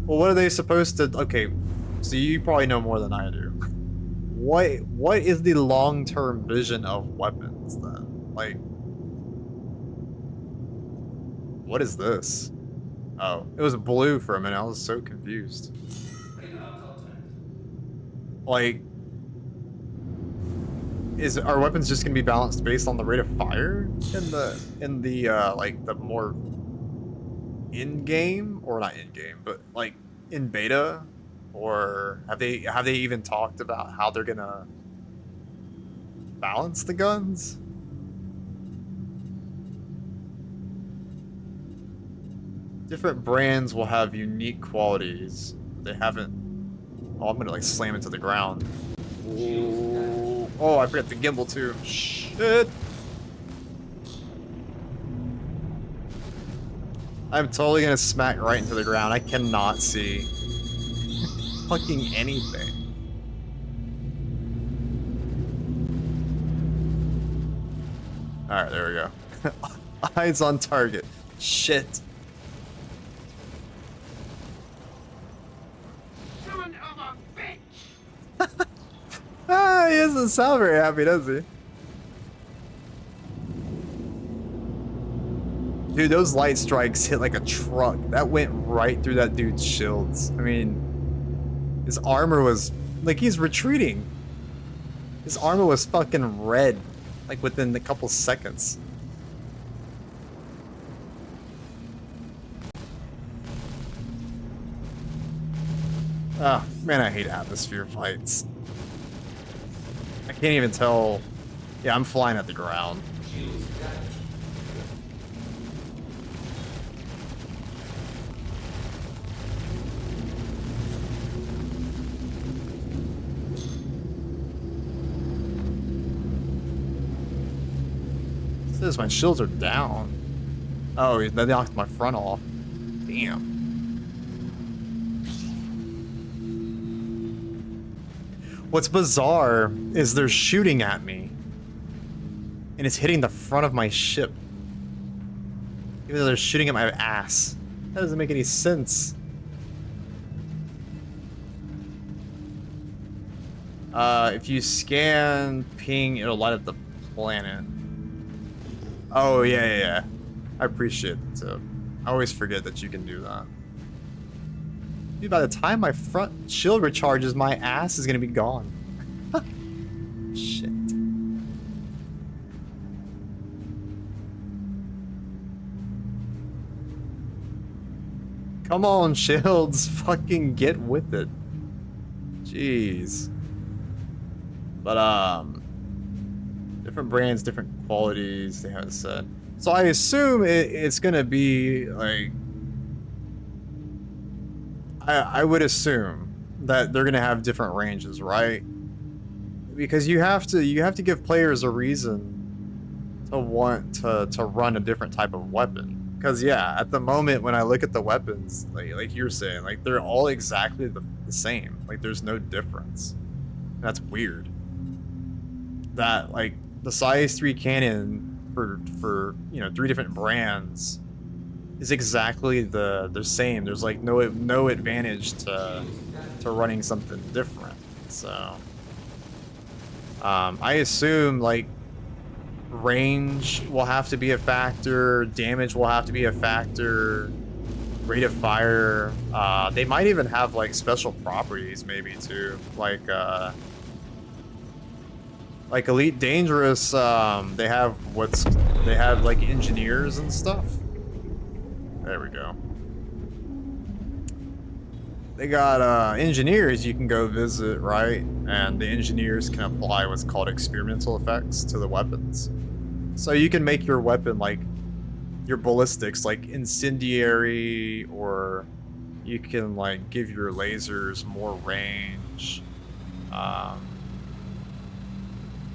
Well, what are they supposed to? Okay, so you probably know more than I do. What is the long-term vision of weapons then? Like, what is this? Oh, it was blue for a minute. I was so confused. Radar contact. Like, are weapons just gonna be balanced based on the rate of fire in the like the more in game, or not in game, but like in beta? Or have they even talked about how they're gonna balance the guns? Different brands will have unique qualities. They haven't. Oh, I'm gonna like slam into the ground. Ooh. Oh, I forgot the gimbal too. Shit. I'm totally gonna smack right into the ground. I cannot see fucking anything. Alright, there we go. Eyes on target. Shit. Son of a bitch! Ah, he doesn't sound very happy, does he? Dude, those light strikes hit like a truck. That went right through that dude's shields. I mean, his armor was like he's retreating. His armor was fucking red, like within a couple seconds. Ah, man, I hate atmosphere fights. I can't even tell. Yeah, I'm flying at the ground. Says my shields are down. Oh, they knocked my front off. Damn. What's bizarre is they're shooting at me, and it's hitting the front of my ship, even though they're shooting at my ass. That doesn't make any sense. If you scan ping, it'll light up the planet. Oh, yeah. I appreciate it, too. I always forget that you can do that. Dude, by the time my front shield recharges, my ass is gonna be gone. Shit. Come on, shields. Fucking get with it. Jeez. But, different brands, different qualities, they haven't said. So I assume it's gonna be like, I would assume that they're gonna have different ranges, right? Because you have to give players a reason to want to run a different type of weapon. Because yeah, at the moment when I look at the weapons, like you're saying, like they're all exactly the same. Like there's no difference. And that's weird. That like the size 3 cannon for you know 3 different brands is exactly the same. There's like no advantage to running something different. So I assume like range will have to be a factor, damage will have to be a factor, rate of fire. They might even have like special properties maybe too, like Like Elite Dangerous, they have like engineers and stuff. There we go. They got engineers you can go visit, right? And the engineers can apply what's called experimental effects to the weapons. So you can make your weapon like your ballistics like incendiary, or you can like give your lasers more range.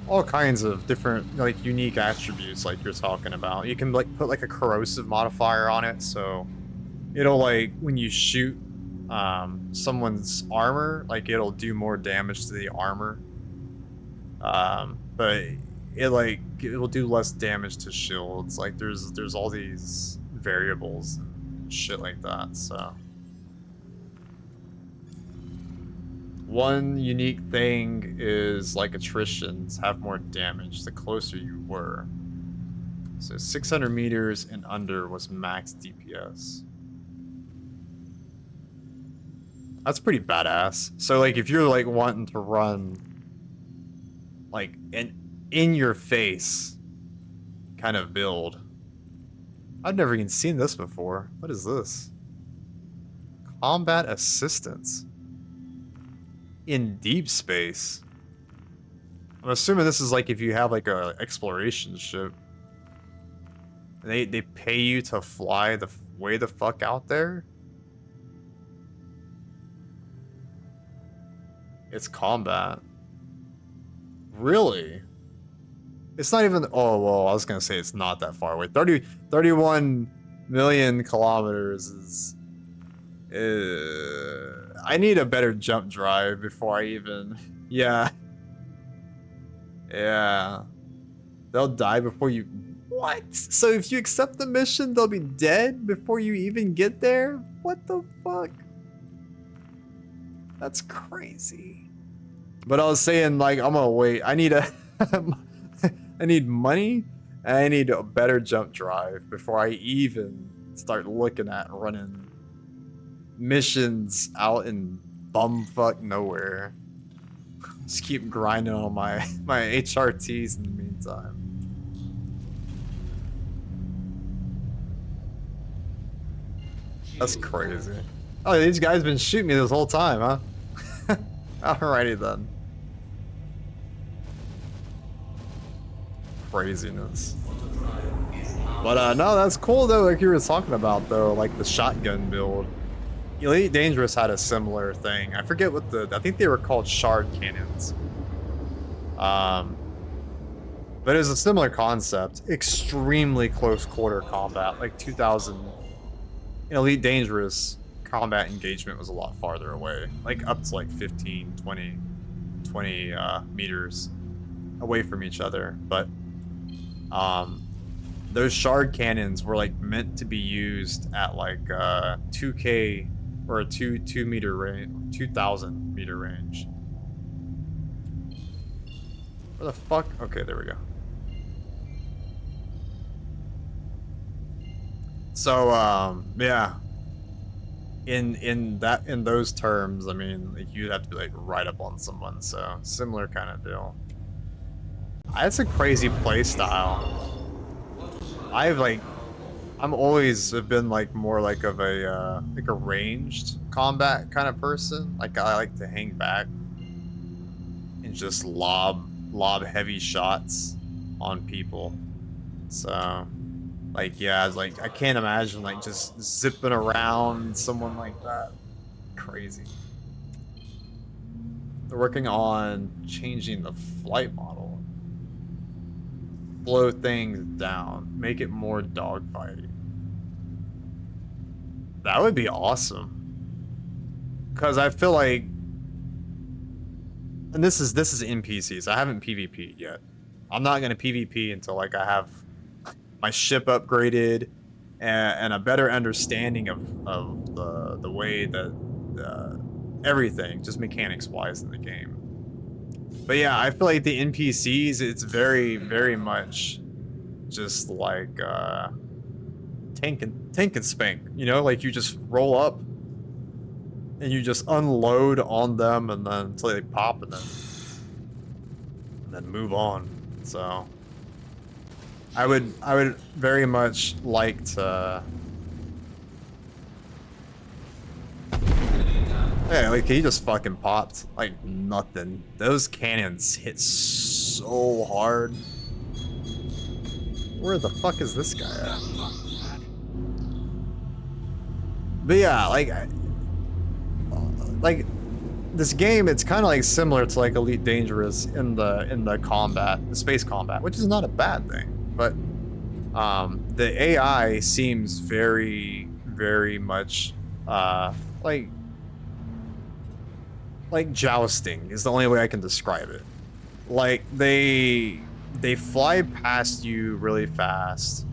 All kinds of different like unique attributes like you're talking about. You can like put like a corrosive modifier on it, so it'll like when you shoot someone's armor, like it'll do more damage to the armor. But it will do less damage to shields. Like there's all these variables and shit like that, so. One unique thing is like attritions have more damage the closer you were. So 600 meters and under was max DPS. That's pretty badass. So like if you're like wanting to run like an in your face kind of build. I've never even seen this before. What is this? Combat assistance. In deep space. I'm assuming this is like if you have like a exploration ship. They pay you to fly way the fuck out there. It's combat. Really? It's not even. Oh well, I was gonna say it's not that far away. 31 million kilometers is. I need a better jump drive before I even. Yeah. Yeah. They'll die before you. What? So if you accept the mission, they'll be dead before you even get there? What the fuck? That's crazy. But I was saying, like, I'm gonna wait. I need I need money, and I need a better jump drive before I even start looking at running missions out in bumfuck nowhere. Just keep grinding on my HRTs in the meantime. That's crazy. Oh, these guys been shooting me this whole time, huh? Alrighty then. Craziness. But no, that's cool though, like you were talking about though, like the shotgun build. Elite Dangerous had a similar thing. I forget what I think they were called shard cannons. But it was a similar concept. Extremely close quarter combat, like 2000. In Elite Dangerous, combat engagement was a lot farther away. Like up to like 15, 20 meters away from each other. But those shard cannons were like meant to be used at like 2K or a 2 meter range, 2,000 meter range. Where the fuck? Okay, there we go. So yeah. In those terms, I mean, like, you'd have to be like right up on someone. So similar kind of deal. That's a crazy play style. I'm always have been like more like of a ranged combat kind of person. Like I like to hang back and just lob heavy shots on people. So like yeah, it's like I can't imagine like just zipping around someone like that. Crazy. They're working on changing the flight model. Slow things down, make it more dogfighting. That would be awesome. Cause I feel like, and this is NPCs. I haven't PvP'd yet. I'm not gonna PvP until like I have my ship upgraded and a better understanding of the way that everything, just mechanics wise in the game. But yeah, I feel like the NPCs, it's very, very much just like tank and spank, you know, like you just roll up and you just unload on them and then until they pop and and then move on. So I would very much like to. Yeah, like he just fucking popped like nothing. Those cannons hit so hard. Where the fuck is this guy at? But yeah, like this game, it's kind of like similar to like Elite Dangerous in the combat, the space combat, which is not a bad thing. But the AI seems very, very much like jousting is the only way I can describe it. Like they fly past you really fast.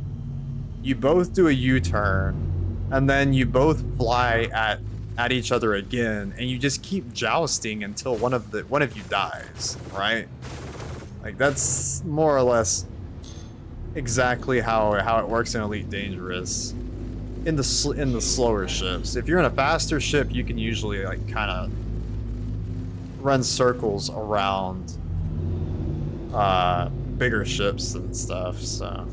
You both do a U-turn, and then you both fly at each other again, and you just keep jousting until one of you dies, right? Like that's more or less exactly how it works in Elite Dangerous. In the slower ships. If you're in a faster ship, you can usually like kind of run circles around bigger ships and stuff. So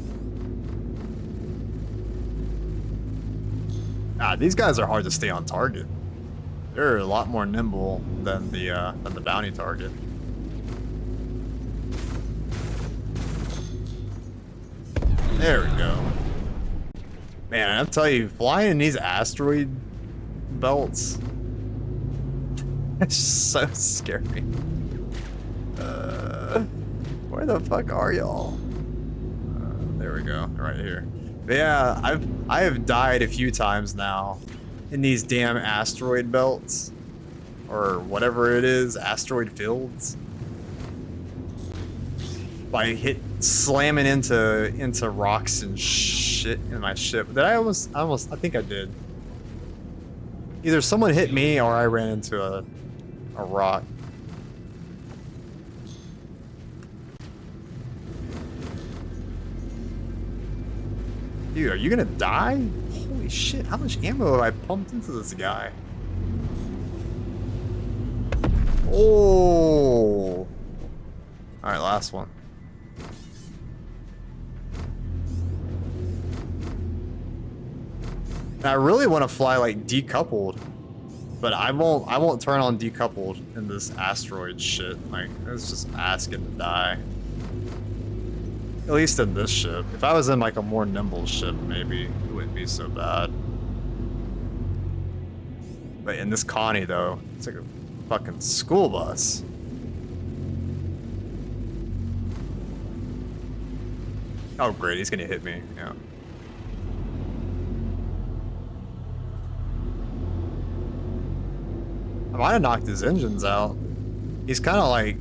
these guys are hard to stay on target. They're a lot more nimble than the bounty target. There we go. Man, I'll tell you, flying in these asteroid belts, it's so scary. Where the fuck are y'all? There we go, right here. But yeah, I have died a few times now in these damn asteroid belts, or whatever it is, asteroid fields, by slamming into rocks and shit in my ship. Did I I think I did. Either someone hit me or I ran into a rock. Dude, are you gonna die? Holy shit, how much ammo have I pumped into this guy? Oh! Alright, last one. And I really want to fly like decoupled, but I won't turn on decoupled in this asteroid shit. Like, it's just asking to die. At least in this ship. If I was in like a more nimble ship, maybe it wouldn't be so bad. But in this Connie though, it's like a fucking school bus. Oh great, he's gonna hit me, yeah. I might have knocked his engines out. He's kind of like...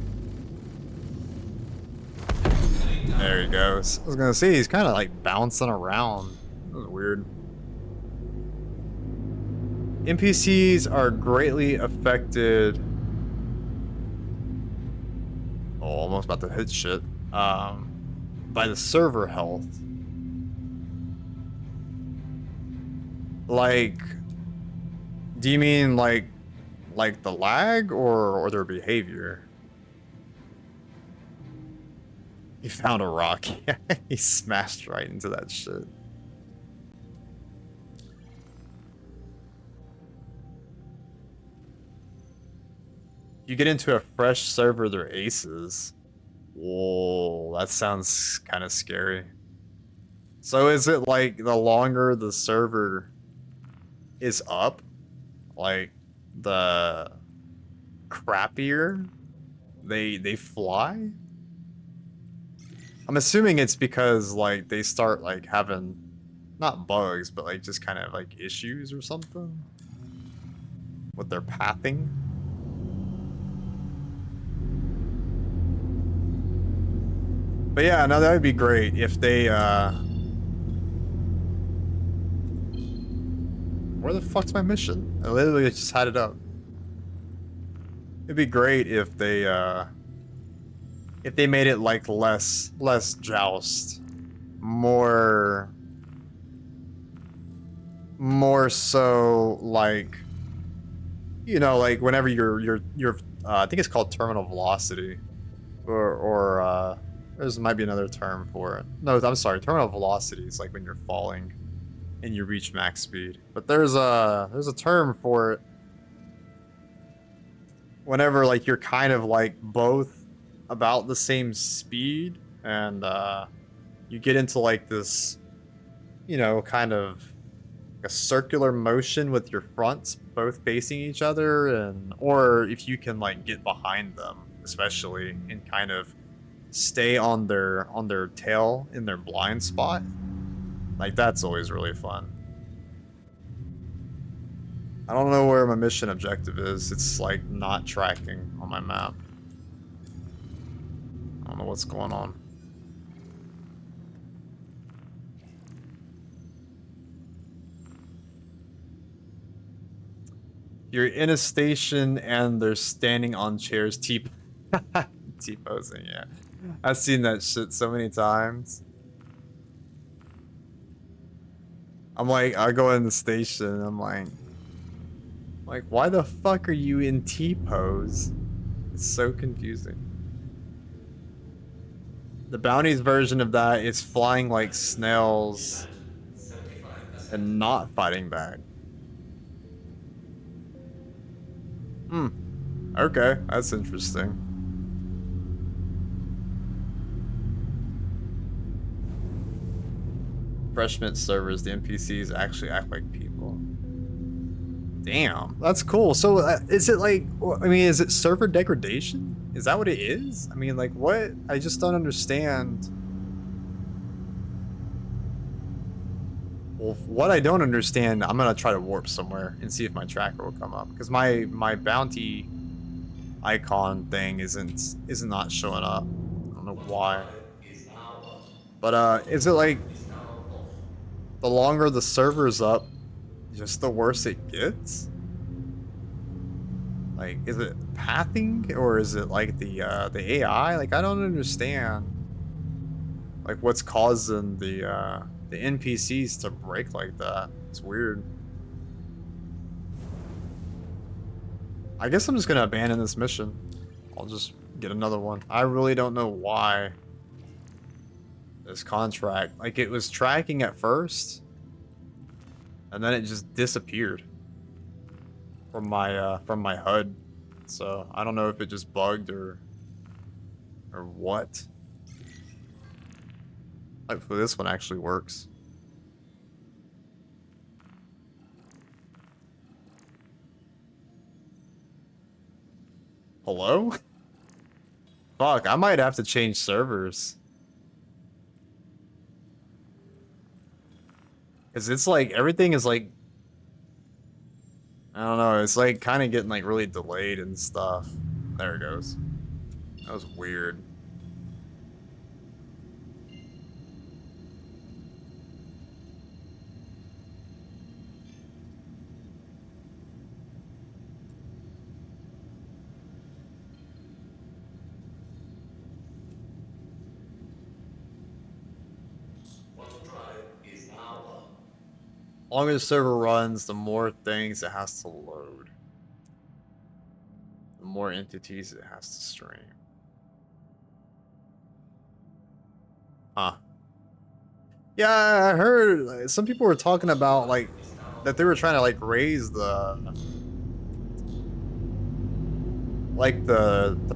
There he goes. I was gonna say, he's kind of like bouncing around. That was weird. NPCs are greatly affected... Oh, almost about to hit shit. By the server health. Like... Do you mean like the lag or their behavior? He found a rock. He smashed right into that shit. You get into a fresh server, they're aces. Whoa, that sounds kind of scary. So is it like the longer the server is up, like the crappier they fly? I'm assuming it's because like they start like having not bugs, but like just kind of like issues or something with their pathing. But yeah, no, that would be great if they where the fuck's my mission? I literally just had it up. It'd be great if they made it like less joust, more so like, you know, like whenever you're I think it's called terminal velocity. or there's might be another term for it. No, I'm sorry. Terminal velocity is like when you're falling and you reach max speed. But there's a term for it whenever like you're kind of like both about the same speed and you get into like this, you know, kind of a circular motion with your fronts both facing each other, and or if you can like get behind them especially and kind of stay on their tail in their blind spot, like that's always really fun. I don't know where my mission objective is. It's like not tracking on my map. I don't know what's going on. You're in a station and they're standing on chairs T-posing, yeah. I've seen that shit so many times. I'm like, I go in the station and I'm like, why the fuck are you in T-pose? It's so confusing. The bounties version of that is flying like snails and not fighting back. Okay, that's interesting. Freshman servers, the NPCs actually act like people. Damn, that's cool. So is it like, I mean, is it server degradation? Is that what it is? I mean, like what? I just don't understand. Well, what I don't understand, I'm gonna try to warp somewhere and see if my tracker will come up, because my bounty icon thing isn't not showing up. I don't know why. But is it like the longer the server's up, just the worse it gets? Like, is it pathing or is it like the AI? Like, I don't understand. Like, what's causing the NPCs to break like that? It's weird. I guess I'm just gonna abandon this mission. I'll just get another one. I really don't know why this contract, like it was tracking at first and then it just disappeared from my HUD. So I don't know if it just bugged or what. Hopefully this one actually works. Hello? Fuck, I might have to change servers. Cause it's like, everything is like, I don't know, it's like kind of getting like really delayed and stuff. There it goes. That was weird. The longer the server runs, the more things it has to load. The more entities it has to stream. Huh. Yeah, I heard like, some people were talking about like that they were trying to like raise the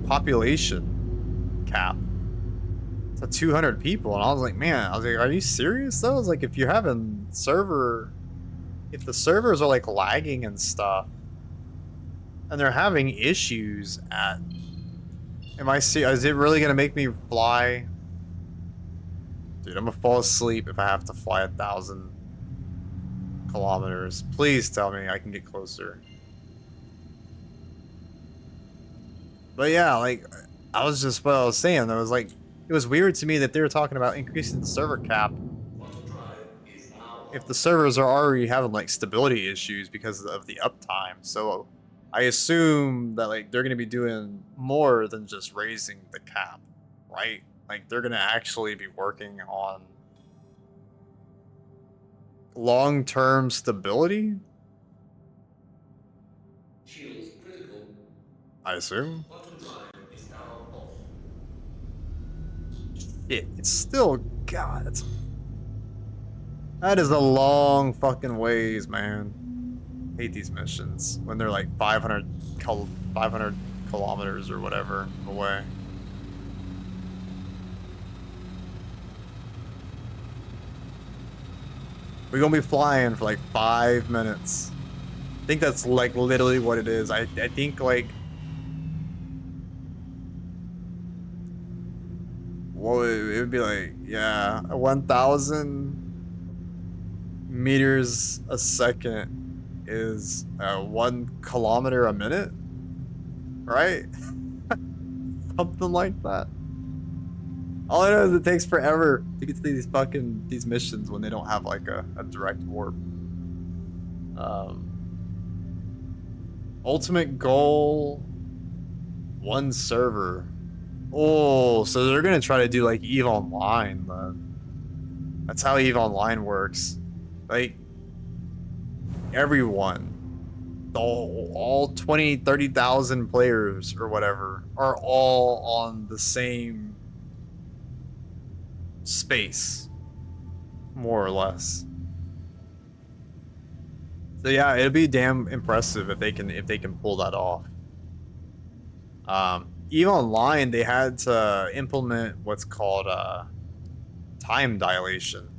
population cap to 200 people, and I was like, man, I was like, are you serious though? I was like, if you're having if the servers are like lagging and stuff, and they're having issues at, is it really gonna make me fly? Dude, I'm gonna fall asleep if I have to fly 1,000 kilometers. Please tell me I can get closer. But yeah, like, I was just what I was saying. That was like, it was weird to me that they were talking about increasing the server cap if the servers are already having like stability issues because of the uptime. So I assume that like they're going to be doing more than just raising the cap, right? Like they're going to actually be working on long-term stability. Shields critical. I assume. Quantum drive is now off. It's still, God, that is a long fucking ways, man. Hate these missions when they're like 500 kilometers or whatever away. We're gonna be flying for like 5 minutes. I think that's like literally what it is. I think like, well, it would be like, yeah, 1,000 meters a second is 1 kilometer a minute, right? Something like that. All I know is it takes forever to get to these missions when they don't have like a direct warp. Ultimate goal, 1 server. Oh, so they're gonna try to do like EVE Online then. That's how EVE Online works. Like, everyone, all 20, 30,000 players or whatever are all on the same space, more or less. So yeah, it'd be damn impressive if they can pull that off. EVE Online, they had to implement what's called time dilation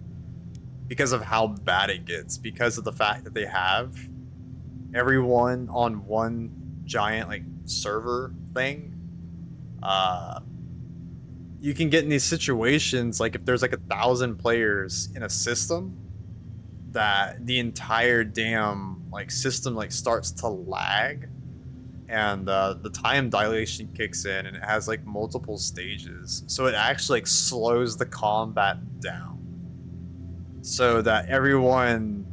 because of how bad it gets, because of the fact that they have everyone on one giant like server thing. You can get in these situations like if there's like 1,000 players in a system, that the entire damn like system like starts to lag, and the time dilation kicks in, and it has like multiple stages, so it actually like slows the combat down, so that everyone,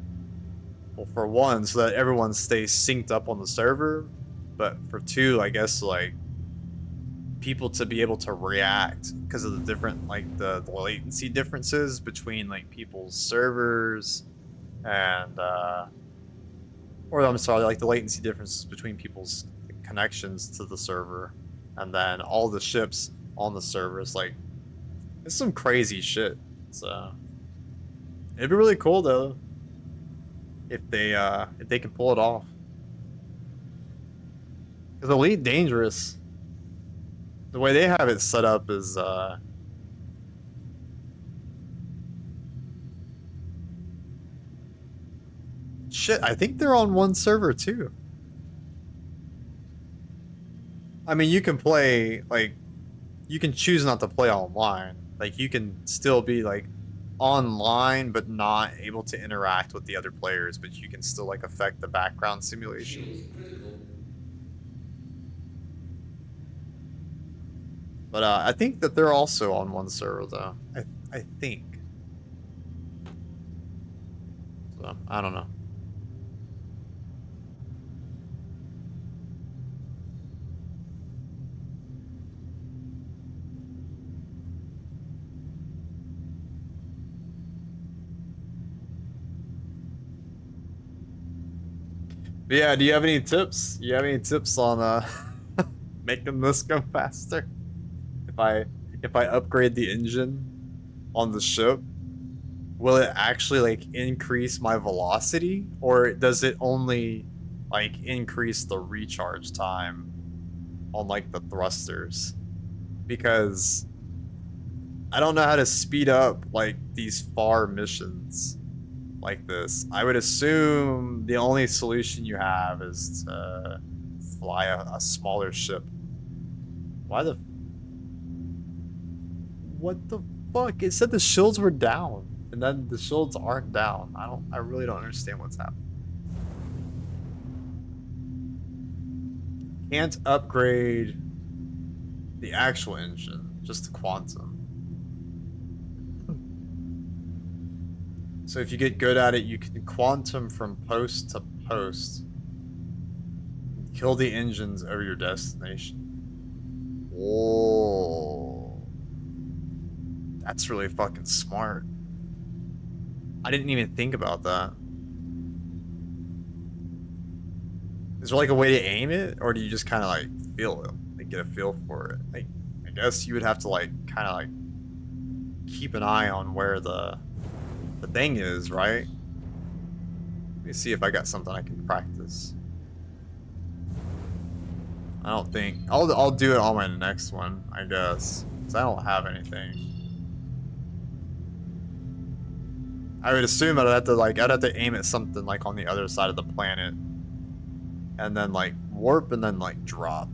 well, for one, so that everyone stays synced up on the server, but for two, I guess like people to be able to react because of the different like the latency differences between like people's servers and or I'm sorry, like the latency differences between people's connections to the server, and then all the ships on the server. It's like, it's some crazy shit. So it'd be really cool though if they can pull it off. Because Elite Dangerous, the way they have it set up is shit, I think they're on one server too. I mean, you can play, like, you can choose not to play online. Like, you can still be, like, online, but not able to interact with the other players, but you can still, like, affect the background simulation. Shields critical. But I think that they're also on one server, though. I think. So, I don't know. But yeah, do you have any tips? You have any tips on making this go faster? If I upgrade the engine on the ship, will it actually like increase my velocity, or does it only like increase the recharge time on like the thrusters? Because I don't know how to speed up like these far missions like this. I would assume the only solution you have is to fly a smaller ship. What the fuck? It said the shields were down, and then the shields aren't down. I really don't understand what's happening. Can't upgrade the actual engine, just the quantum. So if you get good at it, you can quantum from post to post. Kill the engines over your destination. Whoa. That's really fucking smart. I didn't even think about that. Is there like a way to aim it, or do you just kind of like feel it, like get a feel for it? Like, I guess you would have to like kind of like keep an eye on where the thing is, right? Let me see if I got something I can practice. I don't think I'll do it on my next one, I guess, because I don't have anything. I would assume I'd have to aim at something like on the other side of the planet, and then like warp and then like drop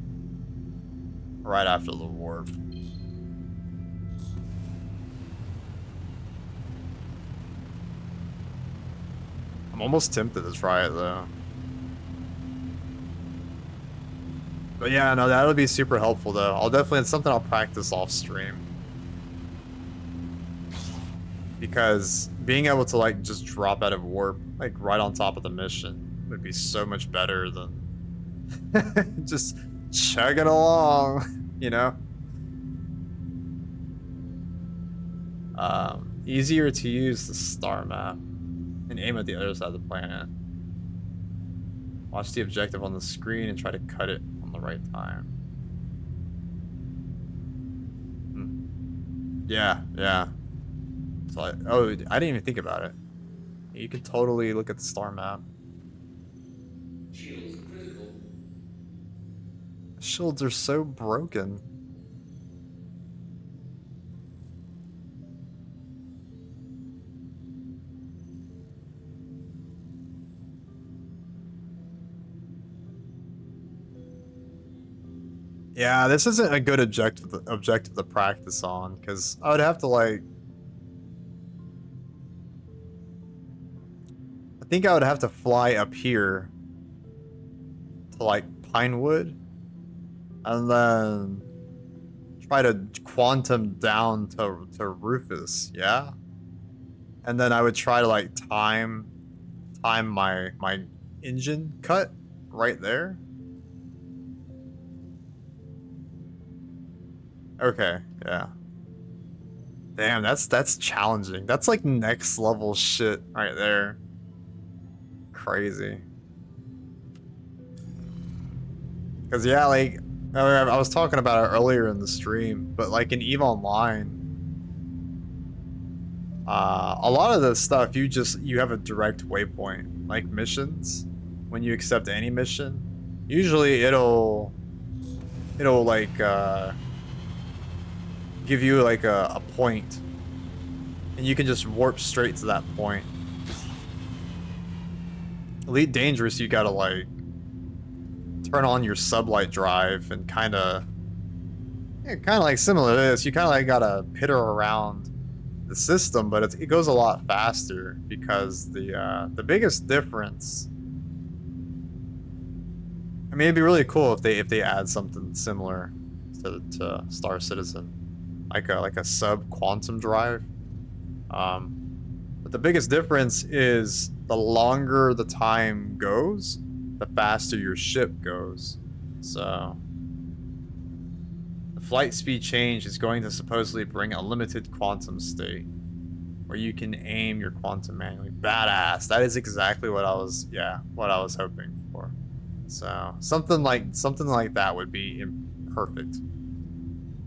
right after the warp. I'm almost tempted to try it though. But yeah, no, that'll be super helpful though. It's something I'll practice off stream. Because being able to like just drop out of warp like right on top of the mission would be so much better than just chugging along, you know? Easier to use the star map and aim at the other side of the planet. Watch the objective on the screen and try to cut it on the right time. Yeah. So I didn't even think about it. You can totally look at the star map. Shields critical. Shields are so broken. Yeah, this isn't a good objective to practice on, because I would have to like... I think I would have to fly up here to like Pinewood, and then try to quantum down to Rufus, yeah? And then I would try to like time my engine cut right there. Okay, yeah. Damn, that's challenging. That's like next level shit right there. Crazy. Cause yeah, like I was talking about it earlier in the stream, but like in EVE Online, a lot of the stuff you have a direct waypoint, like missions. When you accept any mission, usually it'll like give you like a point, and you can just warp straight to that point. Elite Dangerous, you gotta like turn on your sublight drive and kind of like similar to this. You kind of like gotta pitter around the system, but it goes a lot faster because the biggest difference. I mean, it'd be really cool if they add something similar to Star Citizen. Like a sub quantum drive, but the biggest difference is the longer the time goes, the faster your ship goes. So the flight speed change is going to supposedly bring a limited quantum state where you can aim your quantum manually. Badass. That is exactly what I was hoping for. So something like that would be perfect.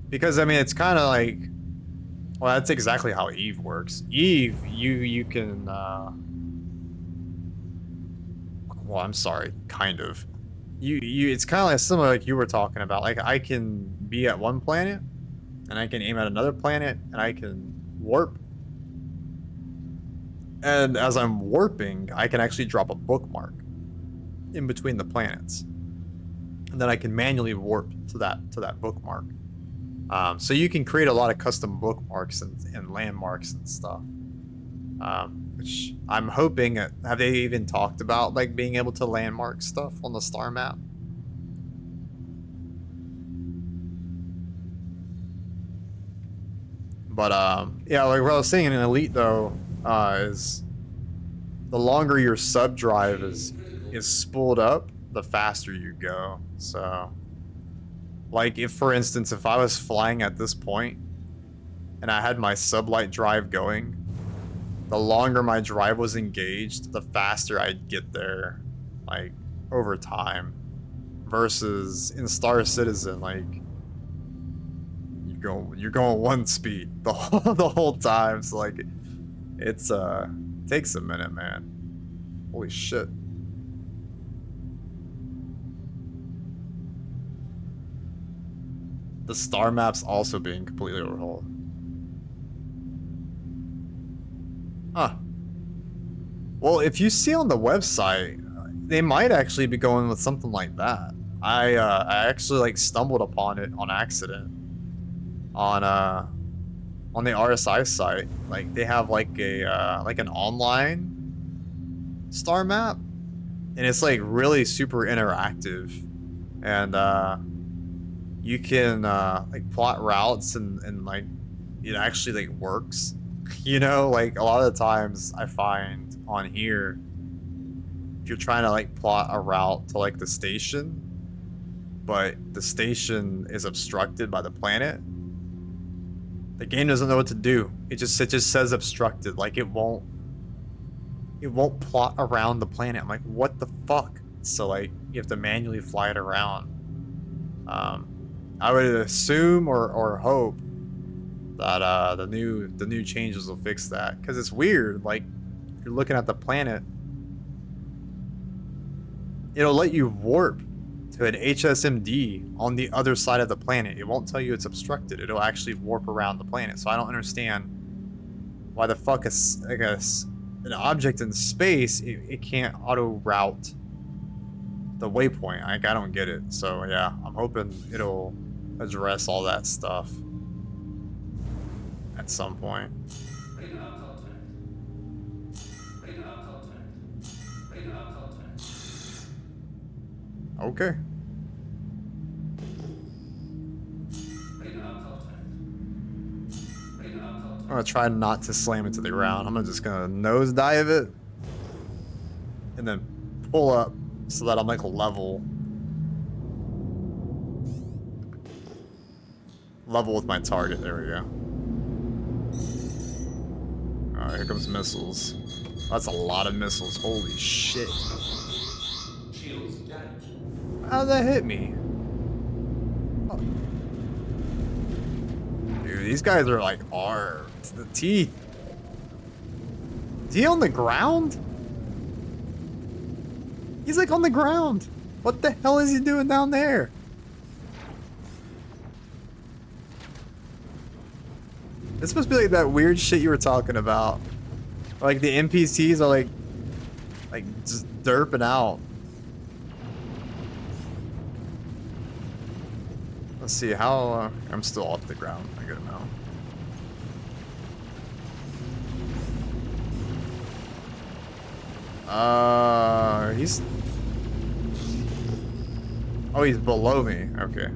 Because I mean, it's kind of like, well, that's exactly how EVE works. EVE, you can, well, I'm sorry, kind of. It's kind of like similar, like you were talking about. Like I can be at one planet, and I can aim at another planet, and I can warp. And as I'm warping, I can actually drop a bookmark in between the planets, and then I can manually warp to that bookmark. So you can create a lot of custom bookmarks and landmarks and stuff, which I'm hoping. Have they even talked about like being able to landmark stuff on the star map? But yeah, like what I was saying in Elite though, is the longer your sub drive is spooled up, the faster you go. So like if, for instance, if I was flying at this point and I had my sublight drive going, the longer my drive was engaged, the faster I'd get there, like, over time. Versus in Star Citizen, like, you're going one speed the whole time. So like, it's takes a minute, man. Holy shit. The star map's also being completely overhauled. Huh. Well, if you see on the website, they might actually be going with something like that. I actually like stumbled upon it on accident on the RSI site. Like they have like a like an online star map, and it's like really super interactive, and you can like plot routes and like it actually like works. You know, like a lot of the times I find on here, if you're trying to like plot a route to like the station, but the station is obstructed by the planet, the game doesn't know what to do. It just says obstructed. Like it won't plot around the planet. I'm like, what the fuck? So like you have to manually fly it around. I would assume or hope that the new changes will fix that, because it's weird. Like if you're looking at the planet, it'll let you warp to an HSMD on the other side of the planet. It won't tell you it's obstructed. It'll actually warp around the planet. So I don't understand why the fuck is, I guess, an object in space, it can't auto route the waypoint. Like I don't get it. So yeah, I'm hoping it'll address all that stuff at some point. Radar contact. Radar contact. Radar contact. Okay. Radar contact. Radar contact. I'm gonna try not to slam it to the ground. I'm just gonna nosedive it and then pull up so that I'm like level with my target. There we go. Alright, here comes missiles. That's a lot of missiles. Holy shit. Shields damaged. How did that hit me? Oh. Dude, these guys are like armed to the teeth. Is he on the ground? He's like on the ground. What the hell is he doing down there? This must be like that weird shit you were talking about. Like the NPCs are like just derping out. Let's see how I'm still off the ground a good amount. He's oh, he's below me. Okay.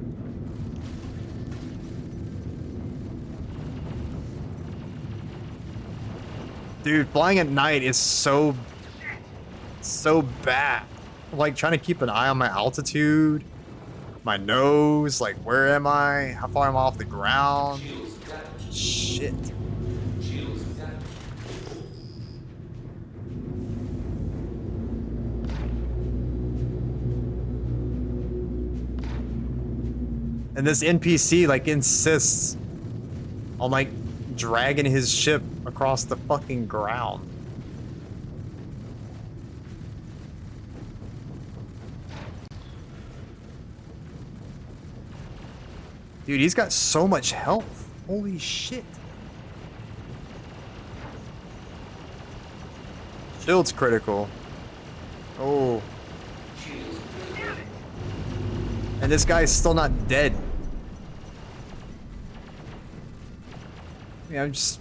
Dude, flying at night is so bad. Like trying to keep an eye on my altitude, my nose, like where am I? How far am I off the ground? Shields damaged. Shit. Shields damaged. And this NPC like insists on like dragging his ship across the fucking ground. Dude, he's got so much health. Holy shit. Shield's critical. Oh. Shields critical. And this guy's still not dead. Yeah, I'm just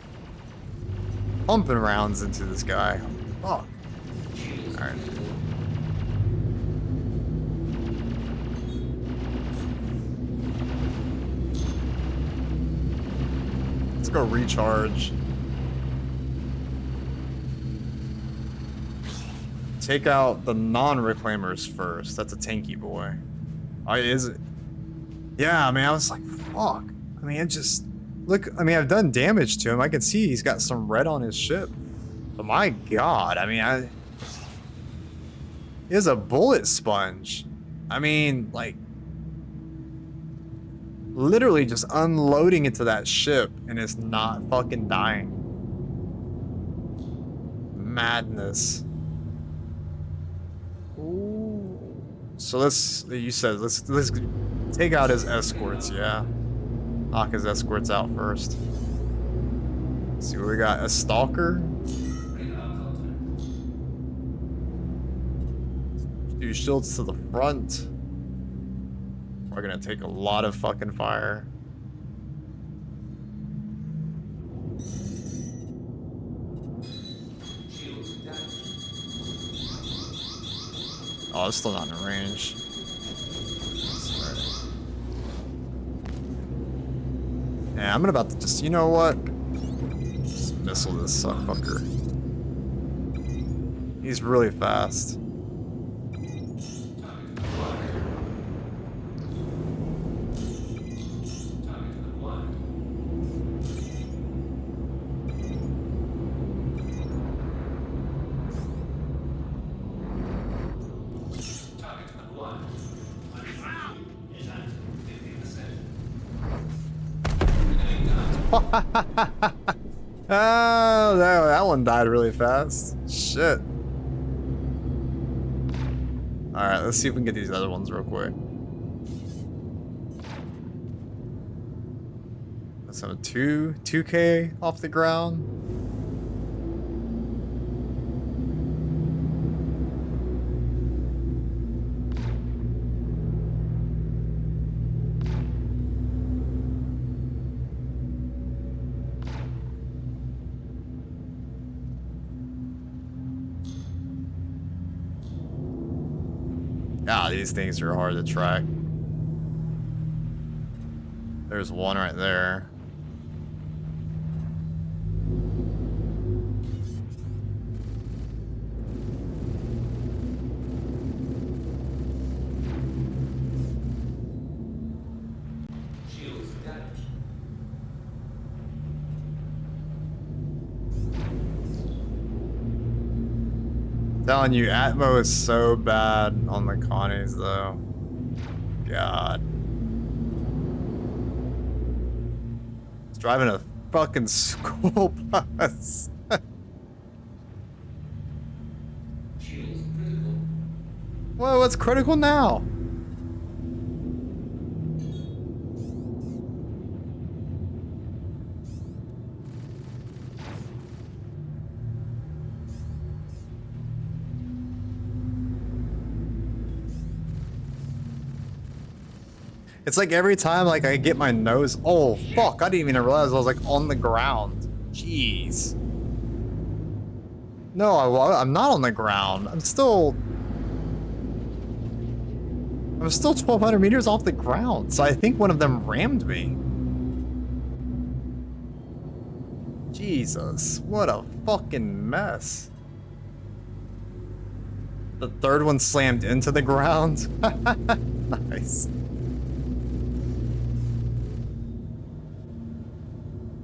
pumping rounds into this guy. Fuck. Shields Alright. critical. Let's go recharge. Take out the non-reclaimers first. That's a tanky boy. Oh, is it? Yeah, I mean, I was like, fuck. I mean, it just... Look, I mean, I've done damage to him. I can see he's got some red on his ship. But my god, I mean, he has a bullet sponge. I mean, like... literally just unloading into that ship and it's not fucking dying. Madness. Ooh. So you said let's take out his escorts, yeah. Knock his escorts out first. Let's see what we got. A stalker. Do shields to the front. We're gonna take a lot of fucking fire. Oh, it's still not in range. Sorry. Yeah, I'm about to just, you know what? Just missile this fucker. He's really fast. Oh, that one died really fast. Shit. Alright, let's see if we can get these other ones real quick. Let's have a 2K off the ground. Ah, these things are hard to track. There's one right there. Telling you, Atmo is so bad on the Connies, though. God. It's driving a fucking school bus. Well, what's critical now? It's like every time like I get my nose, oh fuck, I didn't even realize I was like on the ground. Jeez. No, I'm not on the ground. I'm still 1,200 meters off the ground. So I think one of them rammed me. Jesus, what a fucking mess. The third one slammed into the ground. Nice.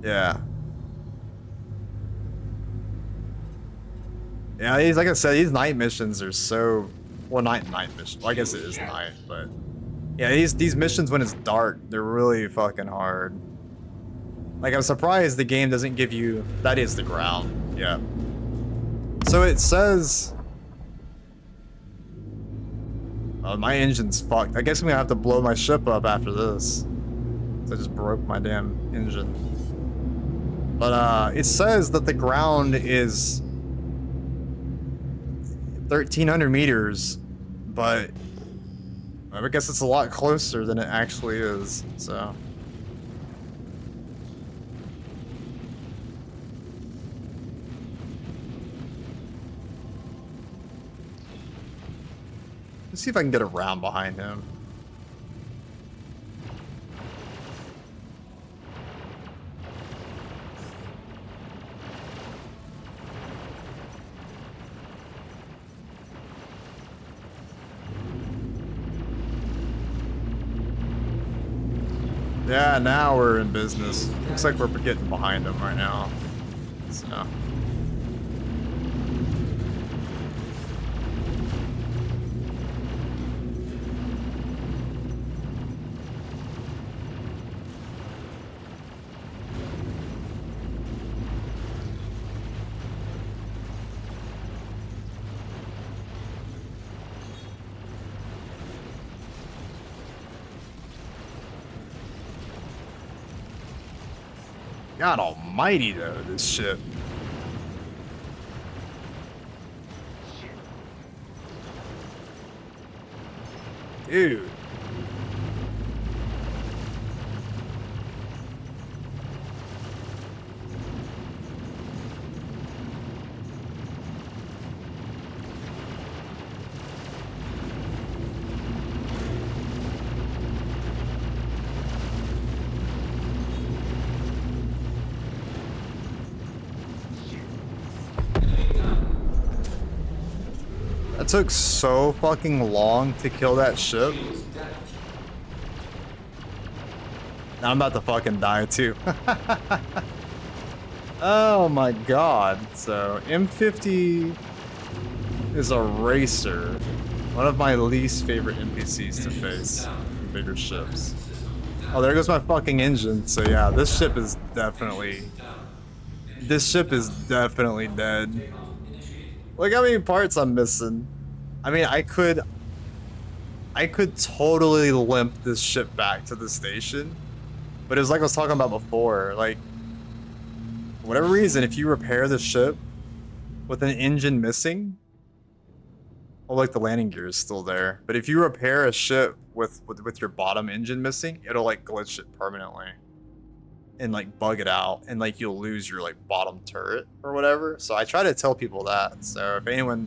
Yeah. Yeah, these, like I said, these night missions are so... Well, night mission. Well, I guess it is night, but... Yeah, these missions when it's dark, they're really fucking hard. Like, I'm surprised the game doesn't give you... That is the ground. Yeah. So it says... Oh, my engine's fucked. I guess I'm gonna have to blow my ship up after this. I just broke my damn engine. But it says that the ground is 1,300 meters, but I guess it's a lot closer than it actually is, so. Let's see if I can get around behind him. Yeah, now we're in business. Looks like we're getting behind them right now. So. God almighty, though, this ship. Dude. That took so fucking long to kill that ship. Now I'm about to fucking die too. Oh my god. So M50 is a racer. One of my least favorite NPCs to face in bigger ships. Oh, there goes my fucking engine. So yeah, this ship is definitely dead. Look how many parts I'm missing. I mean, I could totally limp this ship back to the station, but it was like I was talking about before. Like, for whatever reason, if you repair the ship with an engine missing, well, like the landing gear is still there, but if you repair a ship with your bottom engine missing, it'll like glitch it permanently and like bug it out, and like you'll lose your like bottom turret or whatever. So I try to tell people that. So if anyone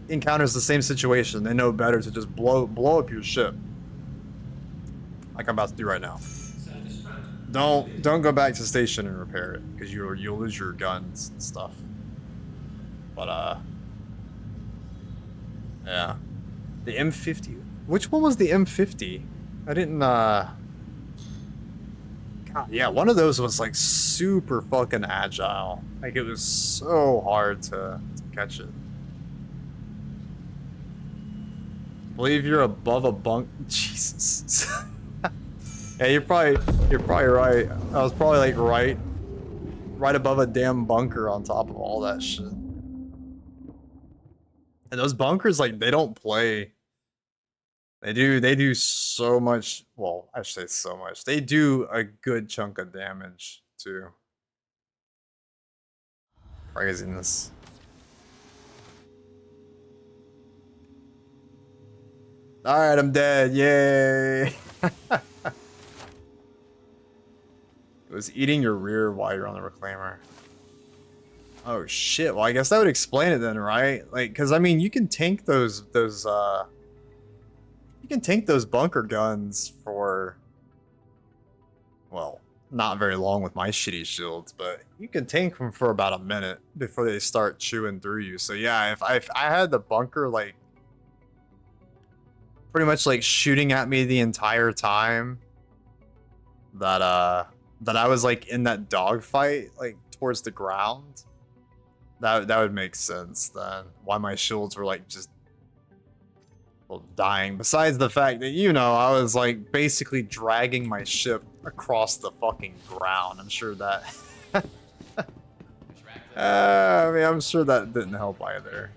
encounters the same situation, they know better to just blow up your ship, like I'm about to do right now. Don't go back to station and repair it, because you'll lose your guns and stuff. But yeah, the M50. Which one was the M50? I didn't God, yeah, one of those was like super fucking agile. Like it was so hard to catch it. Believe you're above a bunk. Jesus. Yeah, you're probably right. I was probably like right above a damn bunker on top of all that shit. And those bunkers, like, they don't play. They do so much. Well, I should say so much. They do a good chunk of damage too. Craziness. All right, I'm dead. Yay. It was eating your rear while you're on the reclaimer. Oh shit. Well, I guess that would explain it then, right? Like, cause I mean, you can tank those bunker guns for, well, not very long with my shitty shields, but you can tank them for about a minute before they start chewing through you. So yeah, if I had the bunker like pretty much like shooting at me the entire time that I was like in that dogfight, like towards the ground, that would make sense then. Why my shields were like just, well, dying. Besides the fact that, you know, I was like basically dragging my ship across the fucking ground. I'm sure that. I mean, I'm sure that didn't help either.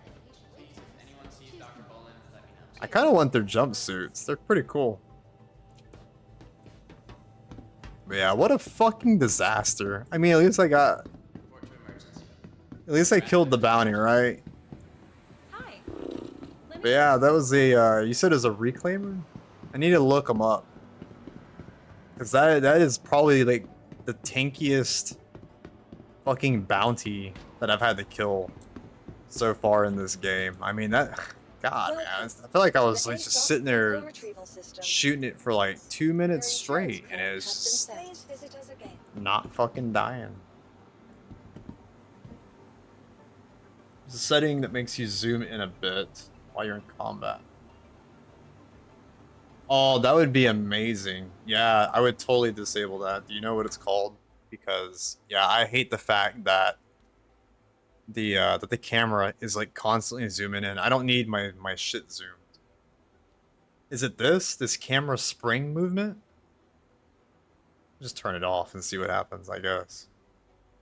I kind of want their jumpsuits. They're pretty cool. But yeah, what a fucking disaster. I mean, at least I killed the bounty, right? Hi. But yeah, that was a, you said it was a reclaimer? I need to look them up. Because that is probably like the tankiest fucking bounty that I've had to kill so far in this game. I mean, that, God, man, I feel like I was like just sitting there shooting it for like 2 minutes straight, and it was just not fucking dying. It's a setting that makes you zoom in a bit while you're in combat. Oh, that would be amazing. Yeah, I would totally disable that. Do you know what it's called? Because yeah, I hate the fact that the camera is like constantly zooming in. I don't need my shit zoomed. Is it this camera spring movement? Just turn it off and see what happens, I guess.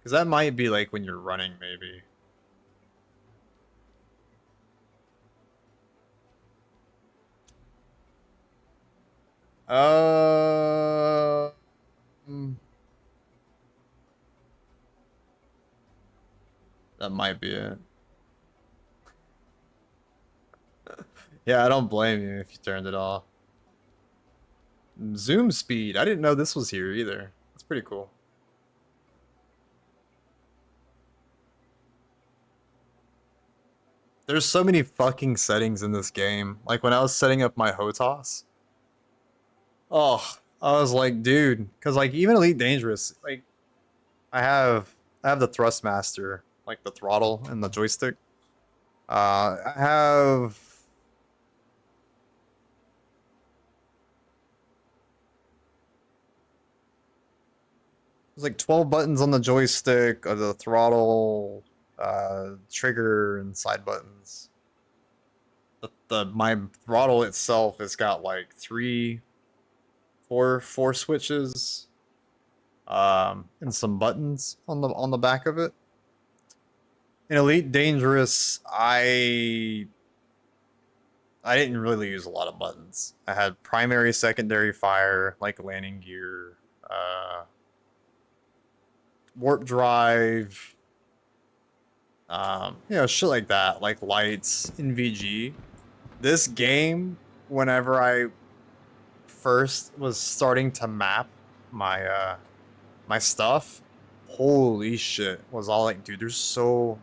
Because that might be like when you're running, maybe. That might be it. Yeah, I don't blame you if you turned it off. Zoom speed. I didn't know this was here either. That's pretty cool. There's so many fucking settings in this game. Like when I was setting up my HOTAS. Oh, I was like, dude, because like even Elite Dangerous, like I have the Thrustmaster, like the throttle and the joystick. I have there's like 12 buttons on the joystick, the throttle, trigger, and side buttons. My throttle itself has got like four switches, and some buttons on the back of it. In Elite Dangerous, I didn't really use a lot of buttons. I had primary, secondary fire, like landing gear, warp drive, you know, shit like that, like lights, NVG. This game, whenever I first was starting to map my my stuff, holy shit, was all like, dude, there's so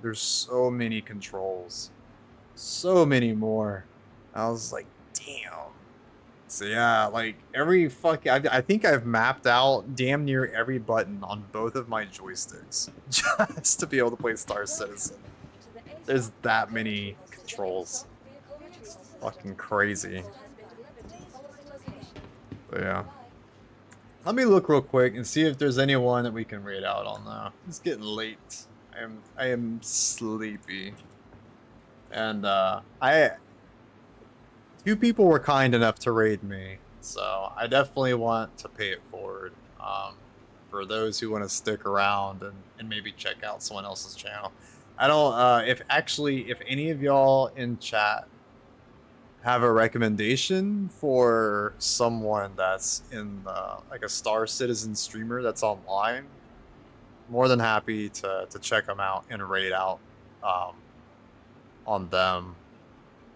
many controls, so many more. I was like, damn. So yeah, like every fucking, I think I've mapped out damn near every button on both of my joysticks just to be able to play Star Citizen. There's that many controls. It's fucking crazy. But yeah. Let me look real quick and see if there's anyone that we can raid out on now. It's getting late. I am sleepy. And two people were kind enough to raid me, so I definitely want to pay it forward. For those who want to stick around and maybe check out someone else's channel. I don't if any of y'all in chat have a recommendation for someone that's in like a Star Citizen streamer that's online, more than happy to check them out and raid out on them.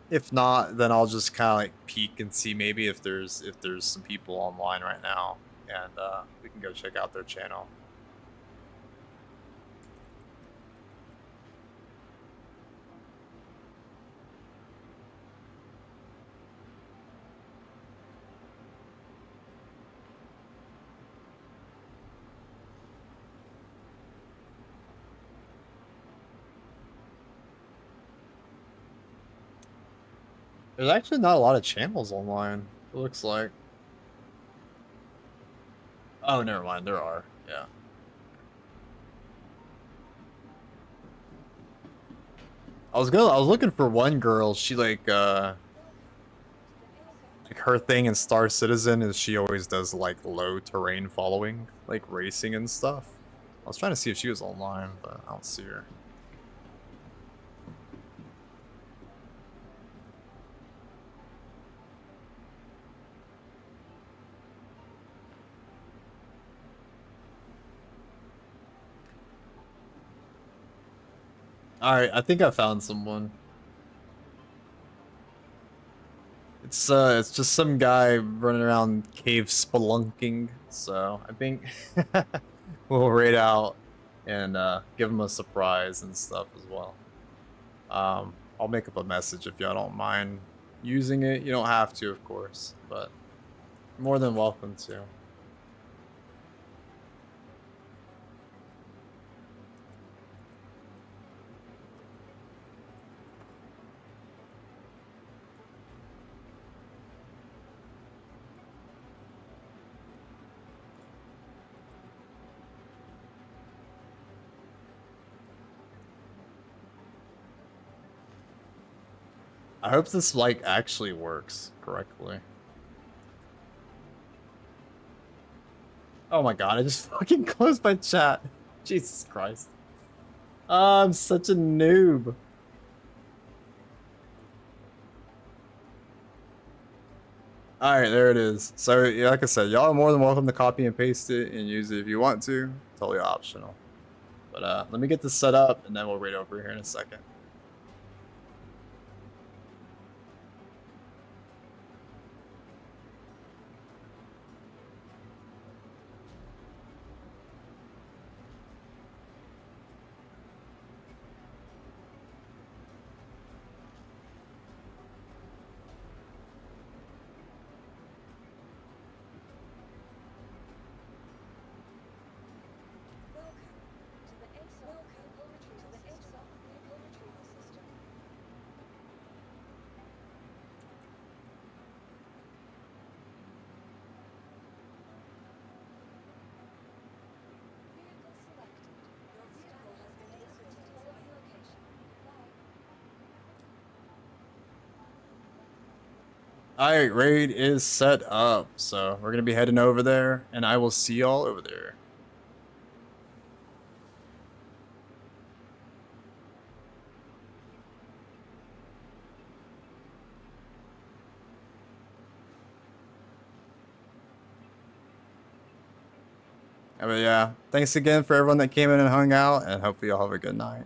If not, then I'll just kind of like peek and see maybe if there's some people online right now, and we can go check out their channel. There's actually not a lot of channels online, it looks like. Oh, never mind, there are, yeah. I was looking for one girl, she like her thing in Star Citizen is she always does like low terrain following, like racing and stuff. I was trying to see if she was online, but I don't see her. Alright, I think I found someone. It's just some guy running around cave spelunking, so I think we'll raid out and give him a surprise and stuff as well. I'll make up a message if y'all don't mind using it. You don't have to, of course, but more than welcome to. I hope this like actually works correctly. Oh my god, I just fucking closed my chat. Jesus Christ. I'm such a noob. Alright, there it is. So, yeah, like I said, y'all are more than welcome to copy and paste it and use it if you want to. Totally optional. But let me get this set up, and then we'll raid over here in a second. Welcome to the ASOP vehicle retrieval system. Vehicle selected. Your vehicle has been delivered to the following location. Goodbye. Alright, raid is set up. So we're gonna be heading over there, and I will see y'all over there. But yeah, thanks again for everyone that came in and hung out, and hopefully y'all have a good night.